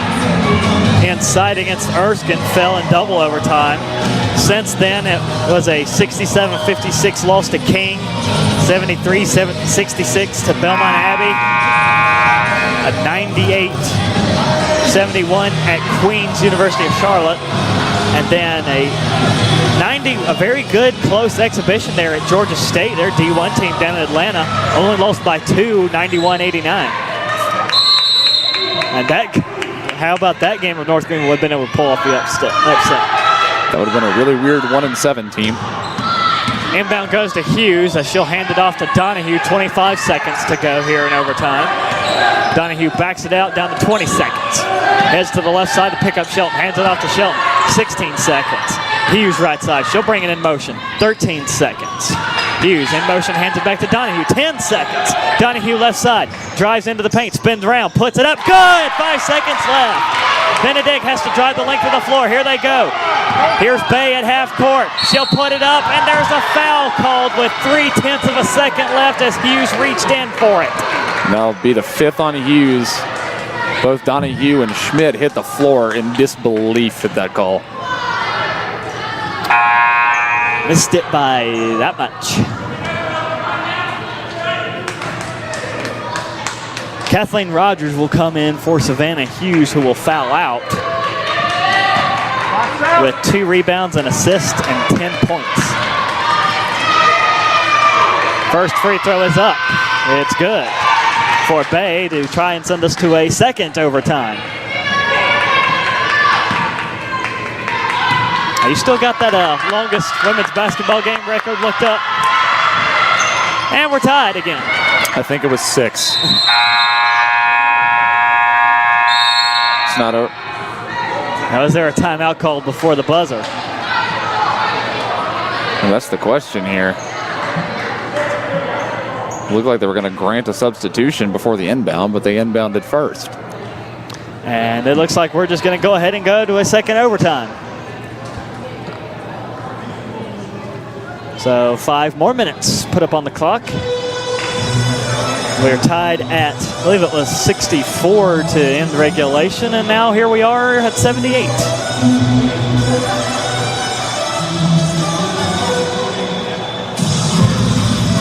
inside against Erskine, fell in double overtime. Since then, it was a 67-56 loss to King, 73-66 to Belmont Abbey, a 98-71 at Queens University of Charlotte, And then a very good close exhibition there at Georgia State. Their D1 team down in Atlanta only lost by 2, 91-89. And how about that game of North Greenville would have been able to pull off the upset? That would have been a really weird 1-7 team. Inbound goes to Hughes as she'll hand it off to Donahue. 25 seconds to go here in overtime. Donahue backs it out down to 20 seconds. Heads to the left side to pick up Shelton. Hands it off to Shelton. 16 seconds. Hughes right side. She'll bring it in motion. 13 seconds. Hughes in motion, hands it back to Donahue. 10 seconds. Donahue left side. Drives into the paint, spins around, puts it up. Good! 5 seconds left. Benedict has to drive the length of the floor. Here they go. Here's Bay at half court. She'll put it up, and there's a foul called with 0.3 of a second left as Hughes reached in for it. That'll be the 5th on Hughes. Both Donahue and Schmidt hit the floor in disbelief at that call. Missed it by that much. Kathleen Rogers will come in for Savannah Hughes, who will foul out with 2 rebounds, an assist, and 10 points. First free throw is up. It's good for Bay to try and send us to a second overtime. You still got that longest women's basketball game record looked up. And we're tied again. I think it was 6. It's not over. Now, is there a timeout called before the buzzer? Well, that's the question here. It looked like they were going to grant a substitution before the inbound, but they inbounded first. And it looks like we're just going to go ahead and go to a second overtime. So 5 more minutes put up on the clock. We're tied at, I believe it was 64 to end regulation, and now here we are at 78.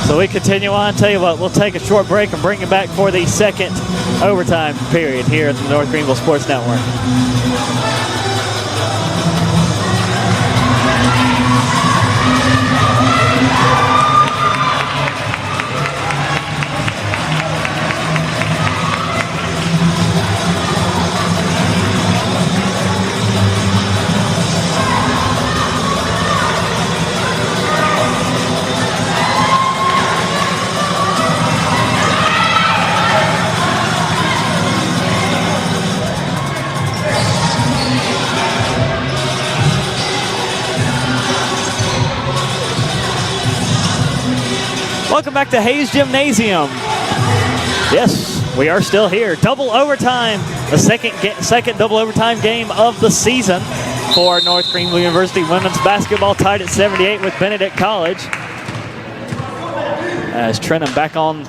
So we continue on. Tell you what, we'll take a short break and bring you back for the second overtime period here at the North Greenville Sports Network. Welcome back to Hayes Gymnasium. Yes, we are still here. Double overtime, the second double overtime game of the season for North Greenville University women's basketball, tied at 78 with Benedict College. As Trenham back on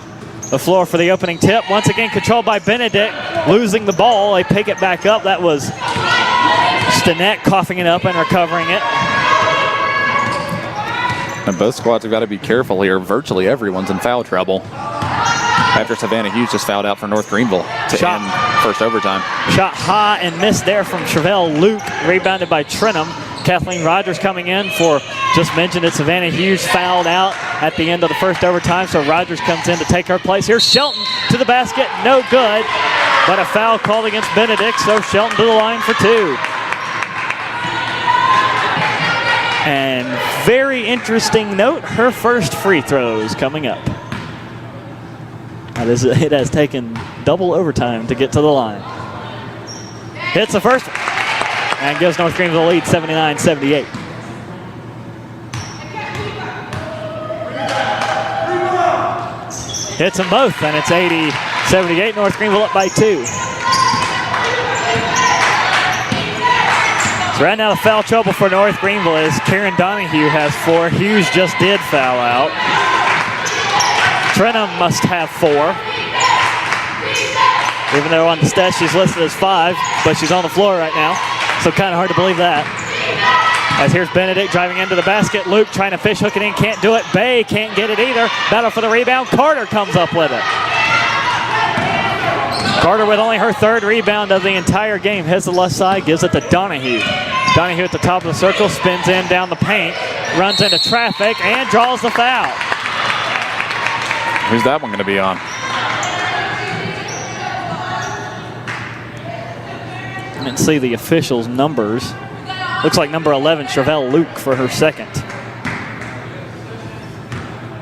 the floor for the opening tip. Once again controlled by Benedict, losing the ball. They pick it back up. That was Stinnett coughing it up and recovering it. And both squads have got to be careful here. Virtually everyone's in foul trouble after Savannah Hughes just fouled out for North Greenville to end first overtime. Shot high and missed there from Chevelle Luke, rebounded by Trenham. Kathleen Rogers coming in for, just mentioned it, Savannah Hughes fouled out at the end of the first overtime, so Rogers comes in to take her place. Here's Shelton to the basket, no good, but a foul called against Benedict, so Shelton to the line for 2. And very interesting note, her first free throw is coming up. It has taken double overtime to get to the line. Hits the first one and gives North Greenville the lead, 79-78. Hits them both, and it's 80-78. North Greenville up by 2. Right now, the foul trouble for North Greenville is Karen Donahue has 4. Hughes just did foul out. Trenham must have 4. Even though on the stats she's listed as 5, but she's on the floor right now. So kind of hard to believe that. As here's Benedict driving into the basket. Luke trying to fish hook it in, can't do it. Bay can't get it either. Battle for the rebound. Carter comes up with it. Carter with only her 3rd rebound of the entire game. Heads to the left side, gives it to Donahue. Donahue at the top of the circle, spins in down the paint, runs into traffic, and draws the foul. Who's that one going to be on? Didn't see the officials' numbers. Looks like number 11, Chevelle Luke, for her second.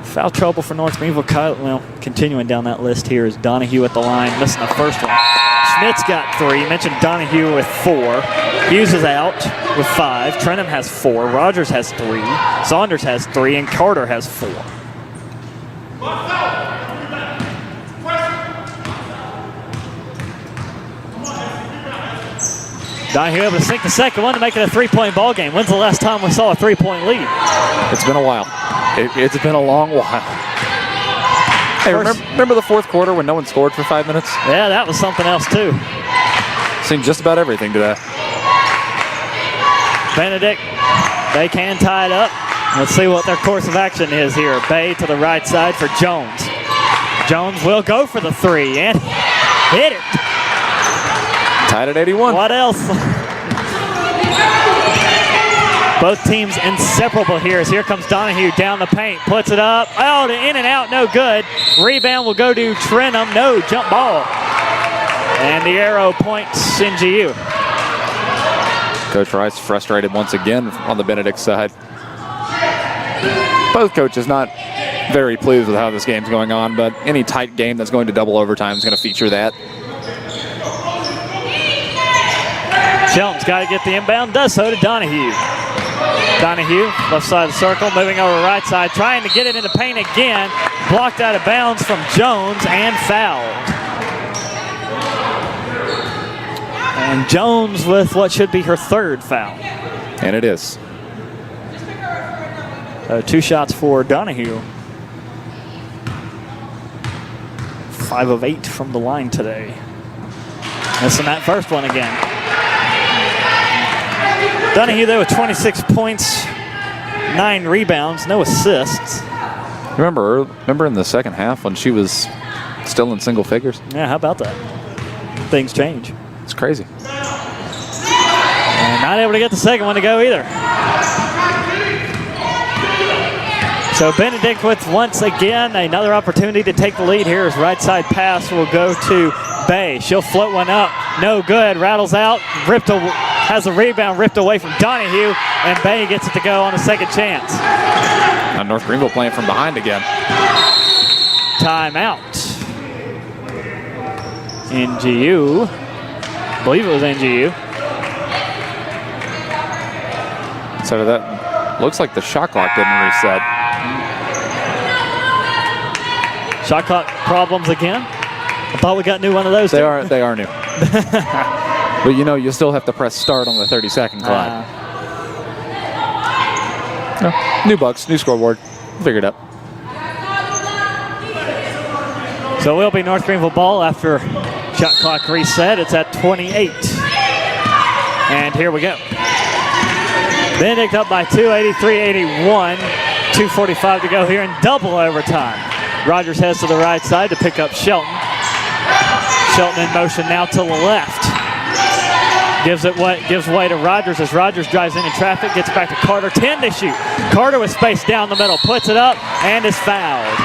Foul trouble for North Greenville. Well, continuing down that list here is Donahue at the line, missing the first one. Schmidt's got 3. Mentioned Donahue with 4. Hughes is out with 5. Trenham has 4. Rogers has 3. Saunders has 3. And Carter has 4. Donahue able to sink the second one to make it a 3-point ball game. When's the last time we saw a 3-point lead? It's been a while. It's been a long while. Hey, remember the fourth quarter when no one scored for 5 minutes? Yeah, that was something else too. Seen just about everything today. Benedict, they can tie it up. Let's see what their course of action is here. Bay to the right side for Jones. Jones will go for the 3 and hit it. Tied at 81. What else? Both teams inseparable here as here comes Donahue down the paint, puts it up. Oh, in and out, no good. Rebound will go to Trenham, no, jump ball. And the arrow points NGU. Coach Rice frustrated once again on the Benedict side. Both coaches not very pleased with how this game's going on, but any tight game that's going to double overtime is going to feature that. Shelton's got to get the inbound, does so to Donahue. Donahue, left side of the circle, moving over right side, trying to get it in the paint again. Blocked out of bounds from Jones and fouled. And Jones with what should be her 3rd foul. And it is. 2 shots for Donahue. 5 of 8 from the line today. Missing that first one again. Donahue, though, with 26 points, 9 rebounds, no assists. Remember in the second half when she was still in single figures? Yeah, how about that? Things change. It's crazy. And not able to get the second one to go either. So Benedict with, once again, another opportunity to take the lead here. His right side pass will go to Bay. She'll float one up. No good. Rattles out. Has a rebound ripped away from Donahue, and Bay gets it to go on a second chance. Now North Greenville playing from behind again. Timeout. NGU. I believe it was NGU. So that looks like the shot clock didn't reset. Shot clock problems again. I thought we got new one of those. They are new. But you know, you still have to press start on the 30-second clock. No, new bugs, new scoreboard. We'll figure it out. So it will be North Greenville ball after shot clock reset. It's at 28. And here we go. Benedict up by 2, 83-81. 2:45 to go here in double overtime. Rogers heads to the right side to pick up Shelton. Shelton in motion now to the left. Gives way to Rogers as Rogers drives into traffic, gets back to Carter. 10 to shoot. Carter with space down the middle, puts it up, and is fouled.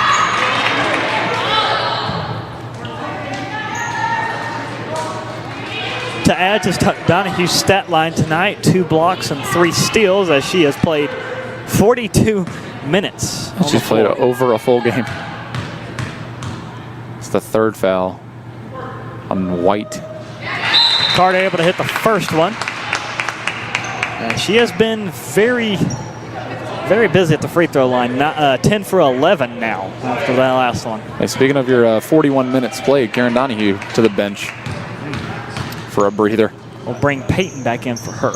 To add to Donahue's stat line tonight, 2 blocks and 3 steals as she has played 42 minutes. She's played over a full game. It's the 3rd foul on White. Carter able to hit the first one. And she has been very, very busy at the free throw line. 10 for 11 now after that last one. Hey, speaking of your 41 minutes played, Karen Donahue to the bench for a breather. We'll bring Peyton back in for her.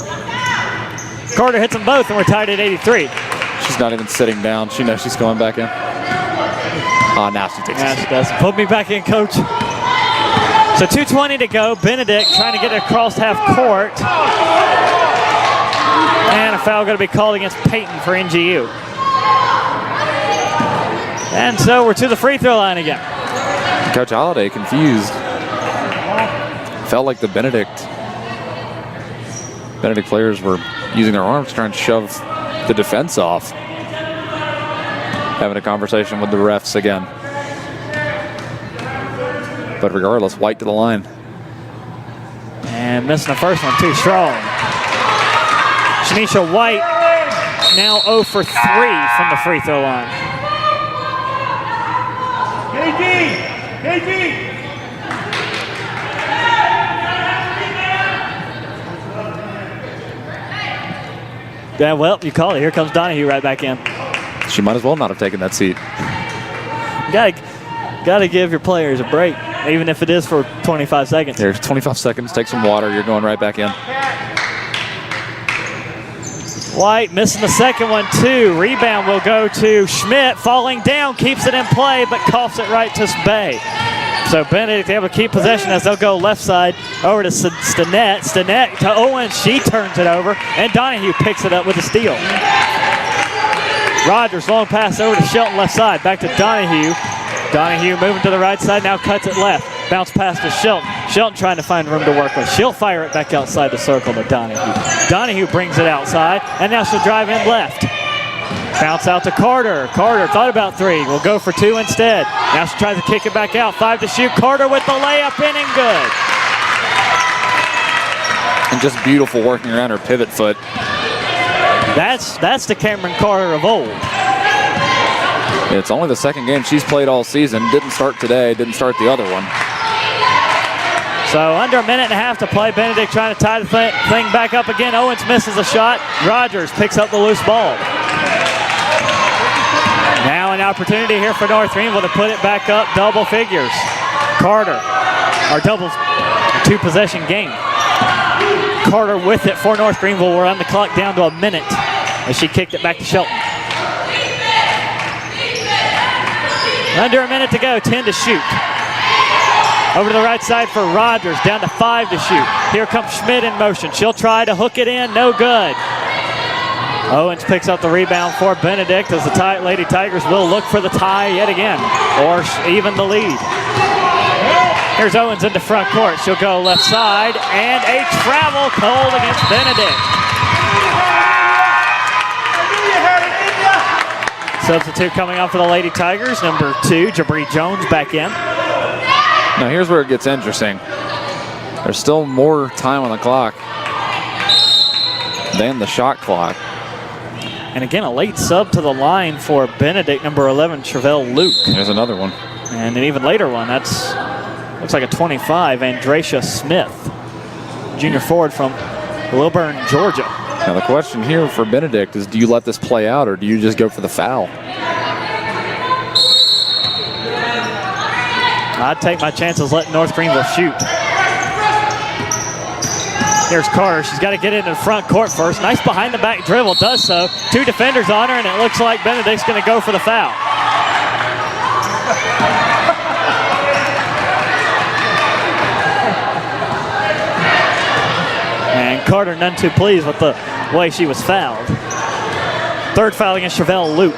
Carter hits them both, and we're tied at 83. She's not even sitting down. She knows she's going back in. Oh, now she takes it. She does. Put me back in, coach. So 2:20 to go. Benedict trying to get it across half court. And a foul going to be called against Peyton for NGU. And so we're to the free throw line again. Coach Holliday confused. Felt like the Benedict Benedict players were using their arms to try and shove the defense off. Having a conversation with the refs again. But regardless, White to the line. And missing the first one too strong. Shanisha White now 0 for 3 from the free throw line. KG! Yeah, well, you call it. Here comes Donahue right back in. She might as well not have taken that seat. Gotta give your players a break, even if it is for 25 seconds. There's 25 seconds, take some water, you're going right back in. White missing the second one too. Rebound will go to Schmidt, falling down, keeps it in play, but coughs it right to Bay. So Benedict able to keep possession as they'll go left side over to Stinnett. Stinnett to Owens, she turns it over, and Donahue picks it up with a steal. Rogers, long pass over to Shelton left side, back to Donahue. Donahue moving to the right side, now cuts it left. Bounce pass to Shelton. Shelton trying to find room to work with. She'll fire it back outside the circle to Donahue. Donahue brings it outside, and now she'll drive in left. Bounce out to Carter. Carter thought about 3. Will go for 2 instead. Now she tries to kick it back out. 5 to shoot. Carter with the layup in and good. And just beautiful working around her pivot foot. That's the Cameron Carter of old. It's only the second game she's played all season. Didn't start today, didn't start the other one. So under a minute and a half to play. Benedict trying to tie the thing back up again. Owens misses a shot. Rogers picks up the loose ball. Now an opportunity here for North Greenville to put it back up double figures. Carter, our double 2-possession game. Carter with it for North Greenville. We're on the clock down to a minute as she kicked it back to Shelton. Under a minute to go, 10 to shoot. Over to the right side for Rogers, down to 5 to shoot. Here comes Schmidt in motion. She'll try to hook it in, no good. Owens picks up the rebound for Benedict as the Lady Tigers will look for the tie yet again, or even the lead. Here's Owens into front court. She'll go left side, and a travel cold against Benedict. Substitute coming on for the Lady Tigers, number 2, Jabri Jones back in. Now here's where it gets interesting. There's still more time on the clock than the shot clock. And again, a late sub to the line for Benedict, number 11, Travell Luke. There's another one. And an even later one. That's looks like a 25, Andracia Smith, junior forward from Wilburn, Georgia. Now the question here for Benedict is, do you let this play out or do you just go for the foul? I'd take my chances letting North Greenville shoot. Here's Carter. She's got to get into the front court first. Nice behind the back dribble, does so. 2 defenders on her, and it looks like Benedict's going to go for the foul. And Carter none too pleased with the way she was fouled. Third foul against Travell Luke.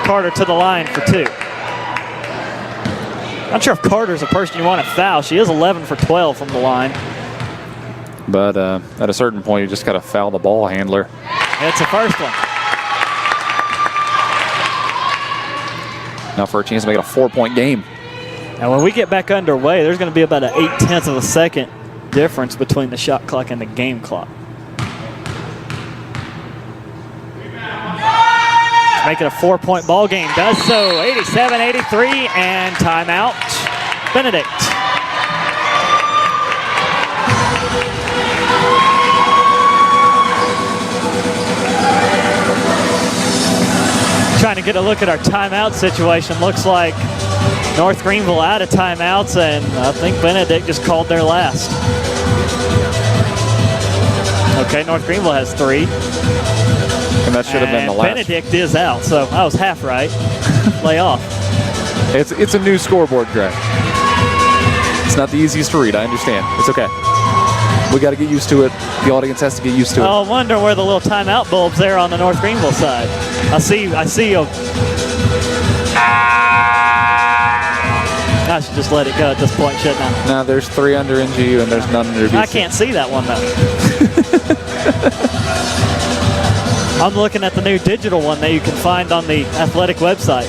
Carter to the line for 2. Not sure if Carter's a person you want to foul. She is 11 for 12 from the line. But at a certain point, you just got to foul the ball handler. It's the first one. Now for a chance to make it a 4-point game. Now when we get back underway, there's going to be about an 0.8 of a second difference between the shot clock and the game clock. Make it a 4-point ball game. Does so. 87-83 and timeout. Benedict. Trying to get a look at our timeout situation. Looks like North Greenville out of timeouts, and I think Benedict just called their last. Okay, North Greenville has 3. And that should have been the last. Benedict is out, so I was half right. Lay off. It's a new scoreboard, Greg. It's not the easiest to read, I understand. It's okay. We got to get used to it. The audience has to get used to it. I wonder where the little timeout bulbs there on the North Greenville side. I see a. I should just let it go at this point, shouldn't I? No, there's 3 under NGU and there's none under BC. I can't see that one though. I'm looking at the new digital one that you can find on the athletic website.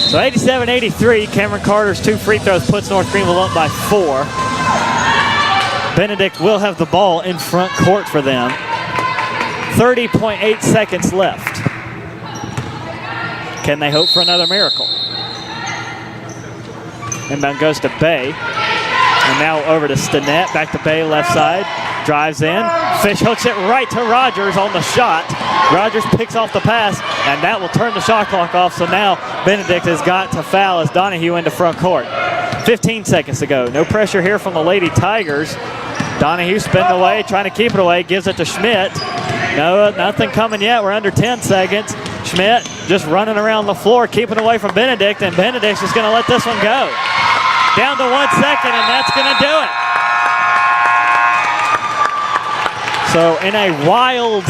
So 87-83, Cameron Carter's 2 free throws puts North Greenville up by 4. Benedict will have the ball in front court for them. 30.8 seconds left. Can they hope for another miracle? Inbound goes to Bay. And now over to Stinnett, back to Bay, left side. Drives in. Fish hooks it right to Rogers on the shot. Rogers picks off the pass, and that will turn the shot clock off. So now Benedict has got to foul as Donahue into front court. 15 seconds to go. No pressure here from the Lady Tigers. Donahue spinning away, trying to keep it away, gives it to Schmidt. No, nothing coming yet. We're under 10 seconds. Schmidt just running around the floor, keeping away from Benedict, and Benedict's just going to let this one go. Down to 1 second, and that's going to do it. So in a wild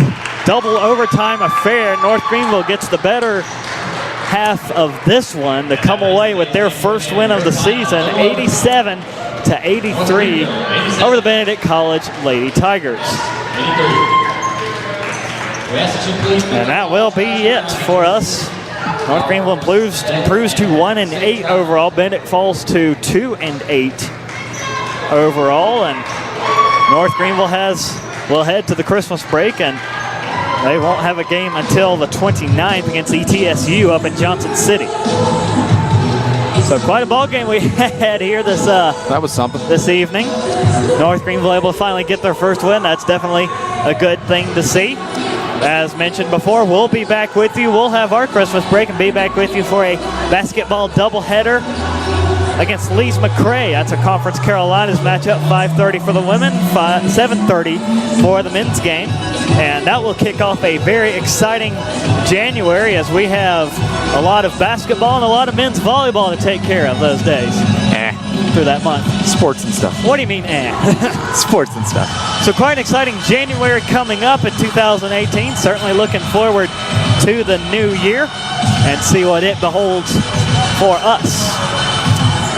double overtime affair, North Greenville gets the better half of this one to come away with their first win of the season, 87-83 over the Benedict College Lady Tigers. And that will be it for us. North Greenville improves to 1-8 overall. Benedict falls to 2-8 overall, and North Greenville will head to the Christmas break, and they won't have a game until the 29th against ETSU up in Johnson City. So quite a ball game we had here that was something this evening. North Greenville able to finally get their first win. That's definitely a good thing to see. As mentioned before, we'll be back with you. We'll have our Christmas break and be back with you for a basketball doubleheader against Lees McRae. That's a Conference Carolinas matchup, 5:30 for the women, 7:30 for the men's game. And that will kick off a very exciting January as we have a lot of basketball and a lot of men's volleyball to take care of those days. Through that month. Sports and stuff. What do you mean, Sports and stuff. So quite an exciting January coming up in 2018. Certainly looking forward to the new year and see what it beholds for us.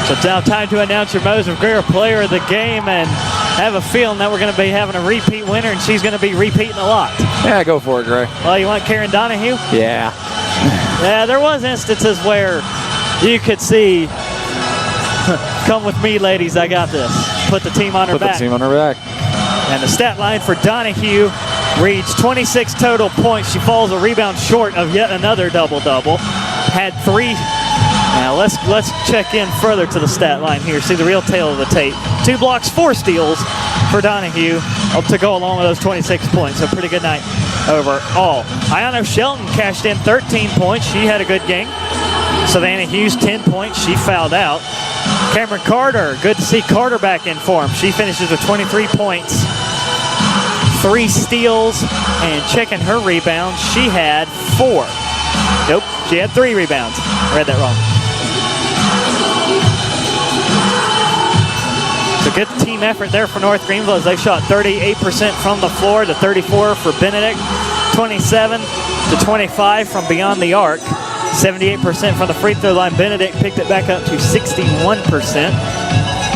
So it's now time to announce your Moses Greer Player of the Game, and have a feeling that we're going to be having a repeat winner, and she's going to be repeating a lot. Yeah, go for it, Gray. Well, you want Karen Donahue? Yeah. Yeah, there was instances where you could see, come with me, ladies, I got this. Put the team on her back. Put the team on her back. And the stat line for Donahue reads 26 total points. She falls a rebound short of yet another double-double. Had 3. Now let's check in further to the stat line here. See the real tale of the tape. 2 blocks, 4 steals for Donahue to go along with those 26 points. So pretty good night overall. Ayano Shelton cashed in 13 points. She had a good game. Savannah Hughes, 10 points. She fouled out. Cameron Carter, good to see Carter back in form. She finishes with 23 points, 3 steals, and checking her rebounds, she had 4. Nope, she had 3 rebounds. I read that wrong. So good team effort there for North Greenville as they shot 38% from the floor to 34% for Benedict, 27 to 25 from beyond the arc. 78% from the free throw line. Benedict picked it back up to 61%.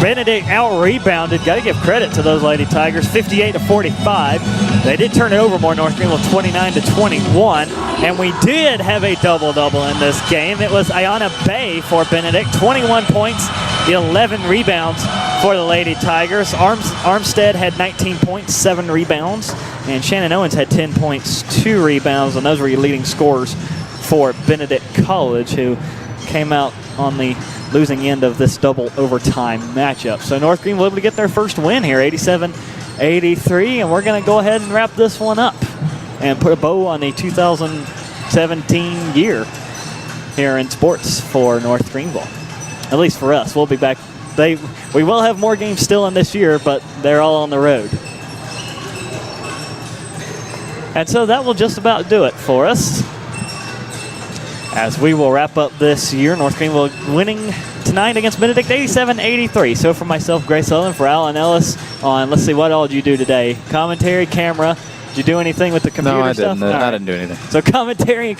Benedict out-rebounded. Got to give credit to those Lady Tigers, 58 to 45. They did turn it over more, North Greenville, 29 to 21. And we did have a double-double in this game. It was Ayana Bay for Benedict, 21 points, 11 rebounds for the Lady Tigers. Armstead had 19 points, 7 rebounds. And Shannon Owens had 10 points, 2 rebounds. And those were your leading scorers for Benedict College, who came out on the losing end of this double overtime matchup. So North Greenville able to get their first win here, 87-83, and we're going to go ahead and wrap this one up and put a bow on the 2017 year here in sports for North Greenville. At least for us. We'll be back. We will have more games still in this year, but they're all on the road. And so that will just about do it for us, as we will wrap up this year. North Greenville winning tonight against Benedict, 87-83. So for myself, Grace Sullivan, for Alan Ellis on, let's see, what all did you do today? Commentary, camera. Did you do anything with the computer stuff? No, I didn't do anything. So commentary and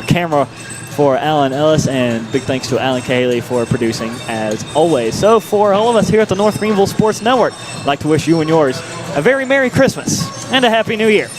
camera for Alan Ellis, and big thanks to Alan Cahaley for producing as always. So for all of us here at the North Greenville Sports Network, I'd like to wish you and yours a very Merry Christmas and a Happy New Year.